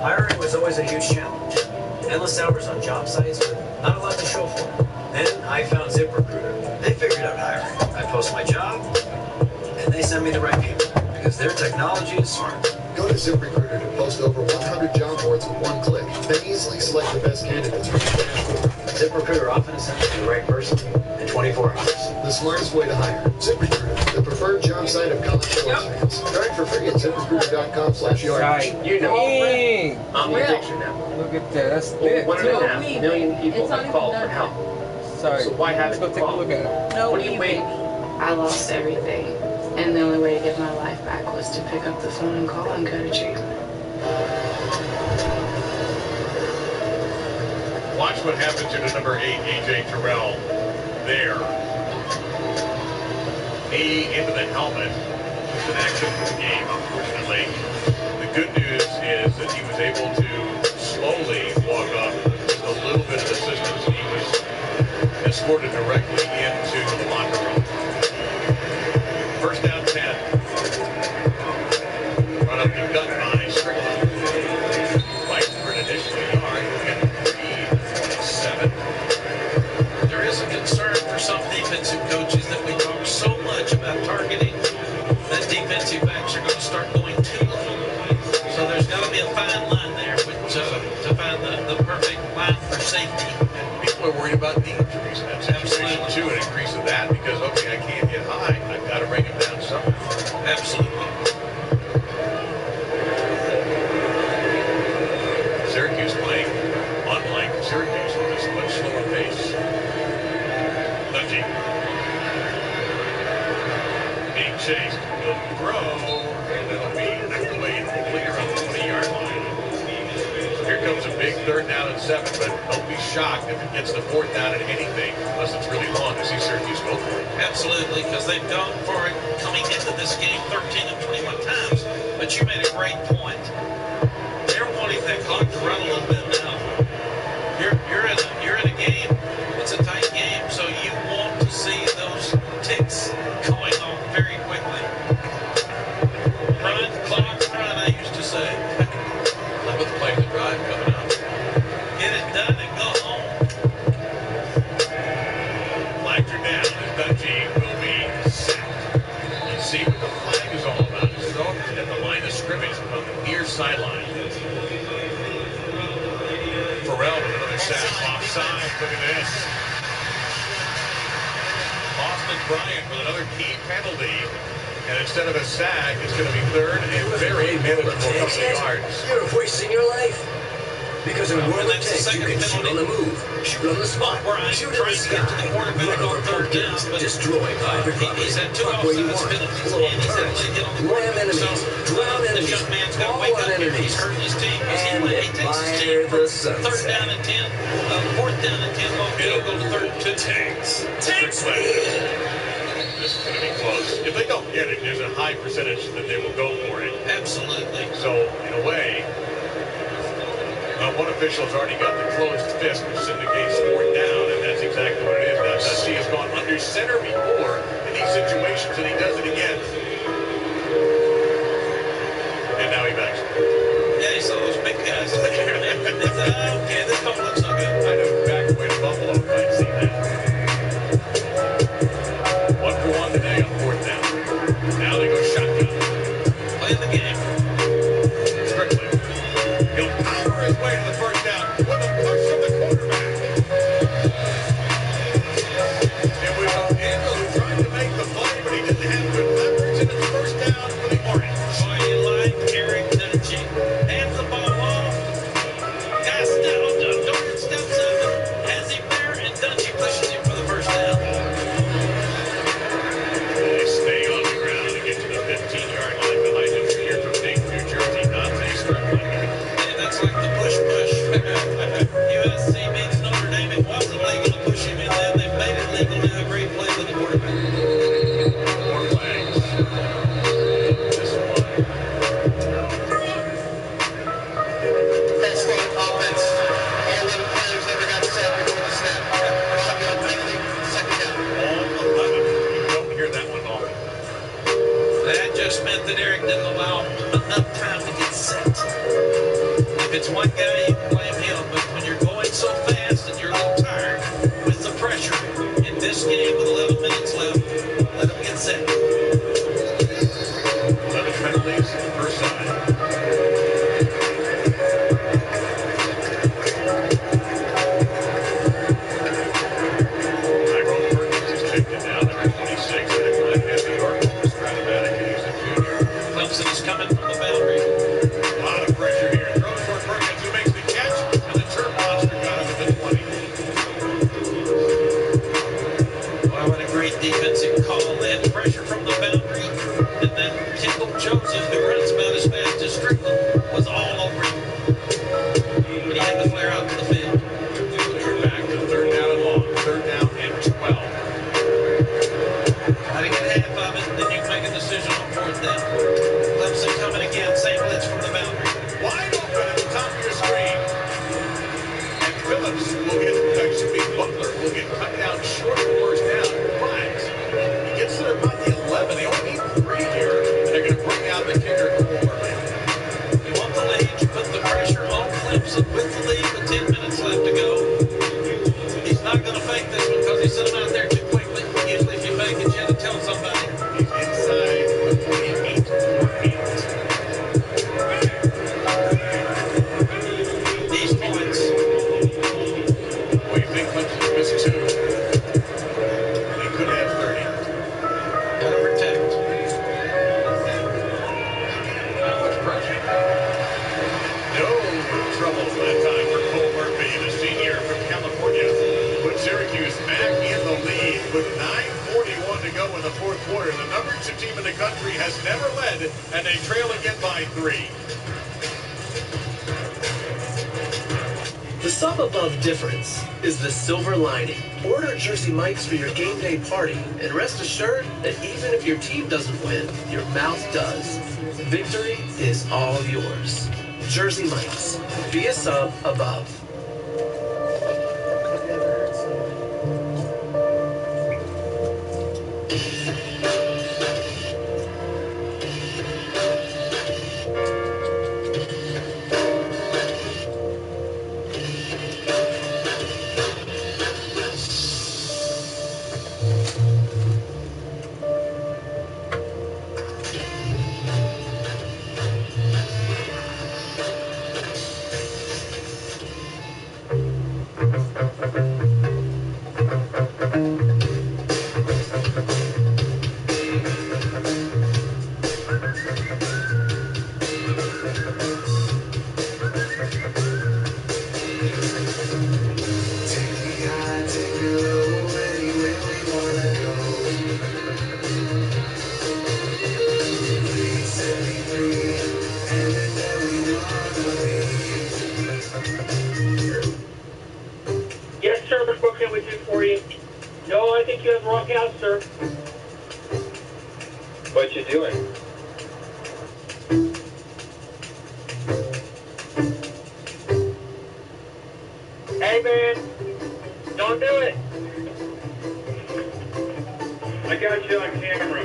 Hiring was always a huge challenge. Endless hours on job sites with not a lot to show for it. Then I found ZipRecruiter. They figured out hiring. I post my job, and they send me the right people because their technology is smart. Go to ZipRecruiter to post over 100 job boards with one click. Then easily select the best candidates for your dashboard. ZipRecruiter often sends you the right person in 24 hours. The smartest way to hire. ZipRecruiter, the preferred job site of college sports fans. Try it for free at ZipRecruiter.com/yard. Right. You know. Dang. I'm the addiction network. Look at that. That's thick, Well, too. 1.5 million people have called for help. Sorry. So why haven't Let's go you take a look at it. No, What are you waiting? I lost everything. And the only way to get my life back was to pick up the phone and call and go to treatment. Watch what happened to the number 8, A.J. Terrell, there. Knee into the helmet. Just an accident game, unfortunately. The good news is that he was able to slowly walk up with a little bit of assistance. He was escorted directly into the locker room. First down 10. Run up the gut by Strickland. Fight for an additional yard. And 3-7. There is a concern for some defensive coaches that we talk so much about targeting that defensive backs are going to start going too low. So there's got to be a fine line there to find the perfect line for safety. People are worried about knee injuries in that situation too, an increase of that because, okay, I can't hit high. I've got to bring him down somehow. Absolutely. Syracuse playing unlike Syracuse with a much slower pace. Dungey being chased. Will throw, and that'll be knocked away and clear on the 20-yard line. So here comes a big 3rd down and 7, but don't be shocked if it gets the 4th down and anything, unless it's really long to see Syracuse go for it. Absolutely, because they've gone for it coming into this game 13 of 21 times. But you made a great point. They're wanting that clock to run a little bit now. You're in a game. It's a tight game, so you want to see those ticks going off very quickly. Run, clock, run, I used to say. Love with play the drive coming up. Get it done and go home. Flags are down, and Dungey will be sacked. You see what the flag is all about. It's thrown at the line of scrimmage on the near sideline. Farrell with another sack offside. Look at this. Austin Bryant with another key penalty. And instead of a sack, it's going to be 3rd and very manageable couple of yards. You're wasting your life. Because in World of Tanks, you can shoot on the move, shoot on the spot, shoot in the sky, run over pumpkins, destroy private property, park where you want, blow up turrets, ram enemies, drown enemies, fall on enemies, and admire the sunset. 3rd down and 10. 4th down and 10. Field goal to 3rd to Tanks. Tanks win. This is going to be close. If they don't get it, there's a high percentage that they will go for it. Absolutely. So, in a way, one official's already got the closed fist, which indicates 4th down, and that's exactly what it is. Now, Dusty has gone under center before in these situations, and he does it again. And now he backs. Yeah, he saw those big guys. Okay, this don't look so good. I know, back away to Buffalo if I'd seen that. 1 for 1 today on 4th down. Now they go shotgun. Play the game. Strickland. He'll power his way to the 1st down with a push from the quarterback. It was O'Daniel who tried to make the play, but he didn't have good leverage, and it's 1st down for the Orange. Boy, you like Eric Dungey. Hands the ball off. it's one guy, you can blame him. But when you're going so fast and you're a little tired with the pressure in this game with 11 minutes left, let them get set. 11 penalties on the first side. Clemson is coming from the boundary. A lot of pressure here. Throws for Perkins, who makes the catch, and the turf monster got him at the 20. Wow, what a great defensive call. They had pressure from the boundary, and then Kendall Joseph, who runs about as fast as Strickland, was all over him. But he had to flare out to the field. They're back to third down and long. Third down and 12. Try to get half of it, then you can make a decision on fourth down. Clemson coming again, same blitz from the boundary. Wide open at the top of your screen. And Phillips will get, Butler will get cut down short of the first down. But he gets to their about the 11. They only need 3 here. And they're going to bring out the kicker. You want the lead, you put the pressure on Clemson with the lead with 10 minutes left to go. He's not going to fake this one because he sent him out there too quickly. Usually if you fake it, you have to tell somebody. He's inside the 28. These points. Well, you think Clemson missed 2. They could have 30. Gotta protect. Not much pressure. No trouble that time for Cole Murphy, the senior from California. Put Syracuse back in the lead with 9:41 to go in the fourth quarter. The number 2 team in the country has never led, and they trail again by 3. The sub above difference is the silver lining. Order Jersey Mike's for your game day party, and rest assured that even if your team doesn't win, your mouth does. Victory is all yours. Jersey Mike's. Be a sub above. Yes, sir. What can we do for you? No, I think you have the wrong house, sir. What you doing? Hey, man. Don't do it. I got you on camera.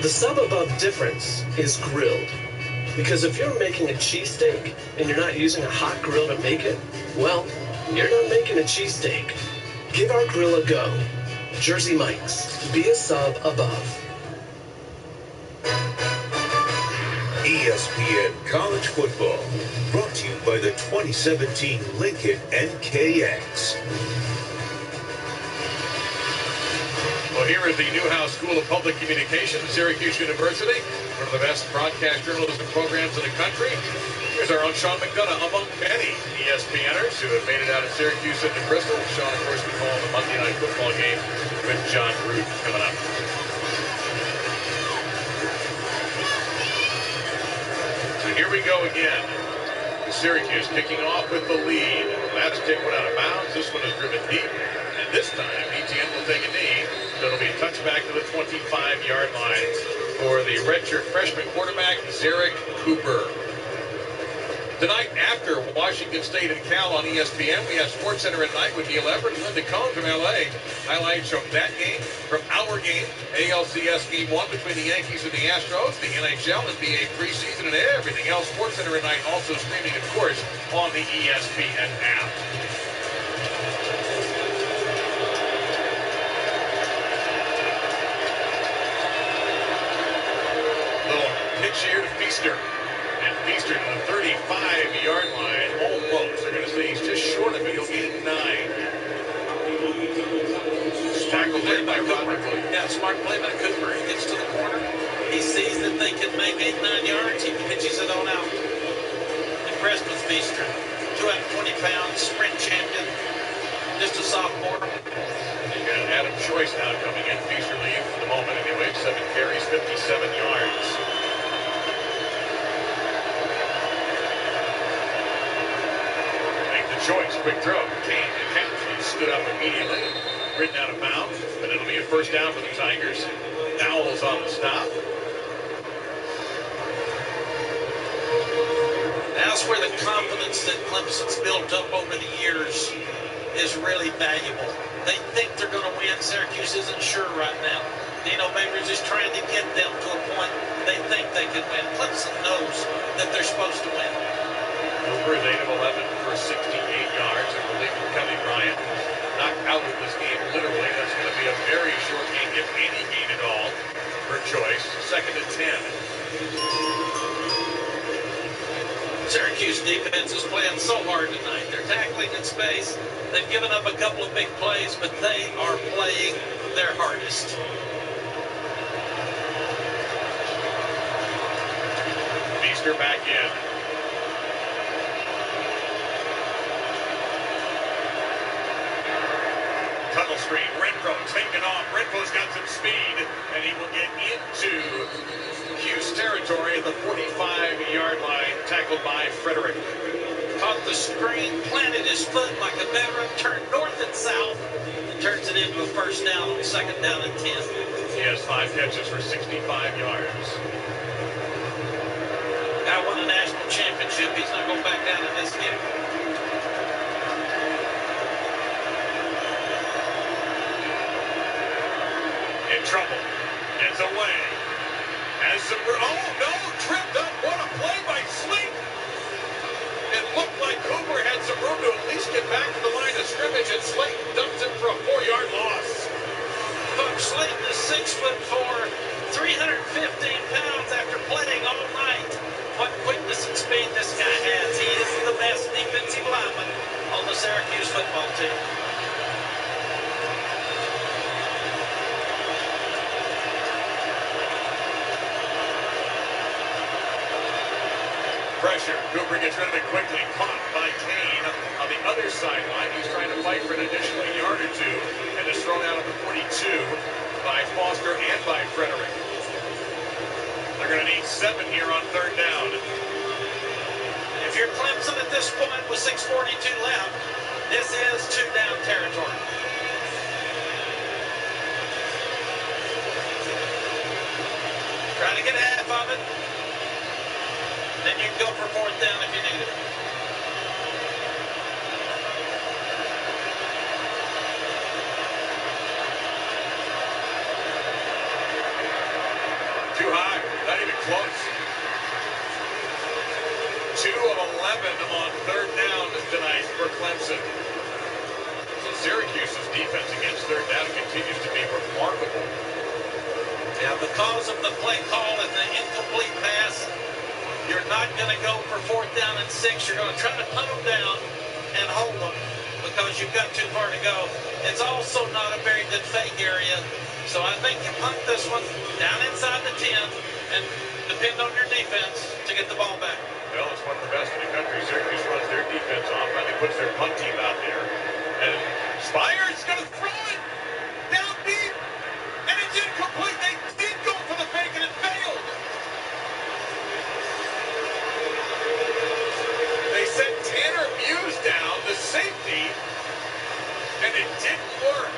The sub above difference is grilled. Because if you're making a cheesesteak and you're not using a hot grill to make it, well, you're not making a cheesesteak. Give our grill a go. Jersey Mike's. Be a sub above. ESPN College Football, brought to you by the 2017 Lincoln NKX. Well, here is the Newhouse School of Public Communications at Syracuse University, one of the best broadcast journalism programs in the country. Here's our own Sean McDonough, among many ESPNers who have made it out of Syracuse into Bristol. Sean, of course, we call the Monday Night Football game with John Root coming up. So here we go again. Syracuse kicking off with the lead. Last kick went out of bounds. This one is driven deep. And this time, ETN will take a knee. So it'll be a touchback to the 25-yard line for the redshirt freshman quarterback, Zarek Cooper. Tonight, after Washington State and Cal on ESPN, we have SportsCenter at night with Neil Everett and Linda Cohn from LA. Highlights from that game, from our game, ALCS Game 1 between the Yankees and the Astros, the NHL, NBA preseason, and everything else. SportsCenter at night also streaming, of course, on the ESPN app. Little pitch here to Feaster. And Feaster to the 35-yard line, almost. They're going to say he's just short of it. He'll gain 9. Smart play by Cooper. Yeah, smart play by Cooper. He gets to the corner. He sees that they can make 8, 9 yards. He pitches it on out. Impressed with Feaster. 220 pounds, sprint champion. Just a sophomore. You got Adam Choice now coming in. Feaster lead for the moment anyway. 7 carries, 57 yards. Choice, quick throw. Kane stood up immediately, ridden out of bounds, but it'll be a first down for the Tigers. Dowell's on the stop. That's where the confidence that Clemson's built up over the years is really valuable. They think they're going to win. Syracuse isn't sure right now. Dino Babers is trying to get them to a point they think they can win. Clemson knows that they're supposed to win. Cooper is 8 of 11 for 68 yards. I believe Kelly Bryant knocked out of this game literally. That's going to be a very short game, if any gain at all, for Choice. 2nd and 10. Syracuse defense is playing so hard tonight. They're tackling in space. They've given up a couple of big plays, but they are playing their hardest. Feaster back in. Tunnel screen, Renfro taking off. Renfro's got some speed, and he will get into Hughes territory at the 45-yard line, tackled by Frederick. Caught the screen, planted his foot like a veteran, turned north and south, and turns it into a first down on 2nd down and 10. He has 5 catches for 65 yards. Guy won a national championship. He's not going back down in this game. In trouble. Gets away. Has some... Oh, no! Tripped up. What a play by Sleep. It looked like Cooper had some room to at least get back to the line of scrimmage, and Slate dumps him for a 4-yard loss. Folks, Slayton is 6'4", 315 pounds after playing all night. What quickness and speed this guy has. He is the best defensive lineman on the Syracuse football team. Pressure. Cooper gets rid of it quickly. Caught by Kane on the other sideline. He's trying to fight for an additional yard or two, and is thrown out of the 42 by Foster and by Frederick. They're going to need 7 here on 3rd down. If you're Clemson at this point with 6:42 left, this is 2-down territory. Trying to get half of it. Then you can go for 4th down if you need it. Too high. Not even close. 2 of 11 on 3rd down tonight for Clemson. So Syracuse's defense against 3rd down continues to be remarkable. Yeah, because of the play call and the incomplete pass, you're not going to go for 4th down and 6. You're going to try to punt them down and hold them because you've got too far to go. It's also not a very good fake area. So I think you punt this one down inside the 10 and depend on your defense to get the ball back. Well, it's one of the best in the country. Syracuse runs their defense off, finally puts their punt team out there. And Spires going to throw it down deep. And it's incomplete. They did go for the fake and it failed. They sent Tanner Muse down, the safety, and it didn't work.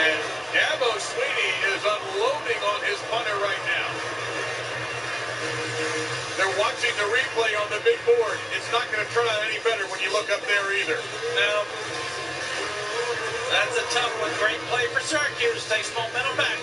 And Dabo Sweeney is unloading on his punter right now. you're watching the replay on the big board, it's not going to turn out any better when you look up there either. No. That's a tough one. Great play for Syracuse. Takes momentum back.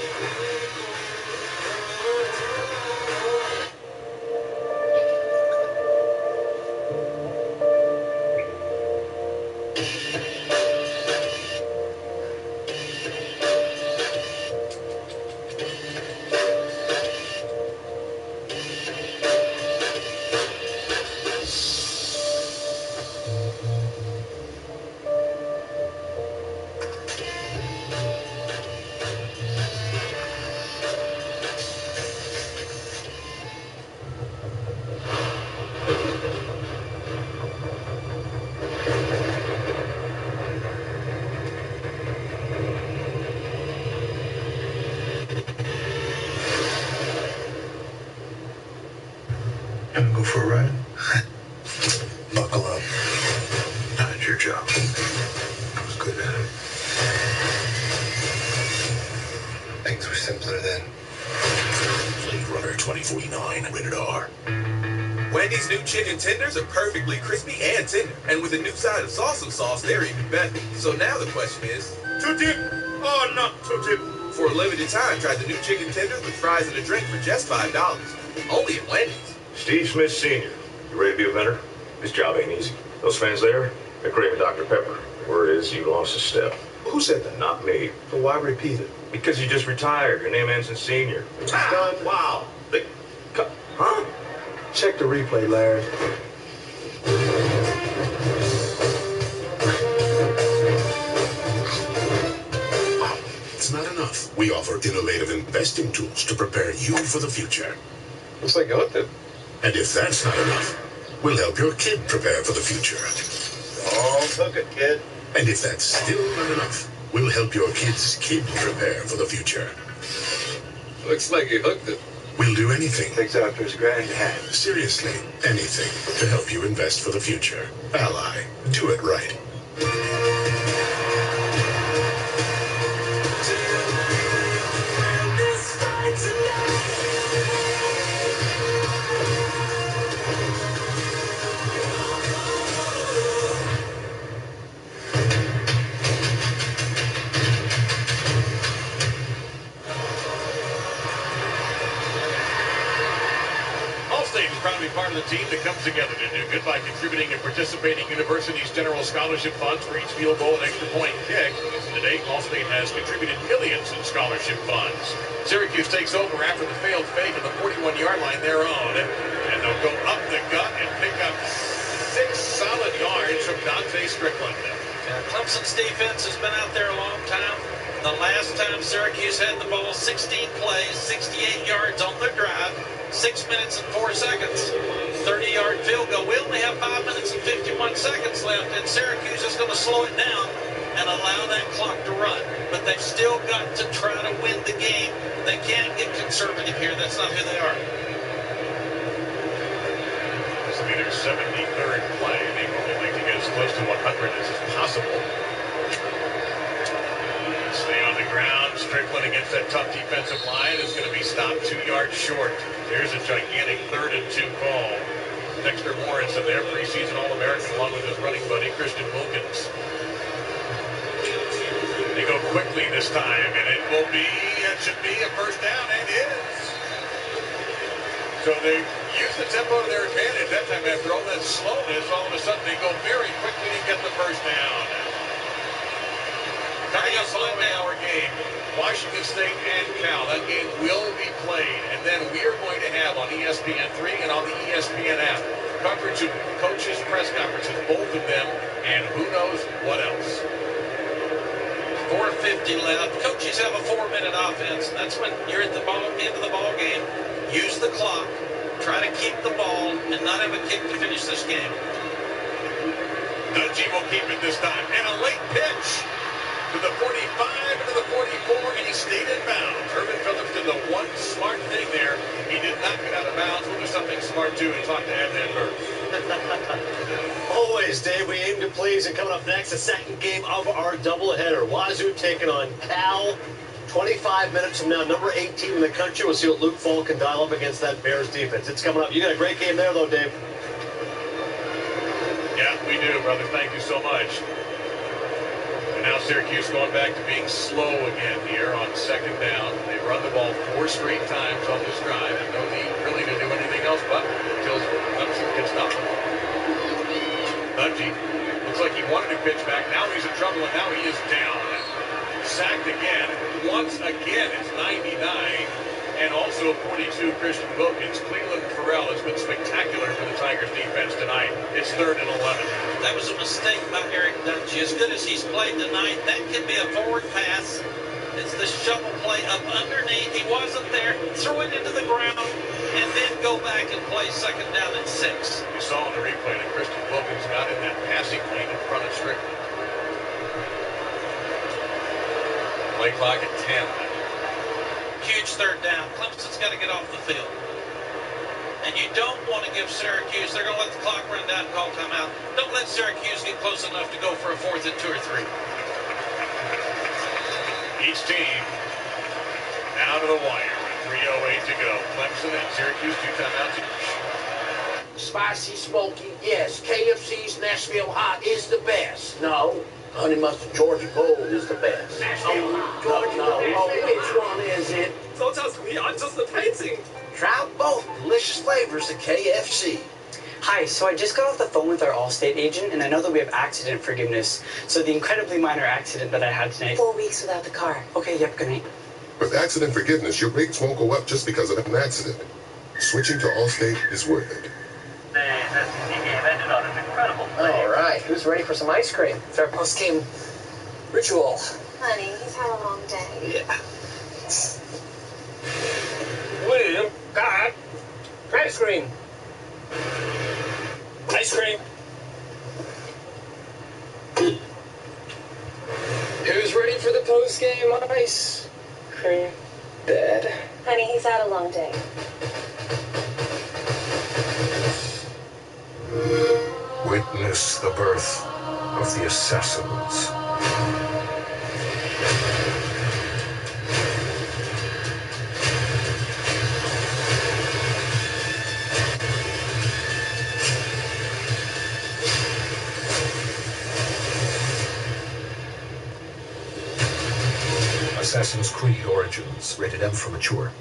Gonna go for a ride? Buckle up. Not your job. I was good at it. Things were simpler then. Blade Runner 2049, rated R. Wendy's new chicken tenders are perfectly crispy and tender. And with a new side of salsa sauce, they're even better. So now the question is, to dip or not to dip? For a limited time, try the new chicken tenders with fries and a drink for just $5. Only at Wendy's. Steve Smith Sr. You ready to be a better? This job ain't easy. Those fans there, they're craving Dr. Pepper. Word is you lost a step. Who said that? Not me. So why repeat it? Because you just retired. Your name ends in senior. Done. Wow. Huh? Check the replay, Larry. It's not enough. We offer innovative investing tools to prepare you for the future. Looks like you looked it. And if that's not enough, we'll help your kid prepare for the future. Oh, took it, kid. And if that's still not enough, we'll help your kid's kid prepare for the future. Looks like you hooked it. We'll do anything. Takes after his grand hat. Seriously, anything to help you invest for the future. Ally, do it right. Proudly part of the team that comes together to do good by contributing and participating universities' general scholarship funds for each field goal and extra point kick. To date, Allstate has contributed millions in scholarship funds. Syracuse takes over after the failed fake on the 41-yard line, their own. And they'll go up the gut and pick up 6 solid yards from Dante Strickland. Clemson's defense has been out there a long time. The last time Syracuse had the ball, 16 plays, 68 yards on their drive, 6 minutes and 4 seconds, 30-yard field goal. We only have 5 minutes and 51 seconds left, and Syracuse is going to slow it down and allow that clock to run. But they've still got to try to win the game. They can't get conservative here. That's not who they are. This will be their 73rd play. They really like to get as close to 100 as is possible. Stay on the ground. Strickland against that tough defensive line is going to be stopped 2 yards short. Here's a gigantic 3rd and 2 call. Dexter Morrison there, preseason All-American, along with his running buddy, Christian Wilkins. They go quickly this time, and it should be a first down, and is. So they use the tempo to their advantage. That time, after all that slowness, all of a sudden they go very quickly to get the first down. Coming up 11-hour game, Washington State and Cal. That game will be played, and then we are going to have on ESPN3 and on the ESPN app coverage of coaches' press conferences, both of them, and who knows what else. 4:50 left. Coaches have a 4-minute offense. That's when you're at the end of the ball game. Use the clock. Try to keep the ball and not have a kick to finish this game. Dungey will keep it this time, and a late pitch to the 45 and to the 44, and he stayed in bounds. Irvin Phillips did the one smart thing there. He did not get out of bounds. We'll do something smart, too, and talk to Adnan Burke. Always, Dave. We aim to please. And coming up next, the second game of our doubleheader. Wazoo taking on Cal. 25 minutes from now, number 18 in the country. We'll see what Luke Falk can dial up against that Bears defense. It's coming up. You got a great game there, though, Dave. Yeah, we do, brother. Thank you so much. And now Syracuse going back to being slow again here on second down. They run the ball 4 straight times on this drive, and no need really to do anything else but until Clemson can stop them. Dungey looks like he wanted to pitch back. Now he's in trouble, and now he is down. Sacked again. Once again, it's 99. And also 42, Christian Wilkins. Cleveland Farrell has been spectacular for the Tigers defense tonight. It's 3rd and 11. That was a mistake by Eric Dungey. As good as he's played tonight, that could be a forward pass. It's the shovel play up underneath. He wasn't there. Throw it into the ground and then go back and play second down and 6. You saw in the replay that Christian Wilkins got in that passing lane in front of Strickland. Play clock at 10. Huge 3rd down. Clemson's got to get off the field. And you don't want to give Syracuse, they're going to let the clock run down and call timeout. Don't let Syracuse get close enough to go for a 4th and 2 or 3. Each team down to the wire. 3:08 to go. Clemson and Syracuse 2 timeouts each. Spicy, smoky, yes. KFC's Nashville Hot is the best. No. Honey Mustard Georgia Gold is the best. Nashville Hot. No. Oh, which one is it? So just me, I'm just the painting. Try both delicious flavors at KFC. Hi, so I just got off the phone with our Allstate agent, and I know that we have accident forgiveness. So the incredibly minor accident that I had tonight. 4 weeks without the car. Okay, yep, good night. With accident forgiveness, your rates won't go up just because of an accident. Switching to Allstate is worth it. The SEC game ended on an incredible play. All right, who's ready for some ice cream? It's our post-game ritual. Honey, he's had a long day. Yeah. William, God, ice cream. Ice cream. Who's ready for the post-game ice cream? Dad. Honey, he's had a long day. Witness the birth of the assassins. Assassin's Creed Origins. Rated M for mature.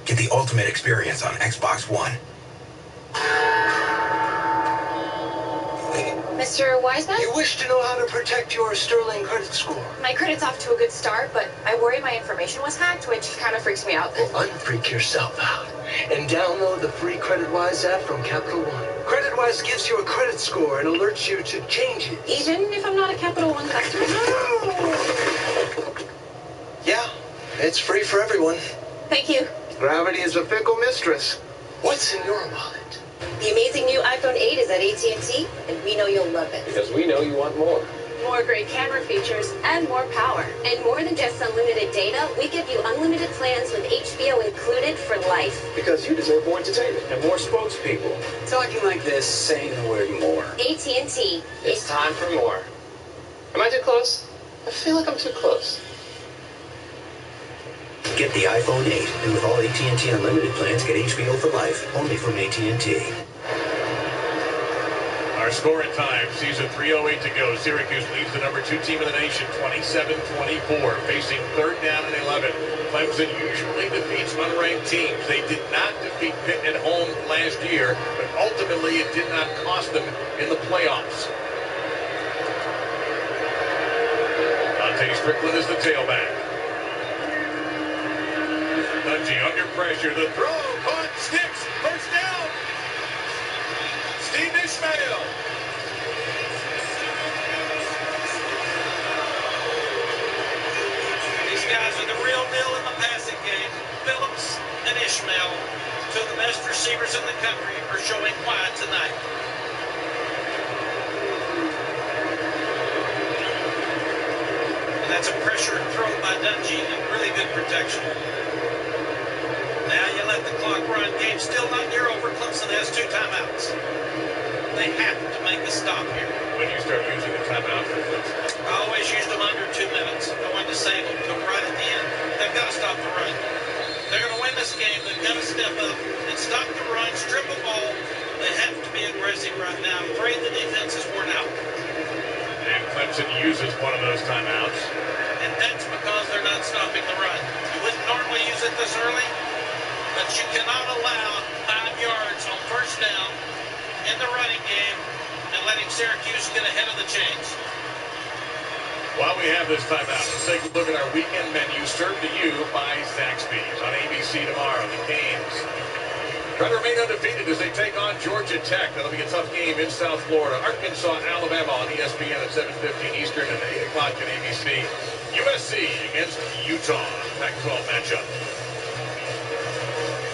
Get the ultimate experience on Xbox One. Mr. Wiseman? You wish to know how to protect your sterling credit score? My credit's off to a good start, but I worry my information was hacked, which kind of freaks me out. Well, unfreak yourself out and download the free CreditWise app from Capital One. CreditWise gives you a credit score and alerts you to changes. Even if I'm not a Capital One customer? Yeah, it's free for everyone. Thank you. Gravity is a fickle mistress. What's in your wallet? The amazing new iPhone 8 is at AT&T, and we know you'll love it. Because we know you want more. More great camera features and more power. And more than just unlimited data, we give you unlimited plans with HBO included for life. Because you deserve more entertainment and more spokespeople. Talking like this, saying the word more. AT&T. It's time for more. Am I too close? I feel like I'm too close. Get the iPhone 8, and with all AT&T Unlimited plans, get HBO for life, only from AT&T. Our score in time, season 3:08 to go. Syracuse leads the number 2 team in the nation, 27-24, facing 3rd down and 11. Clemson usually defeats unranked teams. They did not defeat Pitt at home last year, but ultimately it did not cost them in the playoffs. Dante Strickland is the tailback. Dungey under pressure. The throw caught, sticks, first down. Steve Ishmael. These guys are the real deal in the passing game. Phillips and Ishmael, 2 of the best receivers in the country, are showing why tonight. And that's a pressure throw by Dungey and really good protection. Now you let the clock run. Game still not near over. Clemson has 2 timeouts. They have to make a stop here. When you start using the timeout for Clemson? I always used them under 2 minutes. I wanted to save them. game right now. I'm afraid the defense is worn out. And Clemson uses one of those timeouts. And that's because they're not stopping the run. You wouldn't normally use it this early, but you cannot allow 5 yards on first down in the running game and letting Syracuse get ahead of the chains. While we have this timeout, let's take a look at our weekend menu served to you by Zaxby's on ABC tomorrow. The Canes try to remain undefeated as they take on Georgia Tech. That'll be a tough game in South Florida. Arkansas, Alabama on ESPN at 7:15 Eastern and 8 o'clock on ABC. USC against Utah, Pac-12 matchup.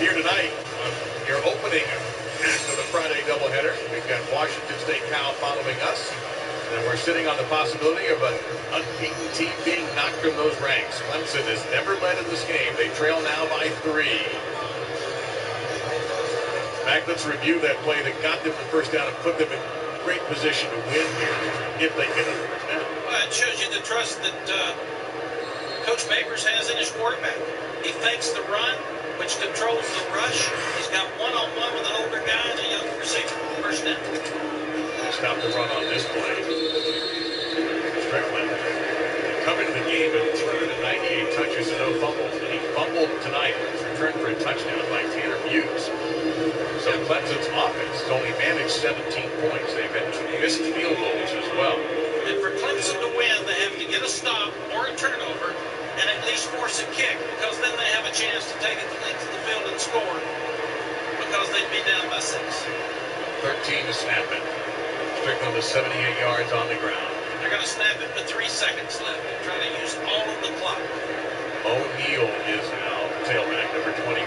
Here tonight, your opening act of the Friday doubleheader. We've got Washington State Cal following us. And we're sitting on the possibility of an unbeaten team being knocked from those ranks. Clemson has never led in this game. They trail now by 3. In fact, let's review that play that got them the first down and put them in great position to win here if they get it. Well, it shows you the trust that Coach Babers has in his quarterback. He fakes the run, which controls the rush. He's got one-on-one with an older guy and a young receiver. First down. Stop the run on this play. Strickland coming to the game with 298 touches and no fumbles. And he fumbled tonight. He was returned for a touchdown by Tanner Hughes. So Clemson's offense has only managed 17 points. They've had 2 missed field goals as well. And for Clemson to win, they have to get a stop or a turnover and at least force a kick, because then they have a chance to take it to the field and score, because they'd be down by 6. 13 to snap it. Strickland to 78 yards on the ground. They're going to snap it with 3 seconds left. Try to use all of the clock. O'Neal is now tailback, number 21.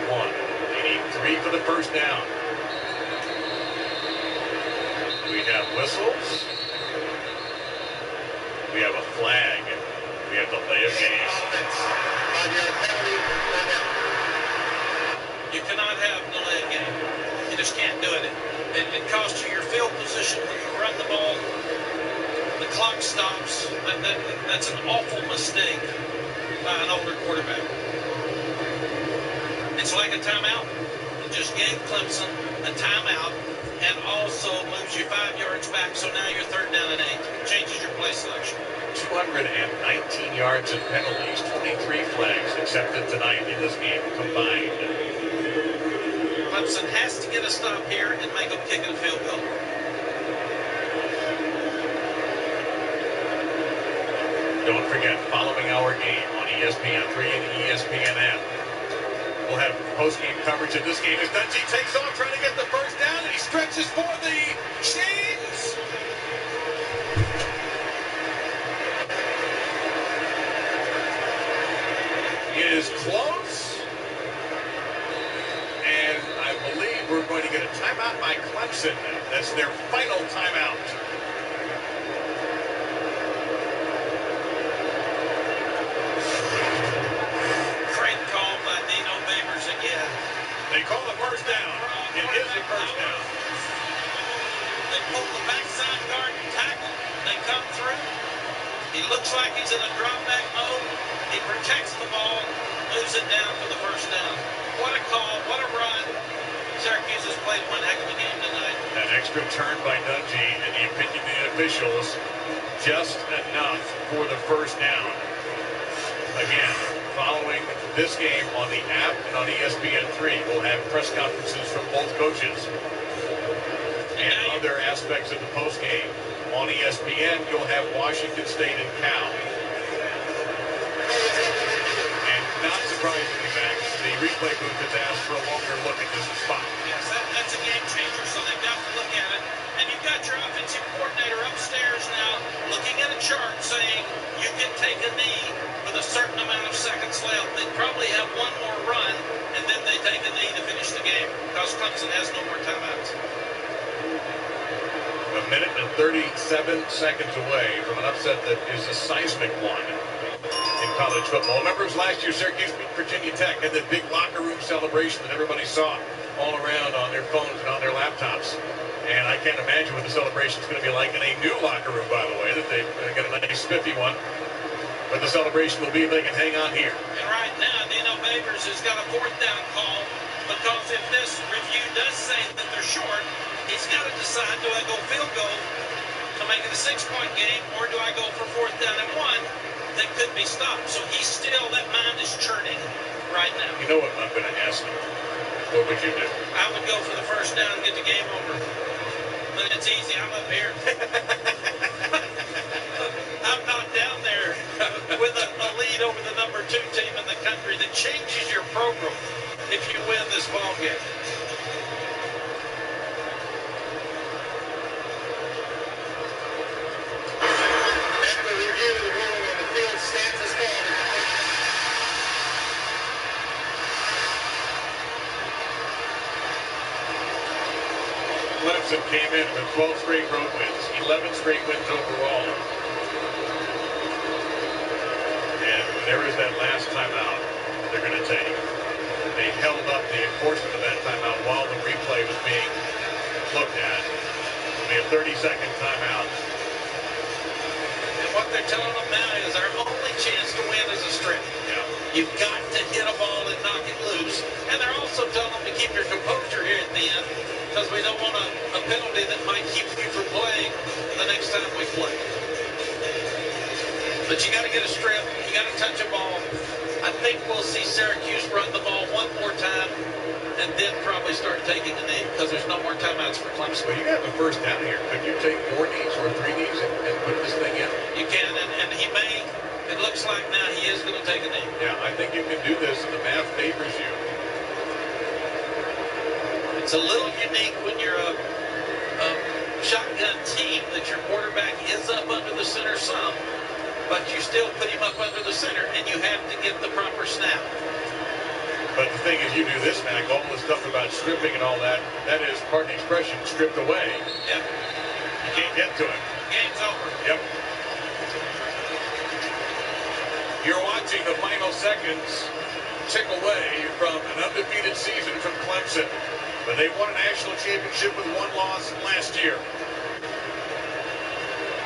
They need 3 for the first down. We have whistles. We have a flag. We have the delay of game. You cannot have delay of game. You just can't do it. It costs you your field position when you run the ball. The clock stops. That's an awful mistake by an older quarterback. It's like a timeout. It just gave Clemson a timeout and also moves you 5 yards back, so now you're 3rd down and 8. Changes your play selection. 219 yards and penalties, 23 flags accepted tonight in this game combined. Clemson has to get a stop here and make them kick a field goal. Don't forget, following our game on ESPN 3 and ESPN app. We'll have post-game coverage of this game as Dungey takes off trying to get the first down, and he stretches for the chains. It is close. And I believe we're going to get a timeout by Clemson. That's their final timeout. Great call by Dino Babers again. They call the first down. It is the first down. They pull the backside guard and tackle. They come through. He looks like he's in a drop back mode. He protects the ball, moves it down for the first down. What a call, what a run. Syracuse has played one heck of a game tonight. That extra turn by Dungey, in the opinion of the officials, just enough for the first down. Again, following this game on the app and on ESPN3, we'll have press conferences from both coaches and other aspects of the postgame. On ESPN, you'll have Washington State and Cal. And not surprisingly, Max, the replay booth has asked for a longer look at this spot. Yes, that's a game changer, so they've got to look at it. And you've got your offensive coordinator upstairs now looking at a chart saying you can take a knee with a certain amount of seconds left. They probably have one more run, and then they take a knee to finish the game because Clemson has no more timeouts. A minute and 37 seconds away from an upset that is a seismic one in college football. Remember, last year Syracuse beat Virginia Tech, had that big locker room celebration that everybody saw all around on their phones and on their laptops. And I can't imagine what the celebration is going to be like in a new locker room, by the way, that they've got a nice spiffy one. But the celebration will be if they can hang on here. And right now, Dino Babers has got a 4th down call, because if this review does say that they're short, He's got to decide, do I go field goal to make it a 6-point game, or do I go for 4th down and 1 that could be stopped? So he's still, that mind is churning right now. You know what I'm going to ask you? What would you do? I would go for the 1st down and get the game over. But it's easy. I'm up here. I'm not down there with a lead over the number 2 team in the country that changes your program if you win this ball game. After review, the ruling on the field stands as called. Clemson came in with 12 straight road wins, 11 straight wins overall. And there is that last timeout they're going to take. They held up the enforcement of that timeout while the replay was being looked at. It'll be a 30-second timeout. And what they're telling them now is our only chance to win is a strip. Yeah. You've got to hit a ball and knock it loose. And they're also telling them to keep your composure here at the end, because we don't want a penalty that might keep you from playing the next time we play. But you got to get a strip. You got to touch a ball. I think we'll see Syracuse run the ball one more time and then probably start taking a knee, because there's no more timeouts for Clemson. Well, you have a 1st down here. Could you take 4 knees or 3 knees and put this thing in? You can, and he may. It looks like now he is going to take a knee. Yeah, I think you can do this, and the math favors you. It's a little unique when you're a shotgun team that your quarterback is up under the center some, but you still put him up under the center, and you have to get the proper snap. But the thing is, you do this, Mac, all the stuff about stripping and all that, that is, pardon the expression, stripped away. Yep. You can't get to it. Game's over. Yep. You're watching the final seconds tick away from an undefeated season from Clemson. But they won a national championship with 1 loss last year.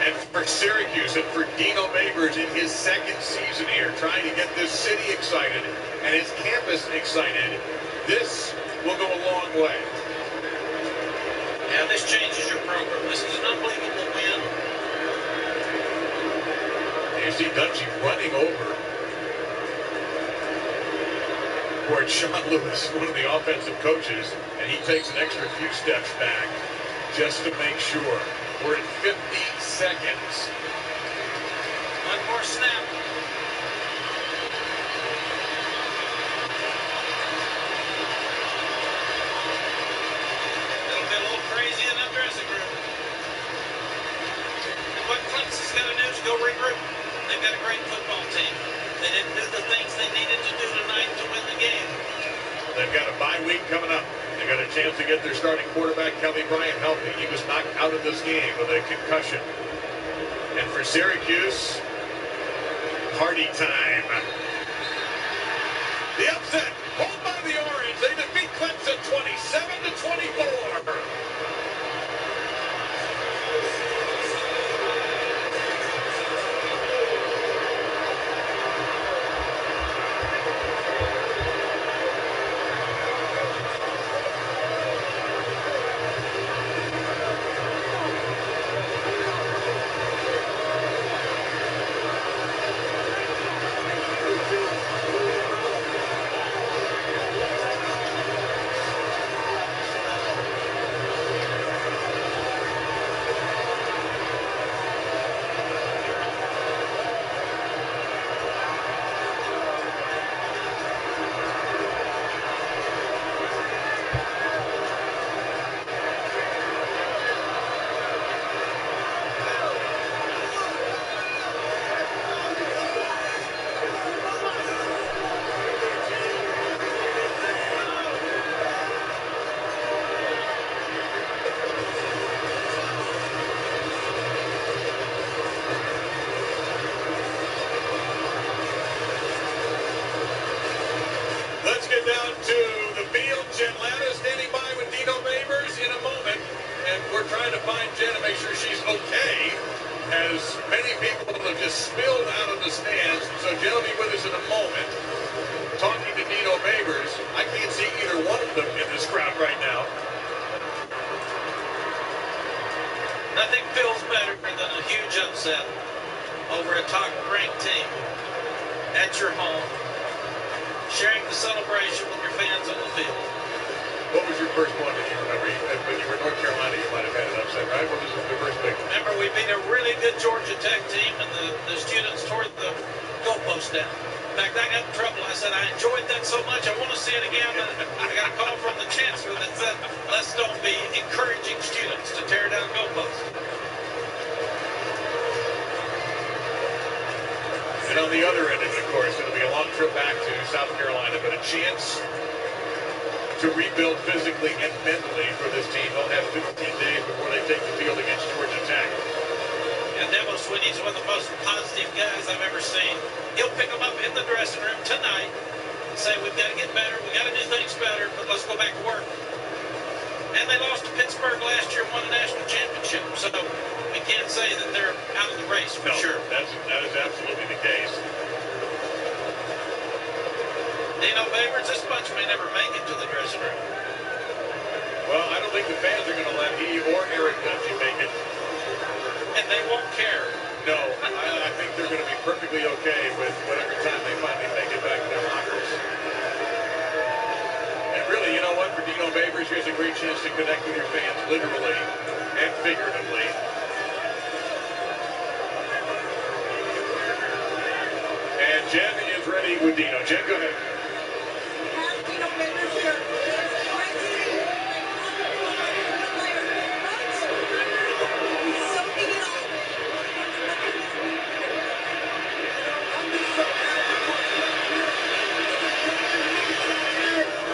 And for Syracuse and for Dino Babers in his 2nd season here, trying to get this city excited and his campus excited, this will go a long way. Yeah, this changes your program. This is an unbelievable win. You see Dungey running over toward Sean Lewis, one of the offensive coaches, and he takes an extra few steps back just to make sure. We're at 50 seconds. One more snap. It'll be a little crazy in that dressing room. And what Clemson's got to do is go regroup. They've got a great football team. They didn't do the things they needed to do tonight to win the game. They've got a bye week coming up. They got a chance to get their starting quarterback, Kelly Bryant, healthy. He was knocked out of this game with a concussion. And for Syracuse, party time. The upset, pulled by the Orange. They defeat Clemson 27-24. feels better than a huge upset over a top-ranked team at your home, sharing the celebration with your fans on the field. What was your first one that you remember? When you were in North Carolina, you might have had an upset, right? What was the first big one? Remember, we beat a really good Georgia Tech team, and the students tore the goalpost down. In fact, I got in trouble. I said, I enjoyed that so much, I want to see it again. I got a call from the chancellor that said, let's don't be encouraging students to tear down goalposts. And on the other end, of course, it'll be a long trip back to South Carolina, but a chance to rebuild physically and mentally for this team. They'll have 15 days before they take the field against Georgia Tech. And Debo Swinney's one of the most positive guys I've ever seen. He'll pick them up in the dressing room tonight and say, we've got to get better, we've got to do things better, but let's go back to work. And they lost to Pittsburgh last year and won a national championship, so we can't say that they're out of the race for sure. That is absolutely the case. Dino Babers, this bunch may never make it to the dressing room. Well, I don't think the fans are going to let he or Eric Dungey make it. And they won't care. No, I think they're going to be perfectly okay with whatever time they finally make it back to their lockers. And really, you know what? For Dino Babers, here's a great chance to connect with your fans, literally and figuratively. And Jen is ready with Dino. Jen, go ahead.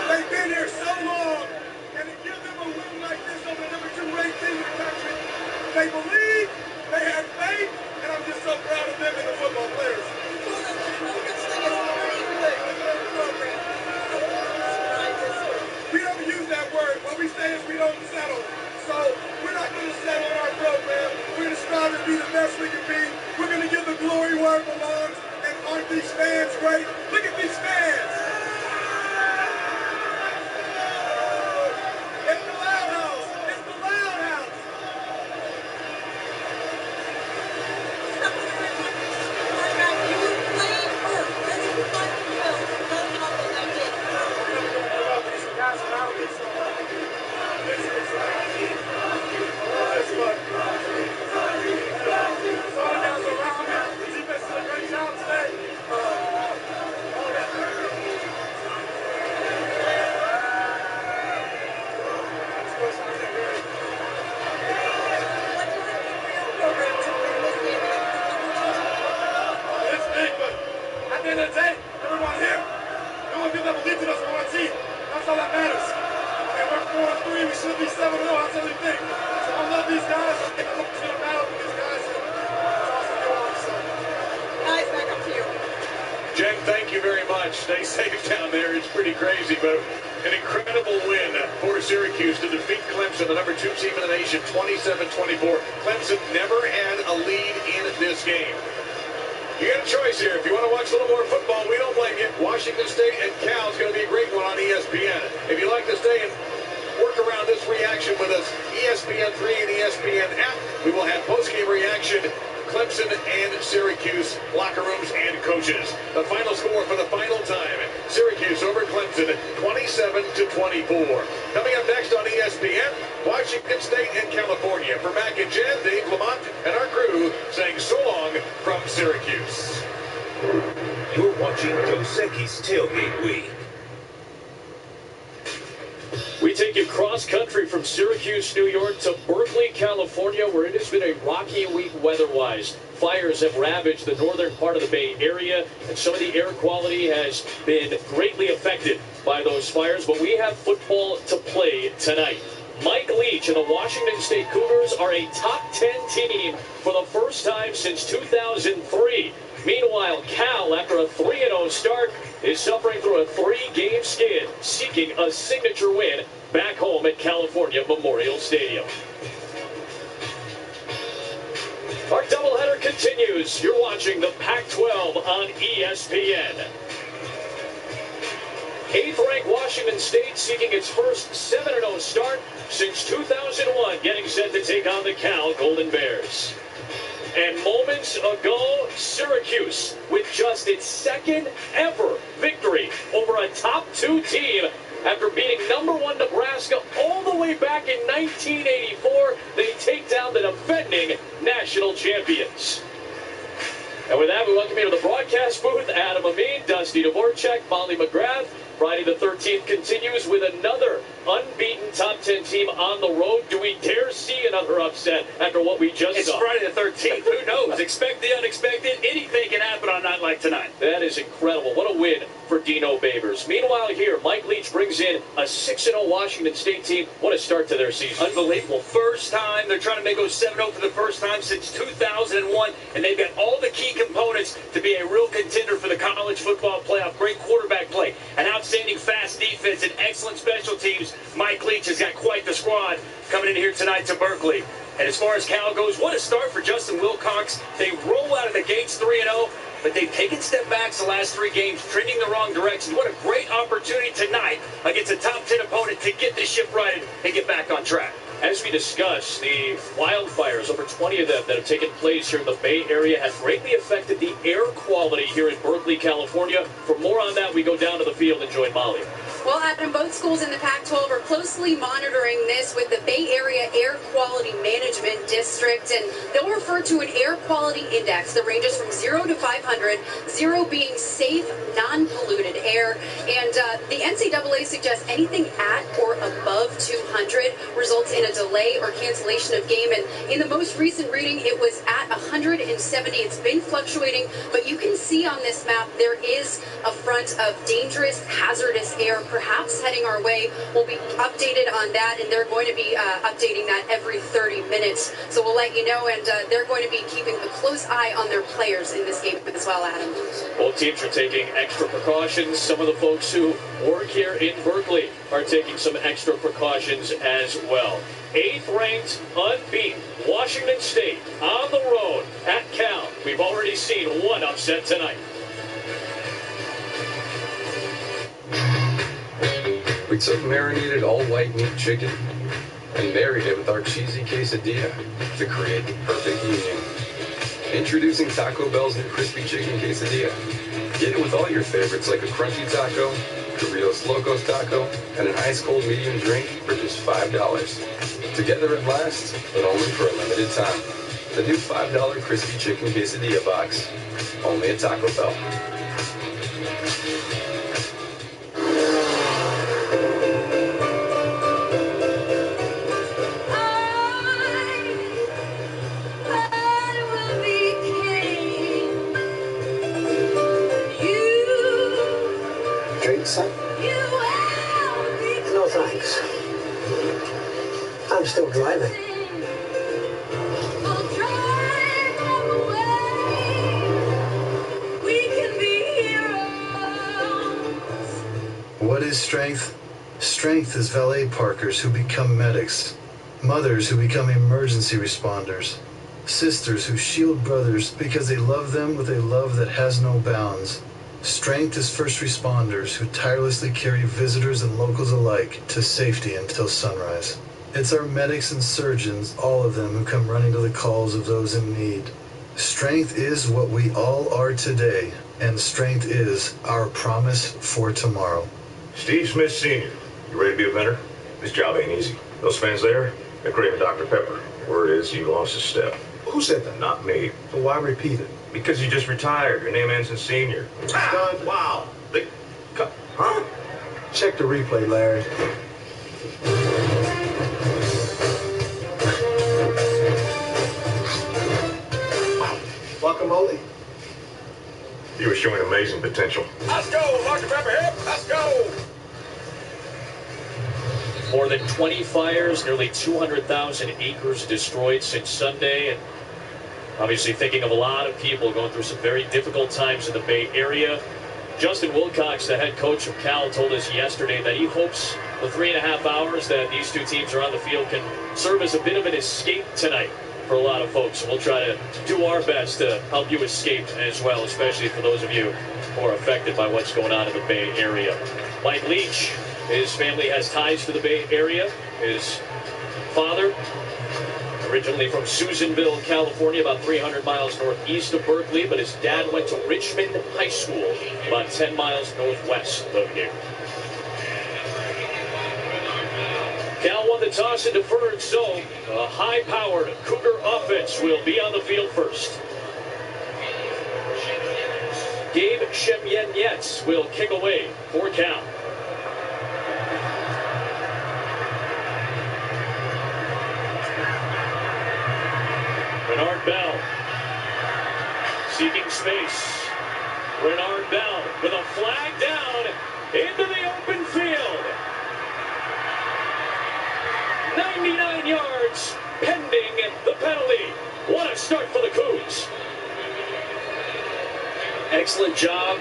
They've been here so long, and to give them a win like this over the number 2 ranked team in the country, they believe, they have faith, and I'm just so proud of them and the football players. We don't use that word. What we say is we don't settle. So we're not going to settle in our program. We're going to strive to be the best we can be. We're going to give the glory where it belongs. And aren't these fans great? Look at these fans. It's the Loud House. It's the Loud House. It's big, but at the end of the day, everyone here, the only people that believed in us were one team. That's all that matters. And we're 4-3. We should be 7-0. That's what we think. So I love these guys. I think I'm going to battle with these guys. And it's awesome to go on. So, Guys, back up to you. Jen, thank you very much. Stay safe down there. It's pretty crazy, but an incredible win for Syracuse to defeat Clemson, the number 2 team in the nation, 27-24. Clemson never had a lead in this game. You got a choice here. If you want to watch a little more football, we don't blame you. Washington State and Cal is going to be a great one on ESPN. If you like to stay and work around this reaction with us, ESPN 3 and ESPN app, we will have post-game reaction, Clemson and Syracuse locker rooms and coaches. The final score for the final time, Syracuse over Clemson, 27-24. Coming up next on ESPN, Washington State and California. For Mac and Jen, Dave Lamont, and our crew saying so long from Syracuse. You're watching Dos Equis Tailgate Week. We take you cross-country from Syracuse, New York to Berkeley, California, where it has been a rocky week weather-wise. Fires have ravaged the northern part of the Bay Area, and some of the air quality has been greatly affected by those fires. But we have football to play tonight. Mike Leach and the Washington State Cougars are a top 10 team for the first time since 2003. Meanwhile, Cal, after a 3-0 start, is suffering through a 3-game skid, seeking a signature win back home at California Memorial Stadium. Our doubleheader continues. You're watching the Pac-12 on ESPN. 8th-ranked Washington State seeking its first 7-0 start since 2001, getting set to take on the Cal Golden Bears. And moments ago, Syracuse, with just its second ever victory over a top 2 team after beating #1 Nebraska all the way back in 1984, they take down the defending national champions. And with that, we welcome you to the broadcast booth, Adam Amin, Dusty Dvorak, Molly McGrath. Friday the 13th continues with another unbeaten top 10 team on the road. Do we dare see another upset after what we just saw? It's Friday the 13th. Who knows? Expect the unexpected. Anything can happen on a night like tonight. That is incredible. What a win for Dino Babers. Meanwhile here, Mike Leach brings in a 6-0 Washington State team. What a start to their season. Unbelievable. First time. They're trying to make it 7-0 for the first time since 2001. And they've got all the key components to be a real contender for the college football playoff. Great quarterback play, an outstanding fast defense, and excellent special teams. Mike Leach has got quite the squad coming in here tonight to Berkeley. And as far as Cal goes, what a start for Justin Wilcox. They roll out of the gates 3-0, but they've taken step backs the last 3 games, trending the wrong direction. What a great opportunity tonight against a top 10 opponent to get this ship righted and get back on track. As we discussed, the wildfires, over 20 of them that have taken place here in the Bay Area, have greatly affected the air quality here in Berkeley, California. For more on that, we go down to the field and join Molly. Well, Adam, both schools in the Pac-12 are closely monitoring this with the Bay Area Air Quality Management District, and they'll refer to an air quality index that ranges from 0 to 500, 0 being safe, non-polluted air. And the NCAA suggests anything at or above 200 results in a delay or cancellation of game. And in the most recent reading, it was at 170. It's been fluctuating, but you can see on this map there is a front of dangerous, hazardous air perhaps heading our way. We'll be updated on that, and they're going to be updating that every 30 minutes. So we'll let you know, and they're going to be keeping a close eye on their players in this game as well, Adam. Both teams are taking extra precautions. Some of the folks who work here in Berkeley are taking some extra precautions as well. 8th-ranked, unbeaten Washington State on the road at Cal. We've already seen one upset tonight. We took marinated all-white meat chicken and married it with our cheesy quesadilla to create the perfect union. Introducing Taco Bell's new crispy chicken quesadilla. Get it with all your favorites like a crunchy taco, Doritos Locos taco, and an ice-cold medium drink for just $5. Together at last, but only for a limited time. The new $5 crispy chicken quesadilla box, only at Taco Bell. Son? No, thanks. I'm still driving. What is strength? Strength is valet parkers who become medics, mothers who become emergency responders, sisters who shield brothers because they love them with a love that has no bounds. Strength is first responders who tirelessly carry visitors and locals alike to safety until sunrise. It's our medics and surgeons, all of them, who come running to the calls of those in need. Strength is what we all are today, and strength is our promise for tomorrow. Steve Smith Sr., you ready to be a winner? This job ain't easy. Those fans there, they're craving Dr. Pepper. Word is you lost a step. Who said that? Not me. So why repeat it? Because you just retired. Your name ends in senior. Wow. Huh? Check the replay, Larry. Guacamole. You were showing amazing potential. Let's go, Dr. Pepper here. Let's go. More than 20 fires, nearly 200,000 acres destroyed since Sunday, and obviously thinking of a lot of people going through some very difficult times in the Bay Area. Justin Wilcox, the head coach of Cal, told us yesterday that he hopes the 3.5 hours that these two teams are on the field can serve as a bit of an escape tonight. for a lot of folks. We'll try to do our best to help you escape as well, especially for those of you who are affected by what's going on in the Bay Area. Mike Leach, his family has ties to the Bay Area. His father, originally from Susanville, California, about 300 miles northeast of Berkeley, but his dad went to Richmond High School, about 10 miles northwest of here. Cal won the toss and deferred, so a high-powered Cougar offense will be on the field first. Gabe Shemyenyets will kick away for Cal. Renard Bell seeking space. Renard Bell with a flag down into the open field. 99 yards pending the penalty. What a start for the Cougs. Excellent job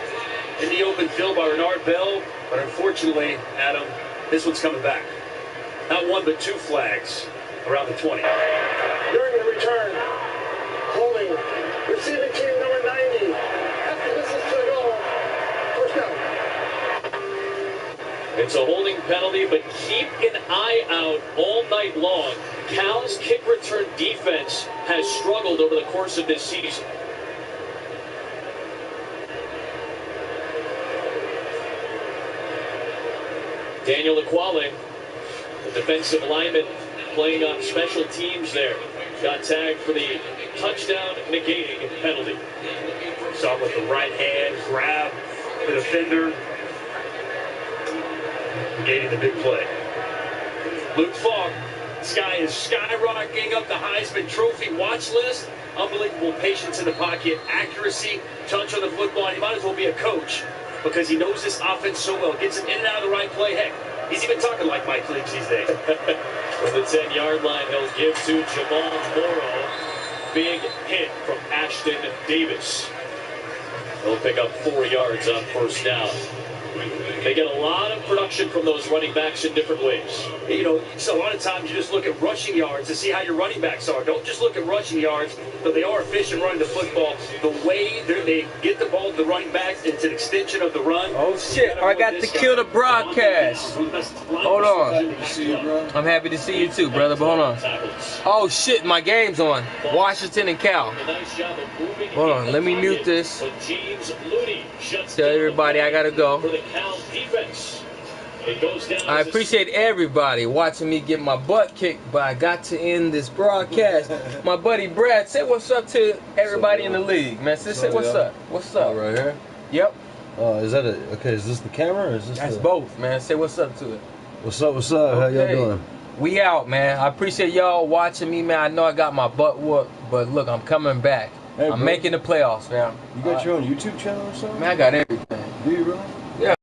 in the open field by Renard Bell, but unfortunately, Adam, this one's coming back. Not one, but two flags around the 20. During the return, holding, receiving team number 90. After this is to go, first down. It's a holding penalty, but keep an eye out all night long. Cal's kick return defense has struggled over the course of this season. Daniel Aquale, the defensive lineman, playing on special teams there, got tagged for the touchdown negating penalty. Saw with the right hand, grab the defender, negating the big play. Luke Falk, this guy is skyrocketing up the Heisman Trophy watch list. Unbelievable patience in the pocket, accuracy, touch on the football. He might as well be a coach because he knows this offense so well. Gets him in and out of the right play. Heck, he's even talking like Mike Leach these days. From the 10-yard line, he'll give to Jamal Morrow. Big hit from Ashton Davis. He'll pick up 4 yards on first down. They get a lot of production from those running backs in different ways. You know, so a lot of times you just look at rushing yards to see how your running backs are. Don't just look at rushing yards, but they are efficient running the football. The way they get the ball to the running backs, it's an extension of the run. Oh, shit. I got to kill the broadcast. Hold on. I'm happy to see you too, brother, but hold on. Oh, shit. My game's on. Washington and Cal. Hold on. Let me mute this. Tell everybody I got to go. I appreciate everybody watching me get my butt kicked, but I got to end this broadcast. My buddy Brad, say what's up to everybody in the league, man. Say what's up. What's up? Right here? Yep. Is that a, okay, is this the camera or is this That's both, man. Say what's up to it. What's up, what's up? How y'all doing? We out, man. I appreciate y'all watching me, man. I know I got my butt whooped, but look, I'm coming back. Hey, I'm making the playoffs, man. You got your own YouTube channel or something? Man, I got everything. Do you really?